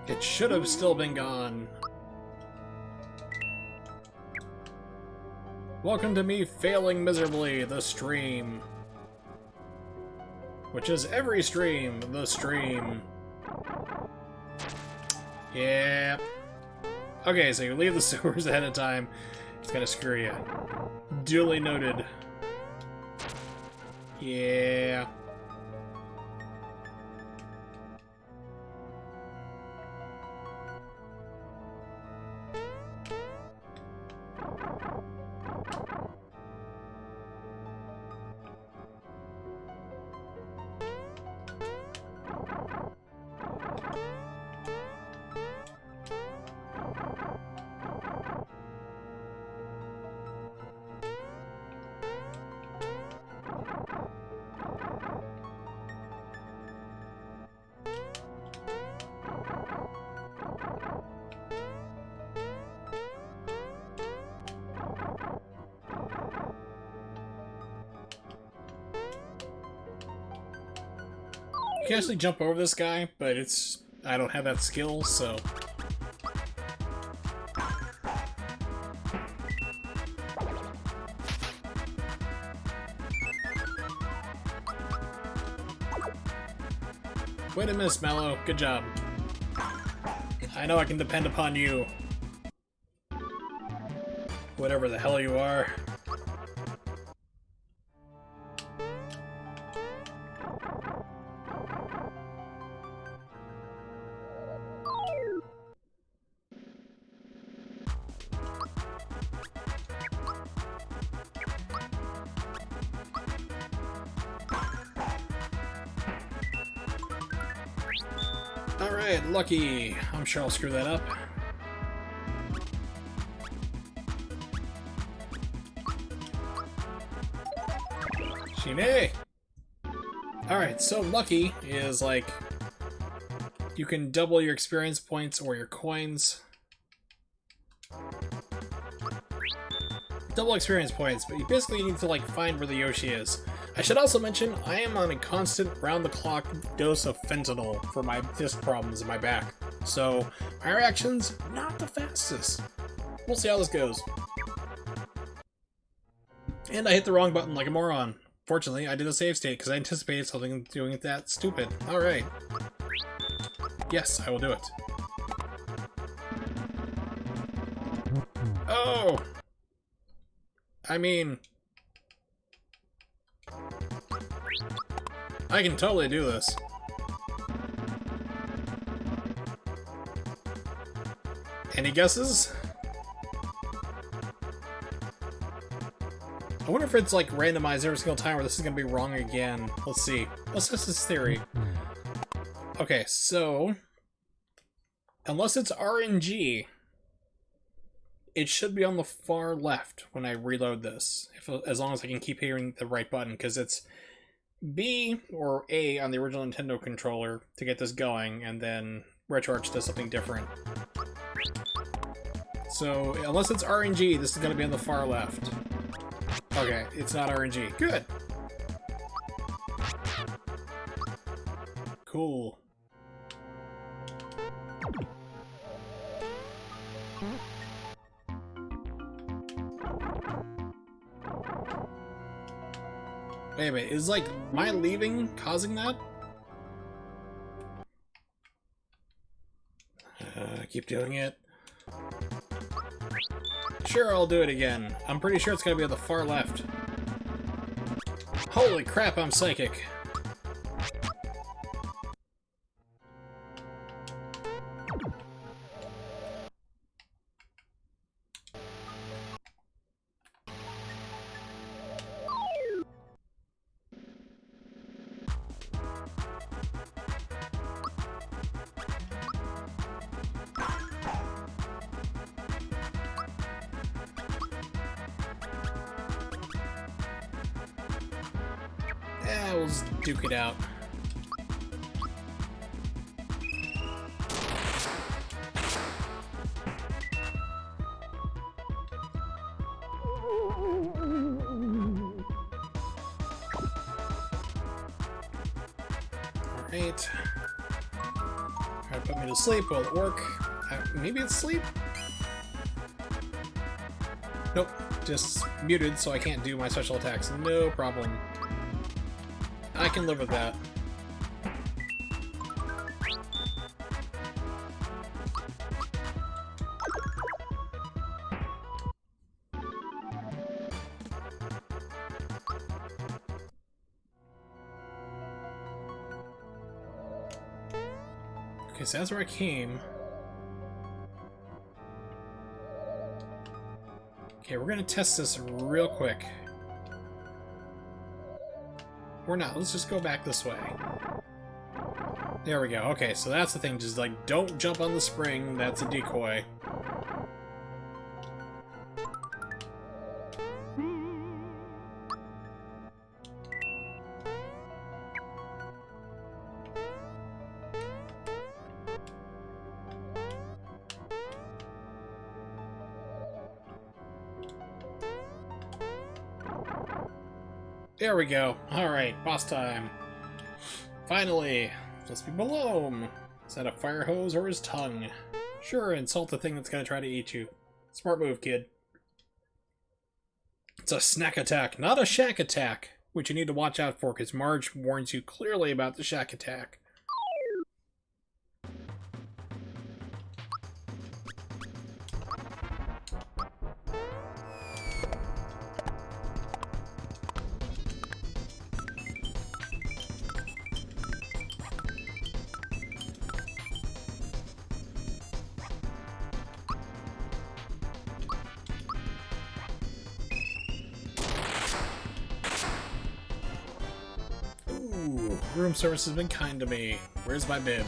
It should have still been gone. Welcome to me failing miserably, the stream. Which is every stream, the stream. Yeah. Okay, so you leave the sewers ahead of time. It's gonna screw you. Duly noted. Yeah. You can actually jump over this guy, but I don't have that skill, so... Way to miss, Mello. Good job. I know I can depend upon you. Whatever the hell you are. Alright, lucky. I'm sure I'll screw that up. Shine! Alright, so lucky is like... You can double your experience points or your coins. Double experience points, but you basically need to like find where the Yoshi is. I should also mention, I am on a constant round-the-clock dose of fentanyl for my disc problems in my back. So, my reaction's not the fastest. We'll see how this goes. And I hit the wrong button like a moron. Fortunately, I did a save state because I anticipated something doing it that stupid. Alright. Yes, I will do it. Oh! I mean... I can totally do this. Any guesses? I wonder if it's like randomized every single time or this is gonna be wrong again. Let's see. Let's test this theory. Okay, so... Unless it's RNG, it should be on the far left when I reload this. As long as I can keep hitting the right button, because it's B or A on the original Nintendo controller to get this going, and then RetroArch does something different. So, unless it's RNG, this is going to be on the far left. Okay, it's not RNG. Good! Cool. Wait a minute, is like my leaving causing that? Keep doing it. Sure, I'll do it again. I'm pretty sure it's gonna be at the far left. Holy crap, I'm psychic. Yeah, we'll just duke it out. Alright. Try to put me to sleep. Will it work? Maybe it's sleep? Nope. Just muted so I can't do my special attacks. No problem. I can live with that. Okay, so that's where I came. Okay, we're gonna test this real quick. Or not, let's just go back this way. There we go. Okay, so that's the thing, just like, don't jump on the spring, that's a decoy. There we go. Alright, boss time. Finally! Let's be below him. Is that a fire hose or his tongue? Sure, insult the thing that's gonna try to eat you. Smart move, kid. It's a snack attack, not a shack attack, which you need to watch out for because Marge warns you clearly about the shack attack. Ooh, room service has been kind to me. Where's my bib?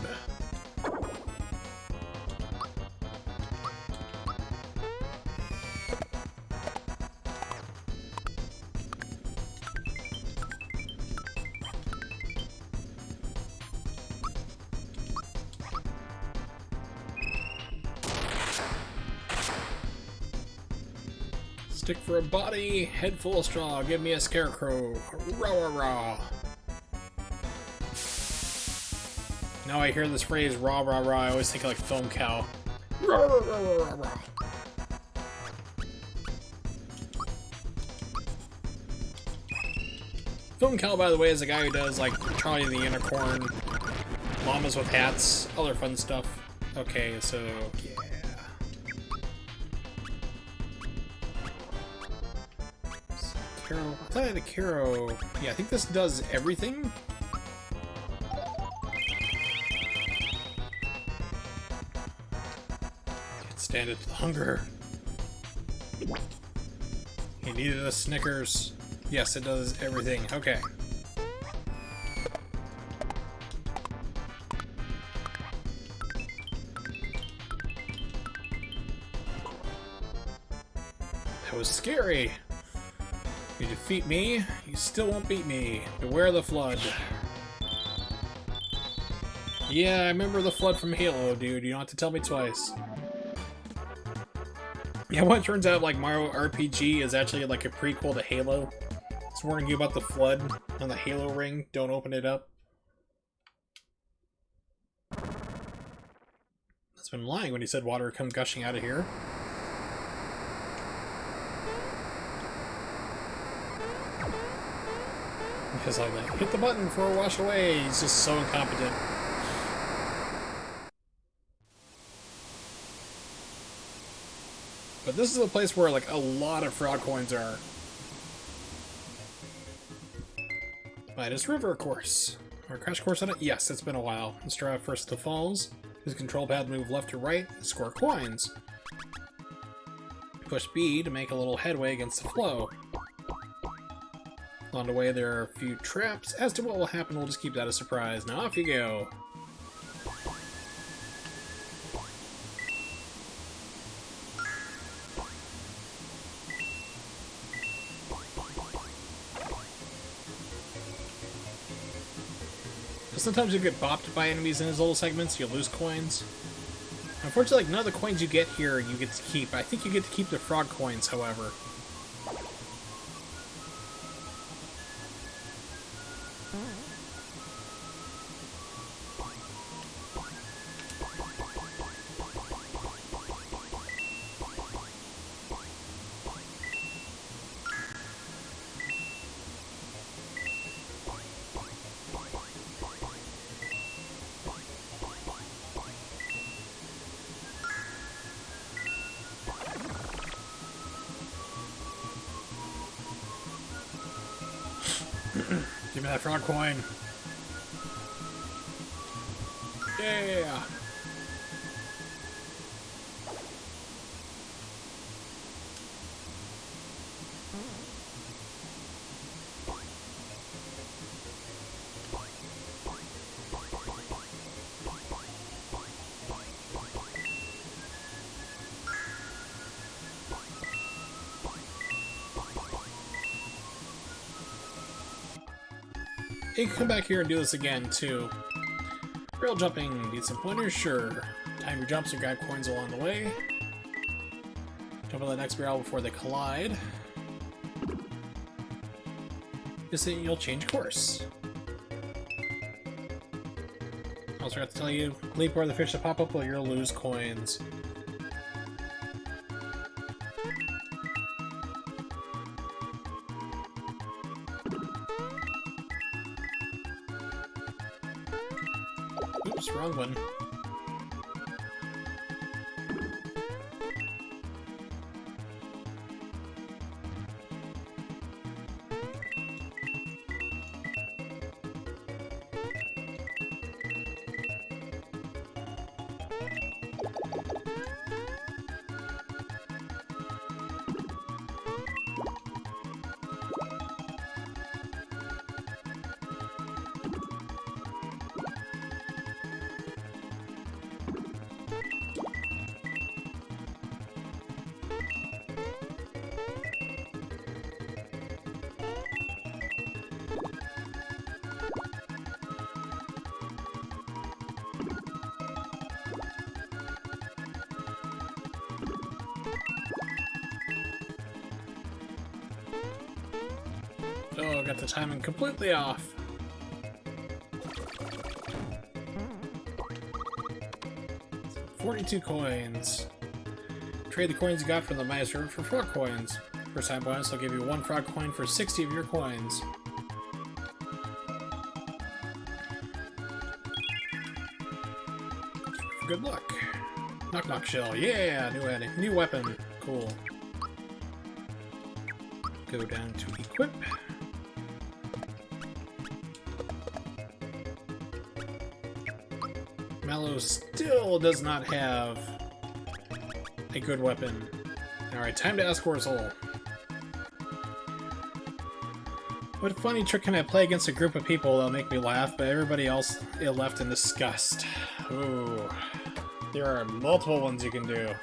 Stick for a body, head full of straw, give me a scarecrow. Rah rah rah. Now I hear this phrase, rah rah rah, I always think of like foam cow. Rah rah rah rah rah. Foam cow, by the way, is a guy who does like Charlie and the Unicorn, Llamas with Hats, other fun stuff. Okay, so yeah. Kiro, I thought I had a Kiro. Yeah, I think this does everything. Can't stand it, the hunger. He needed a Snickers. Yes, it does everything. Okay. That was scary. You defeat me, you still won't beat me. Beware the flood. Yeah, I remember the flood from Halo, dude. You don't have to tell me twice. Yeah, well, it turns out like Mario RPG is actually like a prequel to Halo. It's warning you about the flood on the Halo ring. Don't open it up. That's been lying when he said water would come gushing out of here. Because I like, hit the button before I wash away. He's just so incompetent. But this is a place where like a lot of frog coins are. Midas River course. Or crash course on it? Yes, it's been a while. Let's try first the falls. Use control pad to move left to right and score coins. Push B to make a little headway against the flow. Along the way, there are a few traps. As to what will happen, we'll just keep that a surprise. Now off you go. Sometimes you get bopped by enemies in his little segments, you lose coins. Unfortunately, like, none of the coins you get here you get to keep. I think you get to keep the frog coins, however. Give me that frog coin. Yeah. You can come back here and do this again, too. Rail jumping. Need some pointers? Sure. Time your jumps and grab coins along the way. Jump on the next barrel before they collide. This thing, you'll change course. Also forgot to tell you, leap where the fish that pop up or you'll lose coins. Oops, wrong one. Oh, got the timing completely off. $42 coins. Trade the coins you got from the miser for frog coins. First time bonus, I'll give you 1 frog coin for 60 of your coins. Good luck. Knock knock shell. Yeah, new weapon. Cool. Go down to equip. Mallow still does not have a good weapon. Alright, time to ask for his hole. What funny trick can I play against a group of people that'll make me laugh, but everybody else is left in disgust? Ooh. There are multiple ones you can do.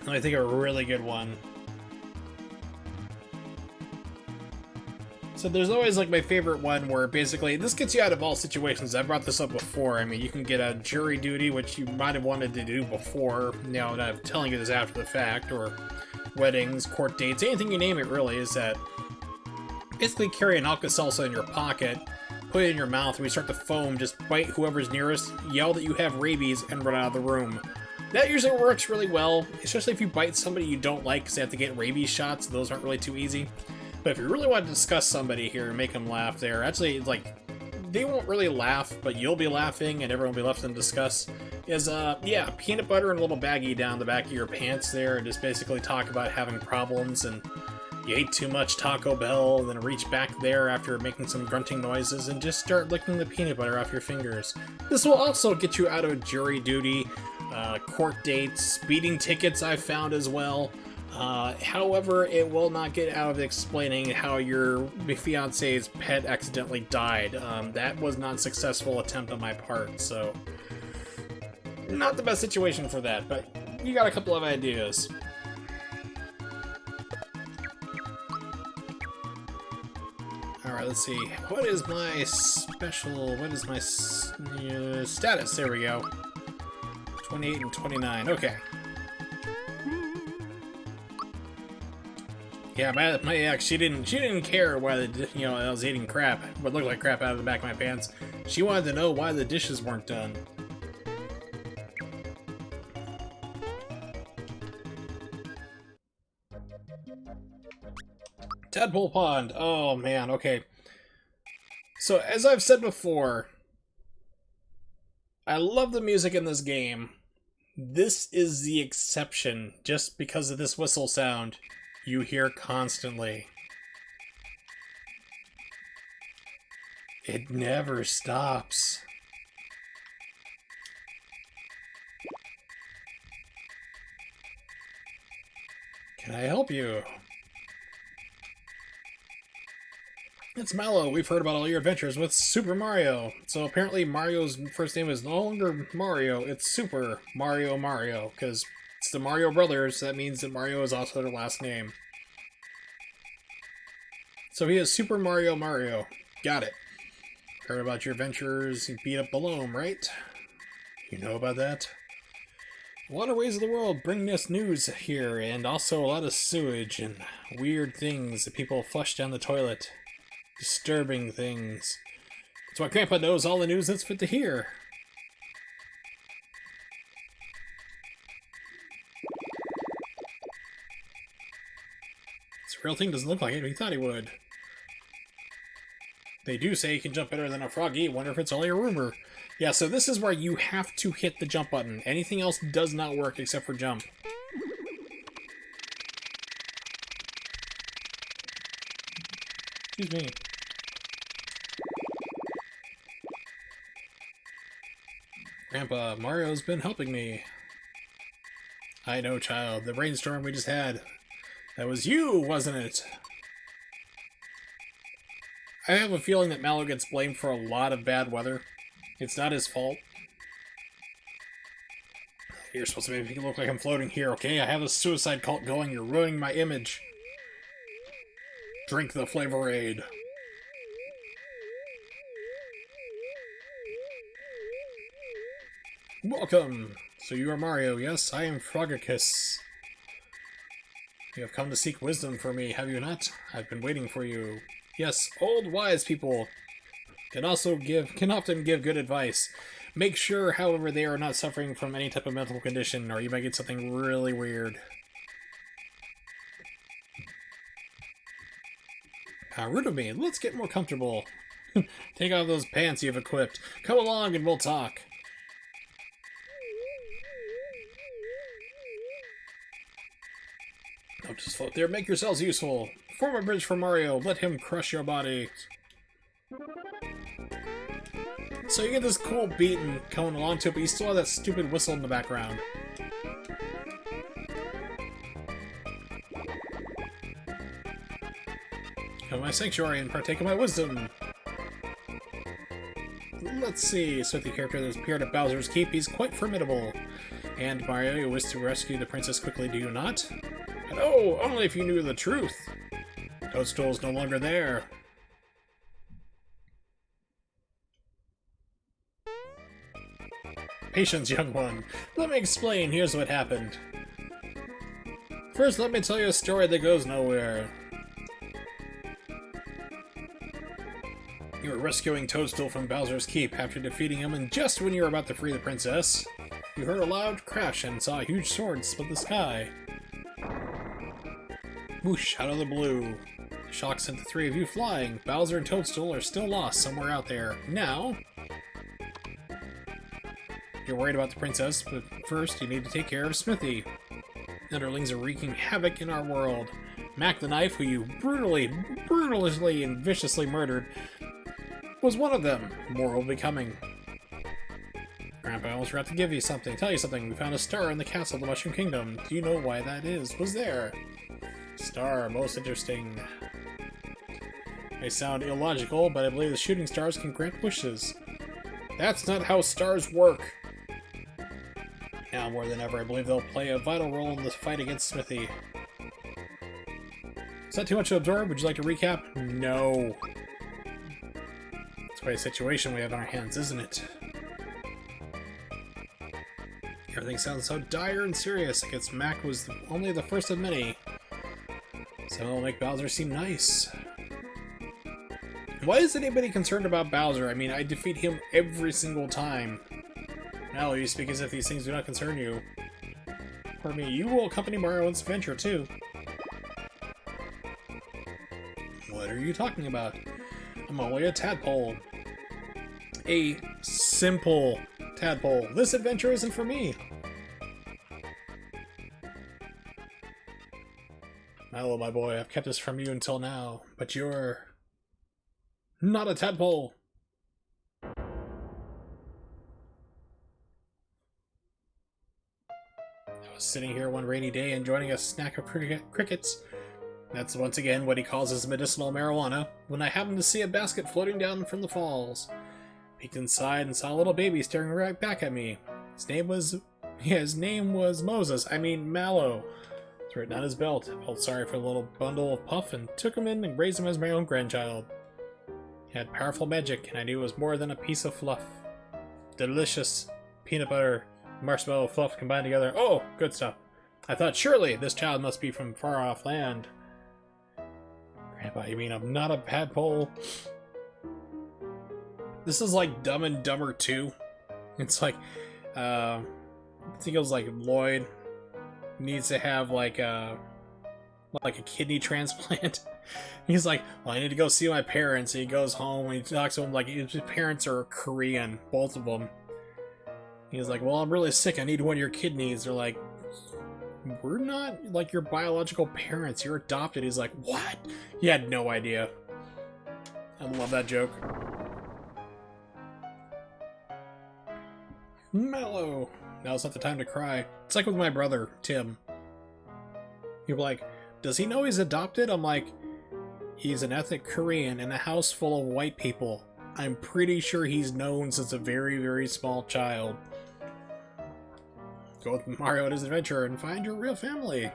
I think a really good one. So there's always like my favorite one where basically this gets you out of all situations. I brought this up before. I mean, you can get a jury duty, which you might have wanted to do before. Now that I'm telling you this after the fact, or weddings, court dates, anything you name it really, is that basically carry an Alka-Seltza in your pocket, put it in your mouth, when you start to foam, just bite whoever's nearest, yell that you have rabies, and run out of the room. That usually works really well, especially if you bite somebody you don't like because they have to get rabies shots. Those aren't really too easy. But if you really want to discuss somebody here and make them laugh there, actually, like, they won't really laugh, but you'll be laughing and everyone will be left in disgust, is, yeah, peanut butter and a little baggie down the back of your pants there, and just basically talk about having problems, and you ate too much Taco Bell, and then reach back there after making some grunting noises, and just start licking the peanut butter off your fingers. This will also get you out of jury duty, court dates, speeding tickets I've found as well. However, it will not get out of explaining how your fiance's pet accidentally died. That was not a successful attempt on my part, so not the best situation for that, but you got a couple of ideas. Alright, let's see. What is my status? There we go. 28 and 29. Okay. Yeah, my ex, she didn't care why I was eating crap, what looked like crap out of the back of my pants. She wanted to know why the dishes weren't done. Tadpole Pond. Oh man, okay. So as I've said before, I love the music in this game. This is the exception, just because of this whistle sound you hear constantly. It never stops. Can I help you? It's Mallow. We've heard about all your adventures with Super Mario. So apparently Mario's first name is no longer Mario, it's Super Mario, because it's the Mario Brothers, so that means that Mario is also their last name. So he is Super Mario. Got it. Heard about your adventures, you beat up the loam, right? You know about that? Waterways of the world bring us news here, and also a lot of sewage and weird things that people flush down the toilet. Disturbing things. That's why Grandpa knows all the news that's fit to hear. This real thing doesn't look like it, but he thought he would. They do say he can jump better than a froggy. Wonder if it's only a rumor. Yeah, so this is where you have to hit the jump button. Anything else does not work except for jump. Excuse me. Grandpa, Mario's been helping me. I know, child. The rainstorm we just had. That was you, wasn't it? I have a feeling that Mallow gets blamed for a lot of bad weather. It's not his fault. You're supposed to make me look like I'm floating here, okay? I have a suicide cult going. You're ruining my image. Drink the Flavorade. Welcome. So you are Mario, yes? I am Frogicus. You have come to seek wisdom for me, have you not? I've been waiting for you. Yes, old wise people can often give good advice. Make sure, however, they are not suffering from any type of mental condition, or you might get something really weird. How rude of me. Let's get more comfortable. Take off those pants you've equipped. Come along and we'll talk. Don't just float there. Make yourselves useful. Form a bridge for Mario. Let him crush your body. So you get this cool beat and coming along to it, but you still have that stupid whistle in the background. Come to my sanctuary and partake of my wisdom. Let's see. Smithy character that has appeared at Bowser's Keep. He's quite formidable. And Mario, you wish to rescue the princess quickly, do you not? But oh, only if you knew the truth. Toadstool's no longer there. Patience, young one. Let me explain. Here's what happened. First, let me tell you a story that goes nowhere. You were rescuing Toadstool from Bowser's Keep after defeating him, and just when you were about to free the princess, you heard a loud crash and saw a huge sword split the sky. Whoosh, out of the blue. The shock sent the three of you flying. Bowser and Toadstool are still lost somewhere out there. Now, you're worried about the princess, but first you need to take care of Smithy. Underlings are wreaking havoc in our world. Mac the Knife, who you brutally and viciously murdered, was one of them. More will be coming. Grandpa, I almost forgot to tell you something. We found a star in the castle of the Mushroom Kingdom. Do you know why that is? Was there? Star, most interesting. May sound illogical, but I believe the shooting stars can grant wishes. That's not how stars work. Now more than ever, I believe they'll play a vital role in the fight against Smithy. Is that too much to absorb? Would you like to recap? No. It's quite a situation we have on our hands, isn't it? Everything sounds so dire and serious. I guess Mac was only the first of many. So it'll make Bowser seem nice. Why is anybody concerned about Bowser? I mean, I defeat him every single time. Now you speak as if these things do not concern you. For me, you will accompany Mario on this adventure, too. What are you talking about? I'm only a tadpole. A simple tadpole. This adventure isn't for me. Hello, my boy. I've kept this from you until now, but you're not a tadpole. I was sitting here one rainy day enjoying a snack of crickets. That's once again what he calls his medicinal marijuana, when I happened to see a basket floating down from the falls. Peeked inside and saw a little baby staring right back at me. His name was Moses, Mallow. It's written on his belt. I felt sorry for the little bundle of puff and took him in and raised him as my own grandchild. He had powerful magic, and I knew it was more than a piece of fluff. Delicious peanut butter, marshmallow fluff combined together. Oh, good stuff. I thought, surely this child must be from far-off land. Grandpa, you mean I'm not a tadpole? This is like Dumb and Dumber 2. It's like, I think it was like Lloyd needs to have like a kidney transplant. He's like, well, I need to go see my parents. And he goes home and he talks to them like his parents are Korean, both of them. He's like, well, I'm really sick. I need one of your kidneys. They're like, we're not like your biological parents. You're adopted. He's like, what? He had no idea. I love that joke. Mellow. Now's not the time to cry. It's like with my brother, Tim. You're like, does he know he's adopted? I'm like, he's an ethnic Korean in a house full of white people. I'm pretty sure he's known since a very, very small child. Go with Mario on his adventure and find your real family.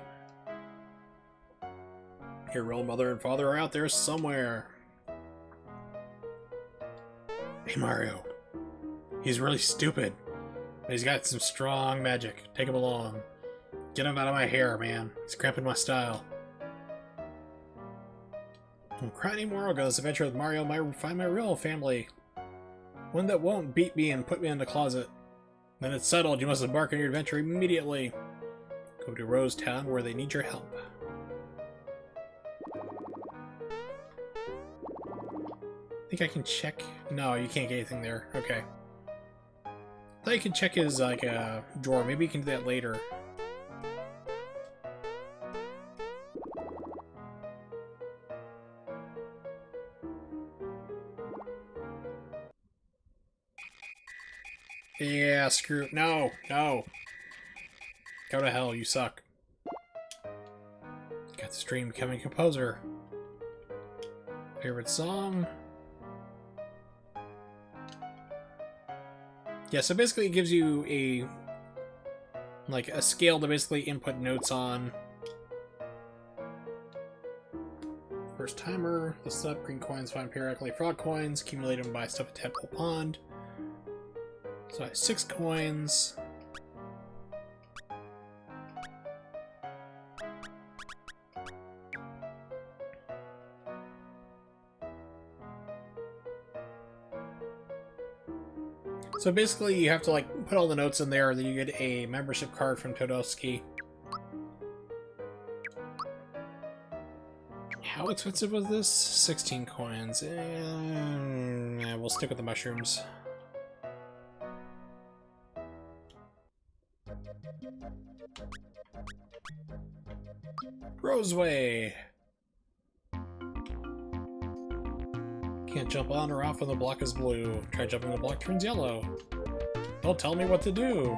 Your real mother and father are out there somewhere. Hey Mario. He's really stupid. But he's got some strong magic. Take him along. Get him out of my hair, man. He's cramping my style. Don't cry anymore. I'll go on this adventure with Mario and find my real family. One that won't beat me and put me in the closet. Then it's settled. You must embark on your adventure immediately. Go to Rose Town where they need your help. I think I can check... No, you can't get anything there. Okay. I thought you could check his, like, drawer. Maybe you can do that later. Yeah, screw... No, no. Go to hell, you suck. Got this dream becoming composer. Favorite song? Yeah, so basically it gives you a... like, a scale to basically input notes on. First timer, list up, green coins find periodically frog coins, accumulate them by stuff at Tadpole Pond. So I have 6 coins. So basically you have to like put all the notes in there, then you get a membership card from Todosky. How expensive was this? 16 coins. Yeah, we'll stick with the mushrooms. Roseway! Can't jump on or off when the block is blue. Try jumping when the block turns yellow. Don't tell me what to do!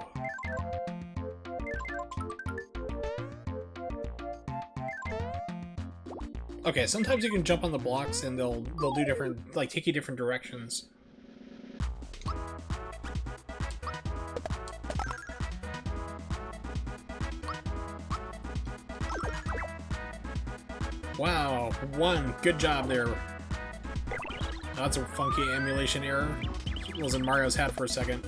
Okay, sometimes you can jump on the blocks and they'll do different, like, take you different directions. Wow, 1. Good job there. That's a funky emulation error. It was in Mario's hat for a second.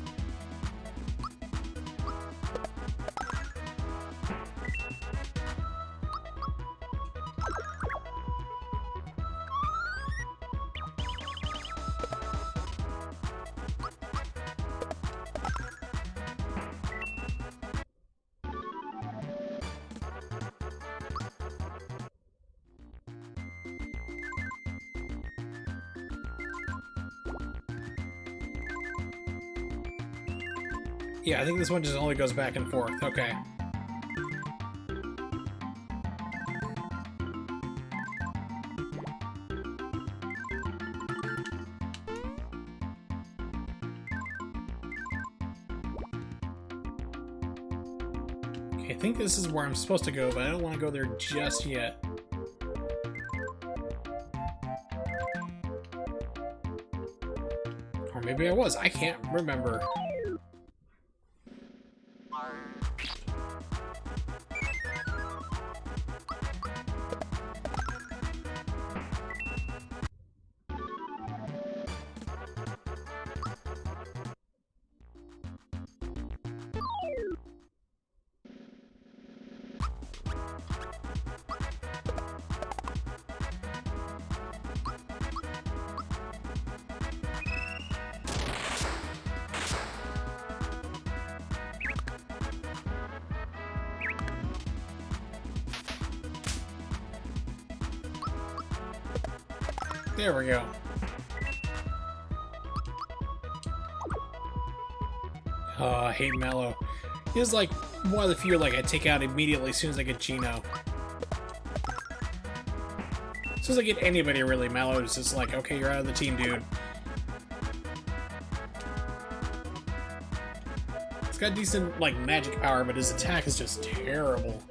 Yeah, I think this one just only goes back and forth. Okay. Okay, I think this is where I'm supposed to go, but I don't want to go there just yet. Or maybe I was. I can't remember. There we go. Oh, I hate Mallow. He's like one of the few like I take out immediately as soon as I get Gino. As soon as I get anybody really, Mallow's just like, okay, you're out of the team, dude. He's got decent like magic power, but his attack is just terrible.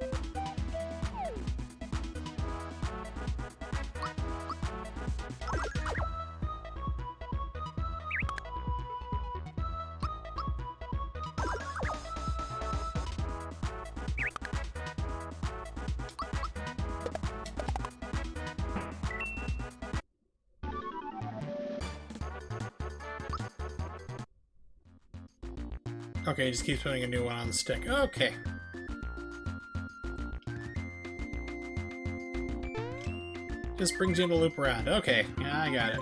Okay, he just keeps putting a new one on the stick. Okay. Just brings you to loop around. Okay, yeah, I got it.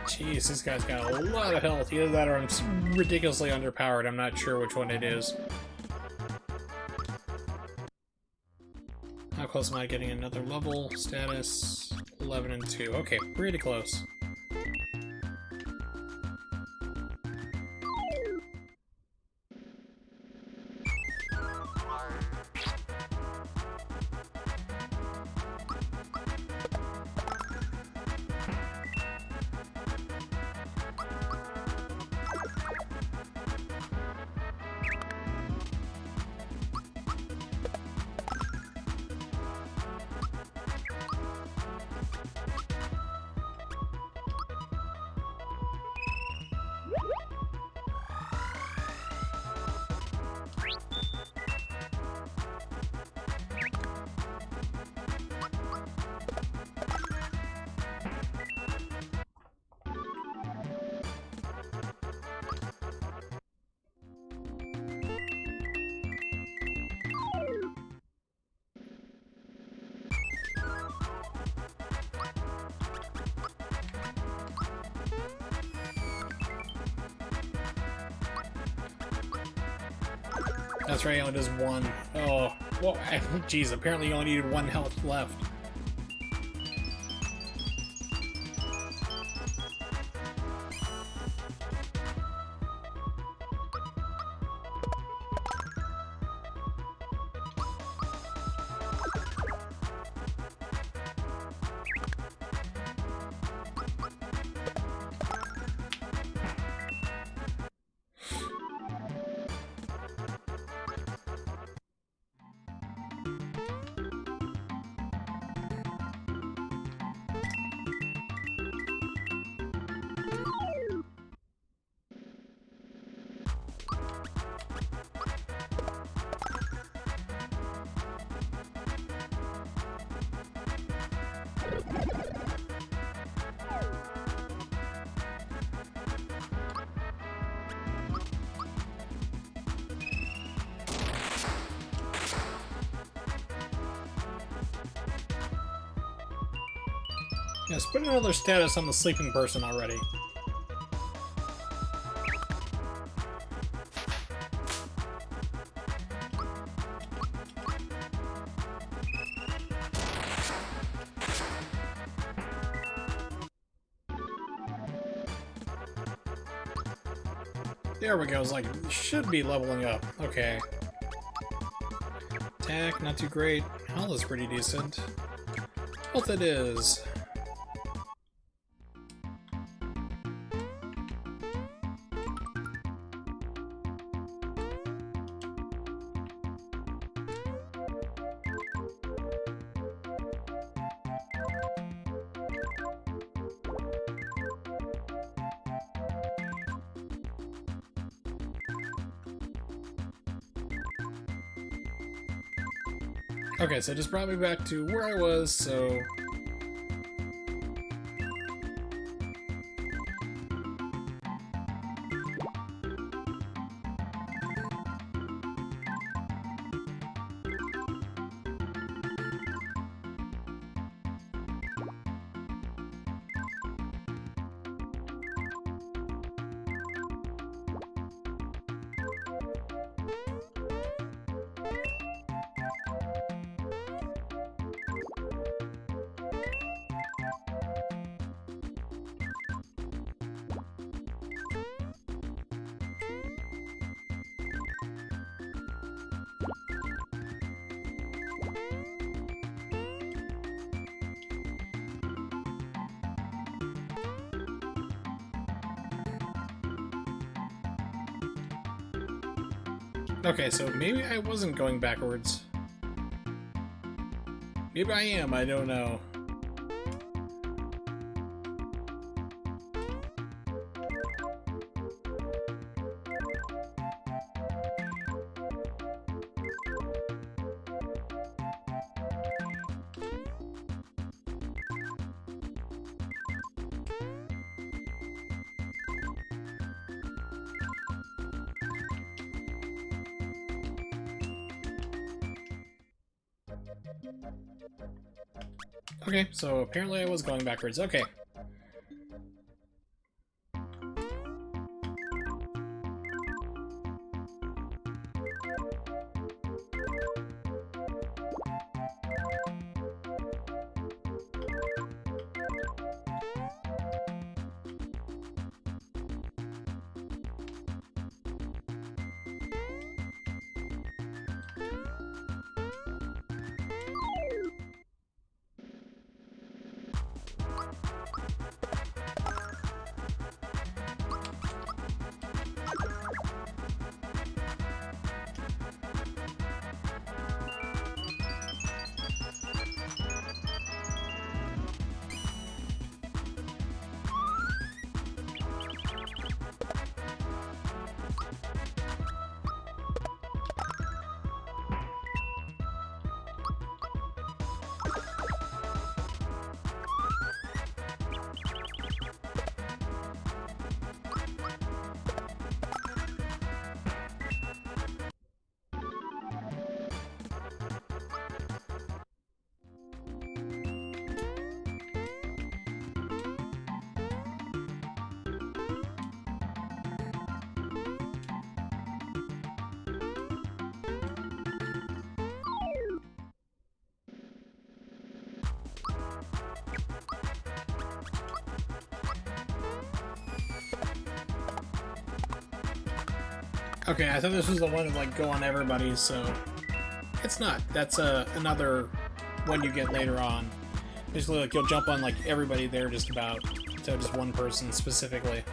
Jeez, this guy's got a lot of health. Either that or I'm ridiculously underpowered. I'm not sure which one it is. How close am I getting another level? Status 11 and 2. Okay, pretty close. That's right, he only does one. Oh, well, jeez, apparently you only needed 1 health left. Yes, put another status on the sleeping person already. There we go. It's like, should be leveling up. Okay. Attack, not too great. Health is pretty decent. Health it is. Okay, so just brought me back to where I was, so... Okay, so maybe I wasn't going backwards. Maybe I am, I don't know. Okay, so apparently I was going backwards. Okay. Okay, I thought this was the one to like go on everybody, so it's not. That's another one you get later on. Basically, like you'll jump on like everybody there just about, so just one person specifically.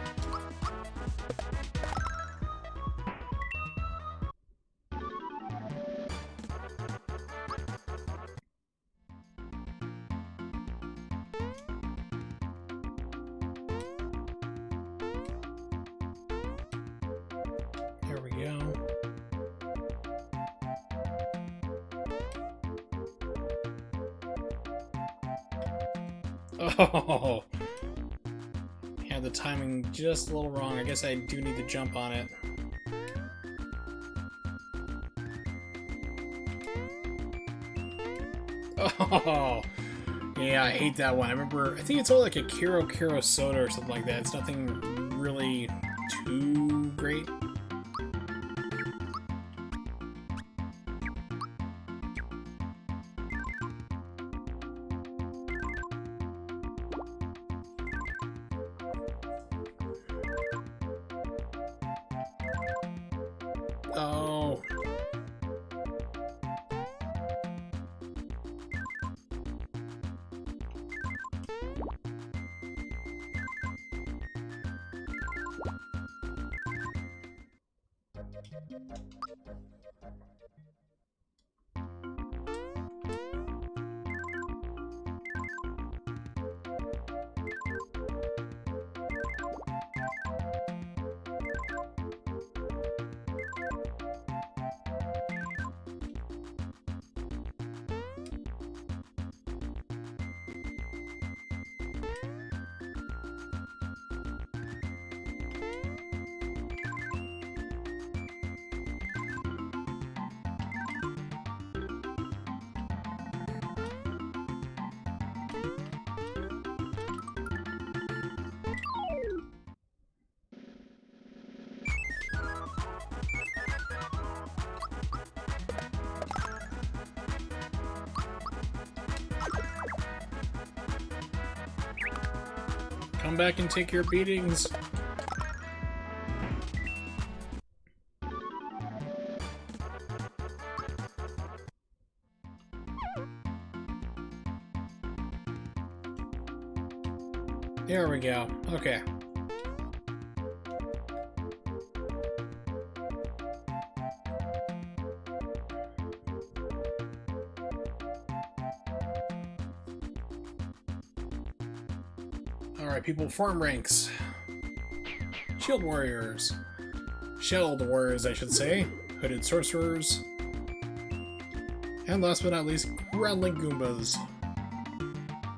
There we go. Oh, had the timing just a little wrong. I guess I do need to jump on it. Oh, yeah, I hate that one. I remember, I think it's only like a Kiro soda or something like that. It's nothing really too great. Come back and take your beatings. There we go. Okay. Alright, people, form ranks. Shield warriors. Shield warriors, I should say. Hooded sorcerers. And last but not least, groundling goombas.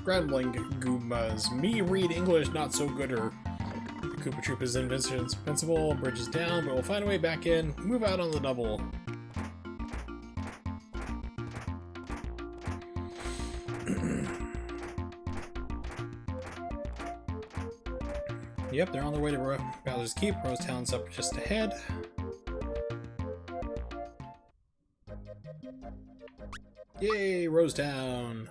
Groundling goombas. Me read English not so gooder. The Koopa Troop is invincible, bridge is down, but we'll find a way back in. Move out on the double. Yep, they're on their way to Bowser's Keep. Rose Town's up just ahead. Yay, Rose Town!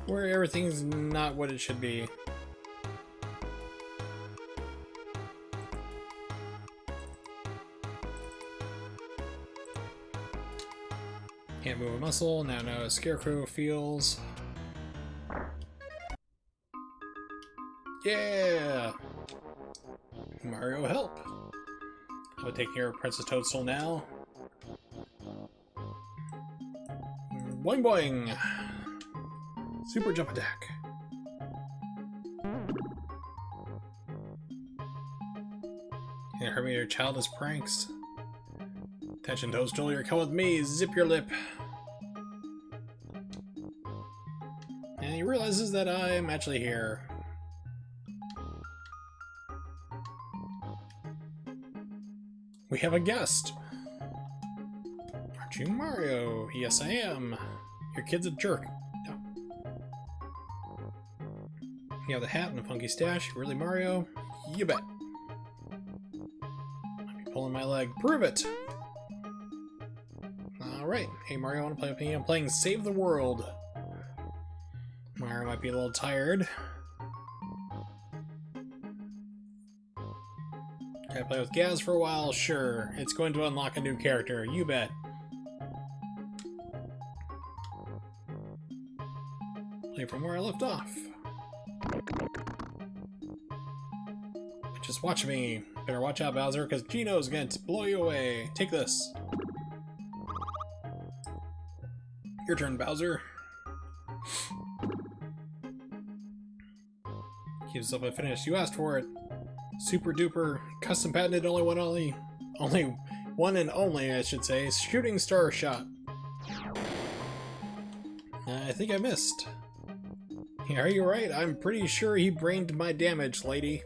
Where everything's not what it should be. Can't move a muscle. Now know a Scarecrow feels. Yeah! Mario, help! I'll take care of Princess Toadstool now. Boing boing! Super jump attack. Can't hurt me, your childish pranks. Attention, Toadstool, you're coming with me. Zip your lip. And he realizes that I'm actually here. We have a guest! Aren't you Mario? Yes, I am. Your kid's a jerk. No. You have the hat and a funky stash. Really, Mario? You bet. I'll be pulling my leg. Prove it! Alright. Hey, Mario, want to play with me? I'm playing Save the World. Mario might be a little tired. Can I play with Gaz for a while? Sure. It's going to unlock a new character. You bet. Play from where I left off. Just watch me. Better watch out, Bowser, because Gino's going to blow you away. Take this. Your turn, Bowser. Keep this up unfinished. You asked for it. Super duper custom patented only one and only, I should say, shooting star shot. I think I missed. Yeah, are you right? I'm pretty sure he brained my damage, lady.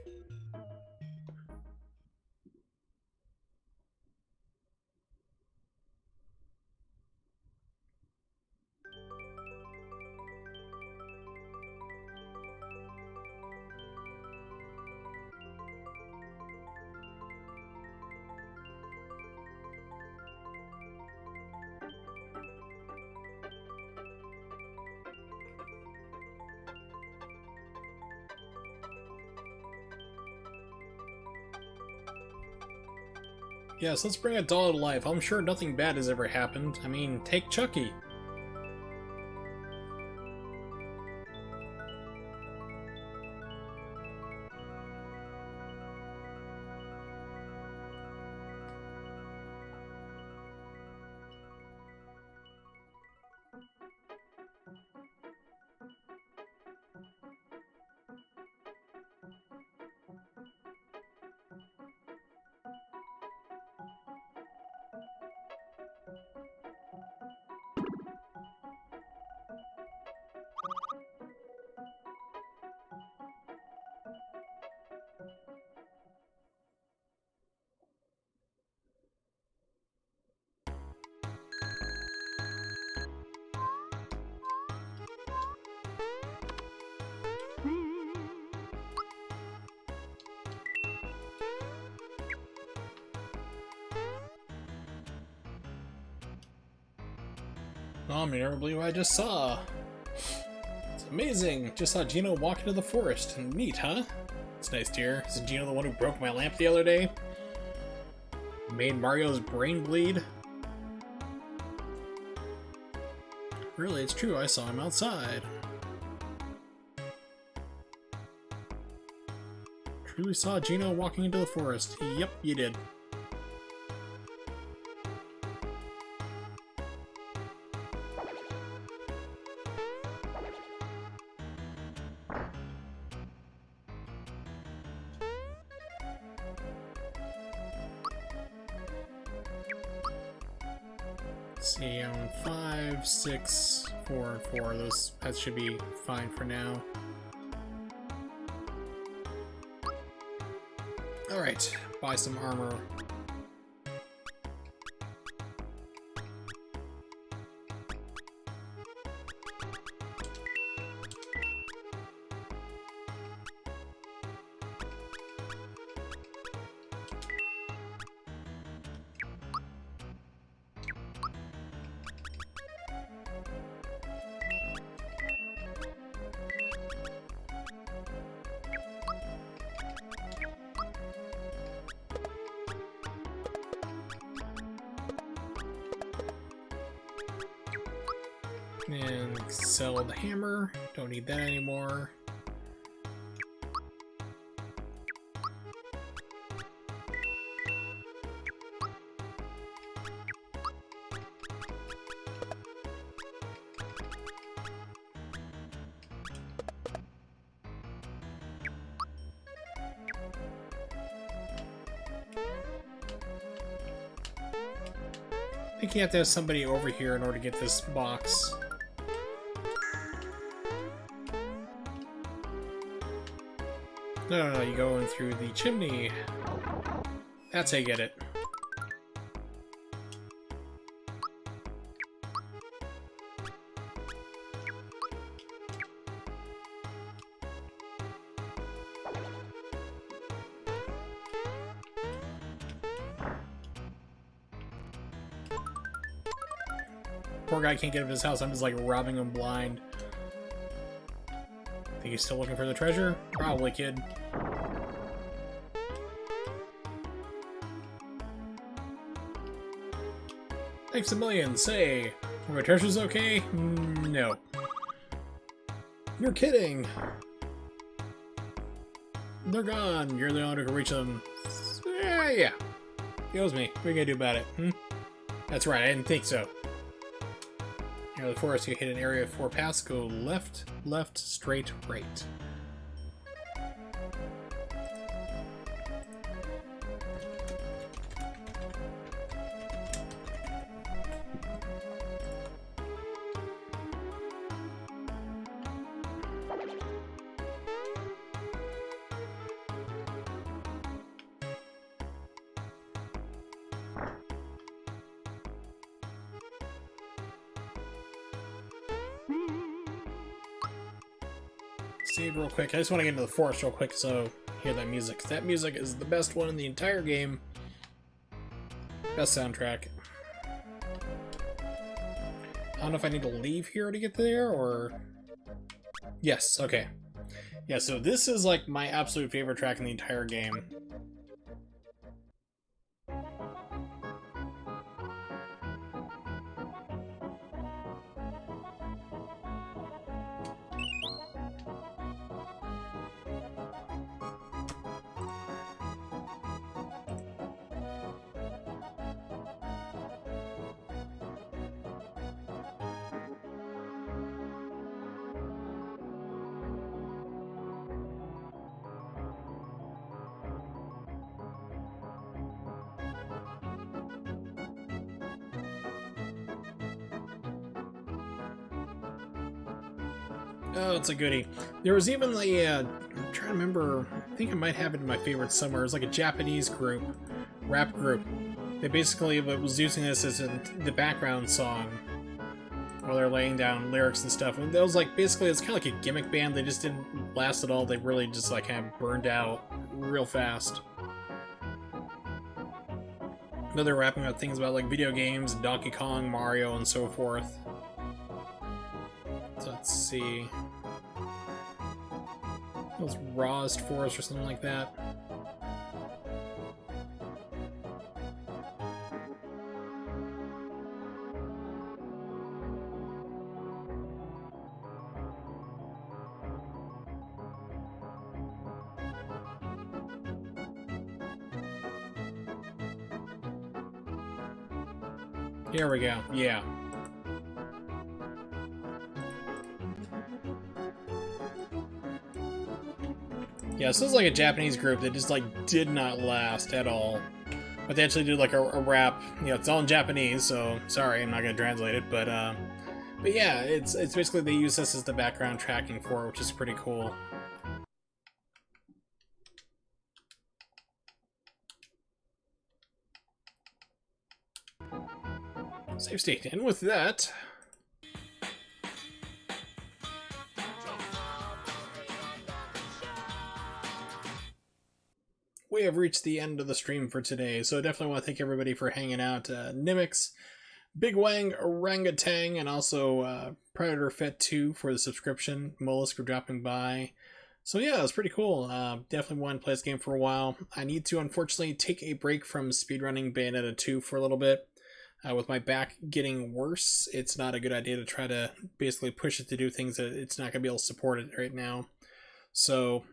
Yes, let's bring a doll to life. I'm sure nothing bad has ever happened. I mean, take Chucky. Oh, I never believe what I just saw. It's amazing. Just saw Gino walk into the forest. Neat, huh? It's nice to hear. Isn't Gino the one who broke my lamp the other day? Made Mario's brain bleed? Really, it's true. I saw him outside. Truly saw Gino walking into the forest. Yep, you did. See, I'm on 5, 6, 4, and 4. That should be fine for now. Alright, buy some armor. And sell the hammer. Don't need that anymore. I think you have to have somebody over here in order to get this box. No, you go in through the chimney. That's how you get it. Poor guy can't get up his house. I'm just like robbing him blind. Think he's still looking for the treasure? Probably, kid. Thanks a million. Say, are my treasures okay? No. You're kidding. They're gone. You're the only who can reach them. Yeah. He owes me. What are you gonna do about it? That's right. I didn't think so. Near the forest, you hit an area of 4 paths. Go left, left, straight, right. Save real quick. I just want to get into the forest real quick so hear that music. 'Cause that music is the best one in the entire game. Best soundtrack. I don't know if I need to leave here to get there, or... Yes, okay. Yeah, so this is like my absolute favorite track in the entire game. Oh, it's a goodie. There was even the, I'm trying to remember, I think I might have it in my favorites somewhere. It was like a Japanese group, rap group. They basically was using this as the background song while they're laying down lyrics and stuff. And that was like, basically, it's kind of like a gimmick band. They just didn't last at all. They really just like kind of burned out real fast. But they're rapping about things about like video games, Donkey Kong, Mario, and so forth. So let's see. It was Rawest Forest or something like that. Here we go. Yeah. Yeah, so this is like a Japanese group that just like did not last at all. But they actually did like a rap. You know, it's all in Japanese, so sorry, I'm not gonna translate it. But yeah, it's basically they use this as the background tracking for it, which is pretty cool. Save state, and with that, we have reached the end of the stream for today, so I definitely want to thank everybody for hanging out. Nimix, Big Wang, Orangutan, and also Predator Fet 2 for the subscription, Mollusk for dropping by. So yeah, it was pretty cool. Definitely wanted to play this game for a while. I need to, unfortunately, take a break from speedrunning Bayonetta 2 for a little bit. With my back getting worse, it's not a good idea to try to basically push it to do things that it's not going to be able to support it right now. So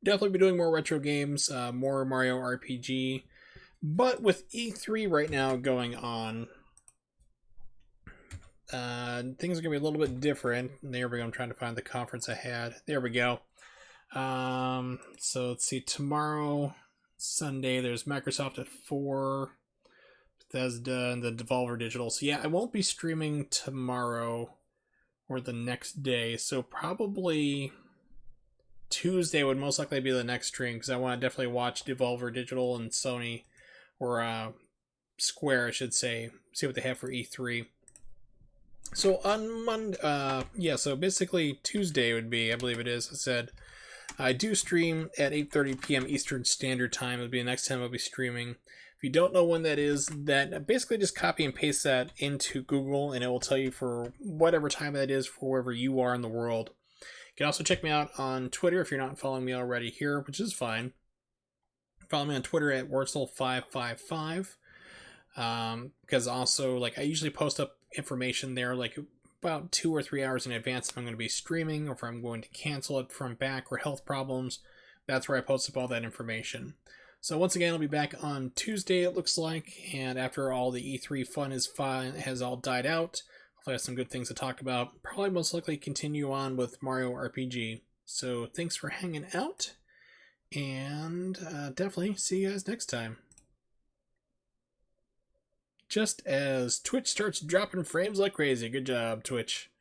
definitely be doing more retro games, more Mario RPG. But with E3 right now going on, things are going to be a little bit different. There we go. I'm trying to find the conference I had. There we go. So let's see. Tomorrow, Sunday, there's Microsoft at 4. Bethesda and the Devolver Digital. So yeah, I won't be streaming tomorrow or the next day. So probably Tuesday would most likely be the next stream because I want to definitely watch Devolver Digital and Sony, or Square, I should say, see what they have for E3. So on Monday, yeah, so basically Tuesday would be, I believe it is, I said, I do stream at 8:30 p.m. Eastern Standard Time. It'll be the next time I'll be streaming. If you don't know when that is, that basically just copy and paste that into Google and it will tell you for whatever time that is for wherever you are in the world. You can also check me out on Twitter if you're not following me already here, which is fine. Follow me on Twitter at Wurzel555. Because also, like, I usually post up information there like about 2 or 3 hours in advance if I'm going to be streaming or if I'm going to cancel it from back or health problems. That's where I post up all that information. So once again, I'll be back on Tuesday, it looks like, and after all the E3 fun has all died out, hopefully I have some good things to talk about. Probably most likely continue on with Mario RPG. So thanks for hanging out, and definitely see you guys next time. Just as Twitch starts dropping frames like crazy. Good job, Twitch.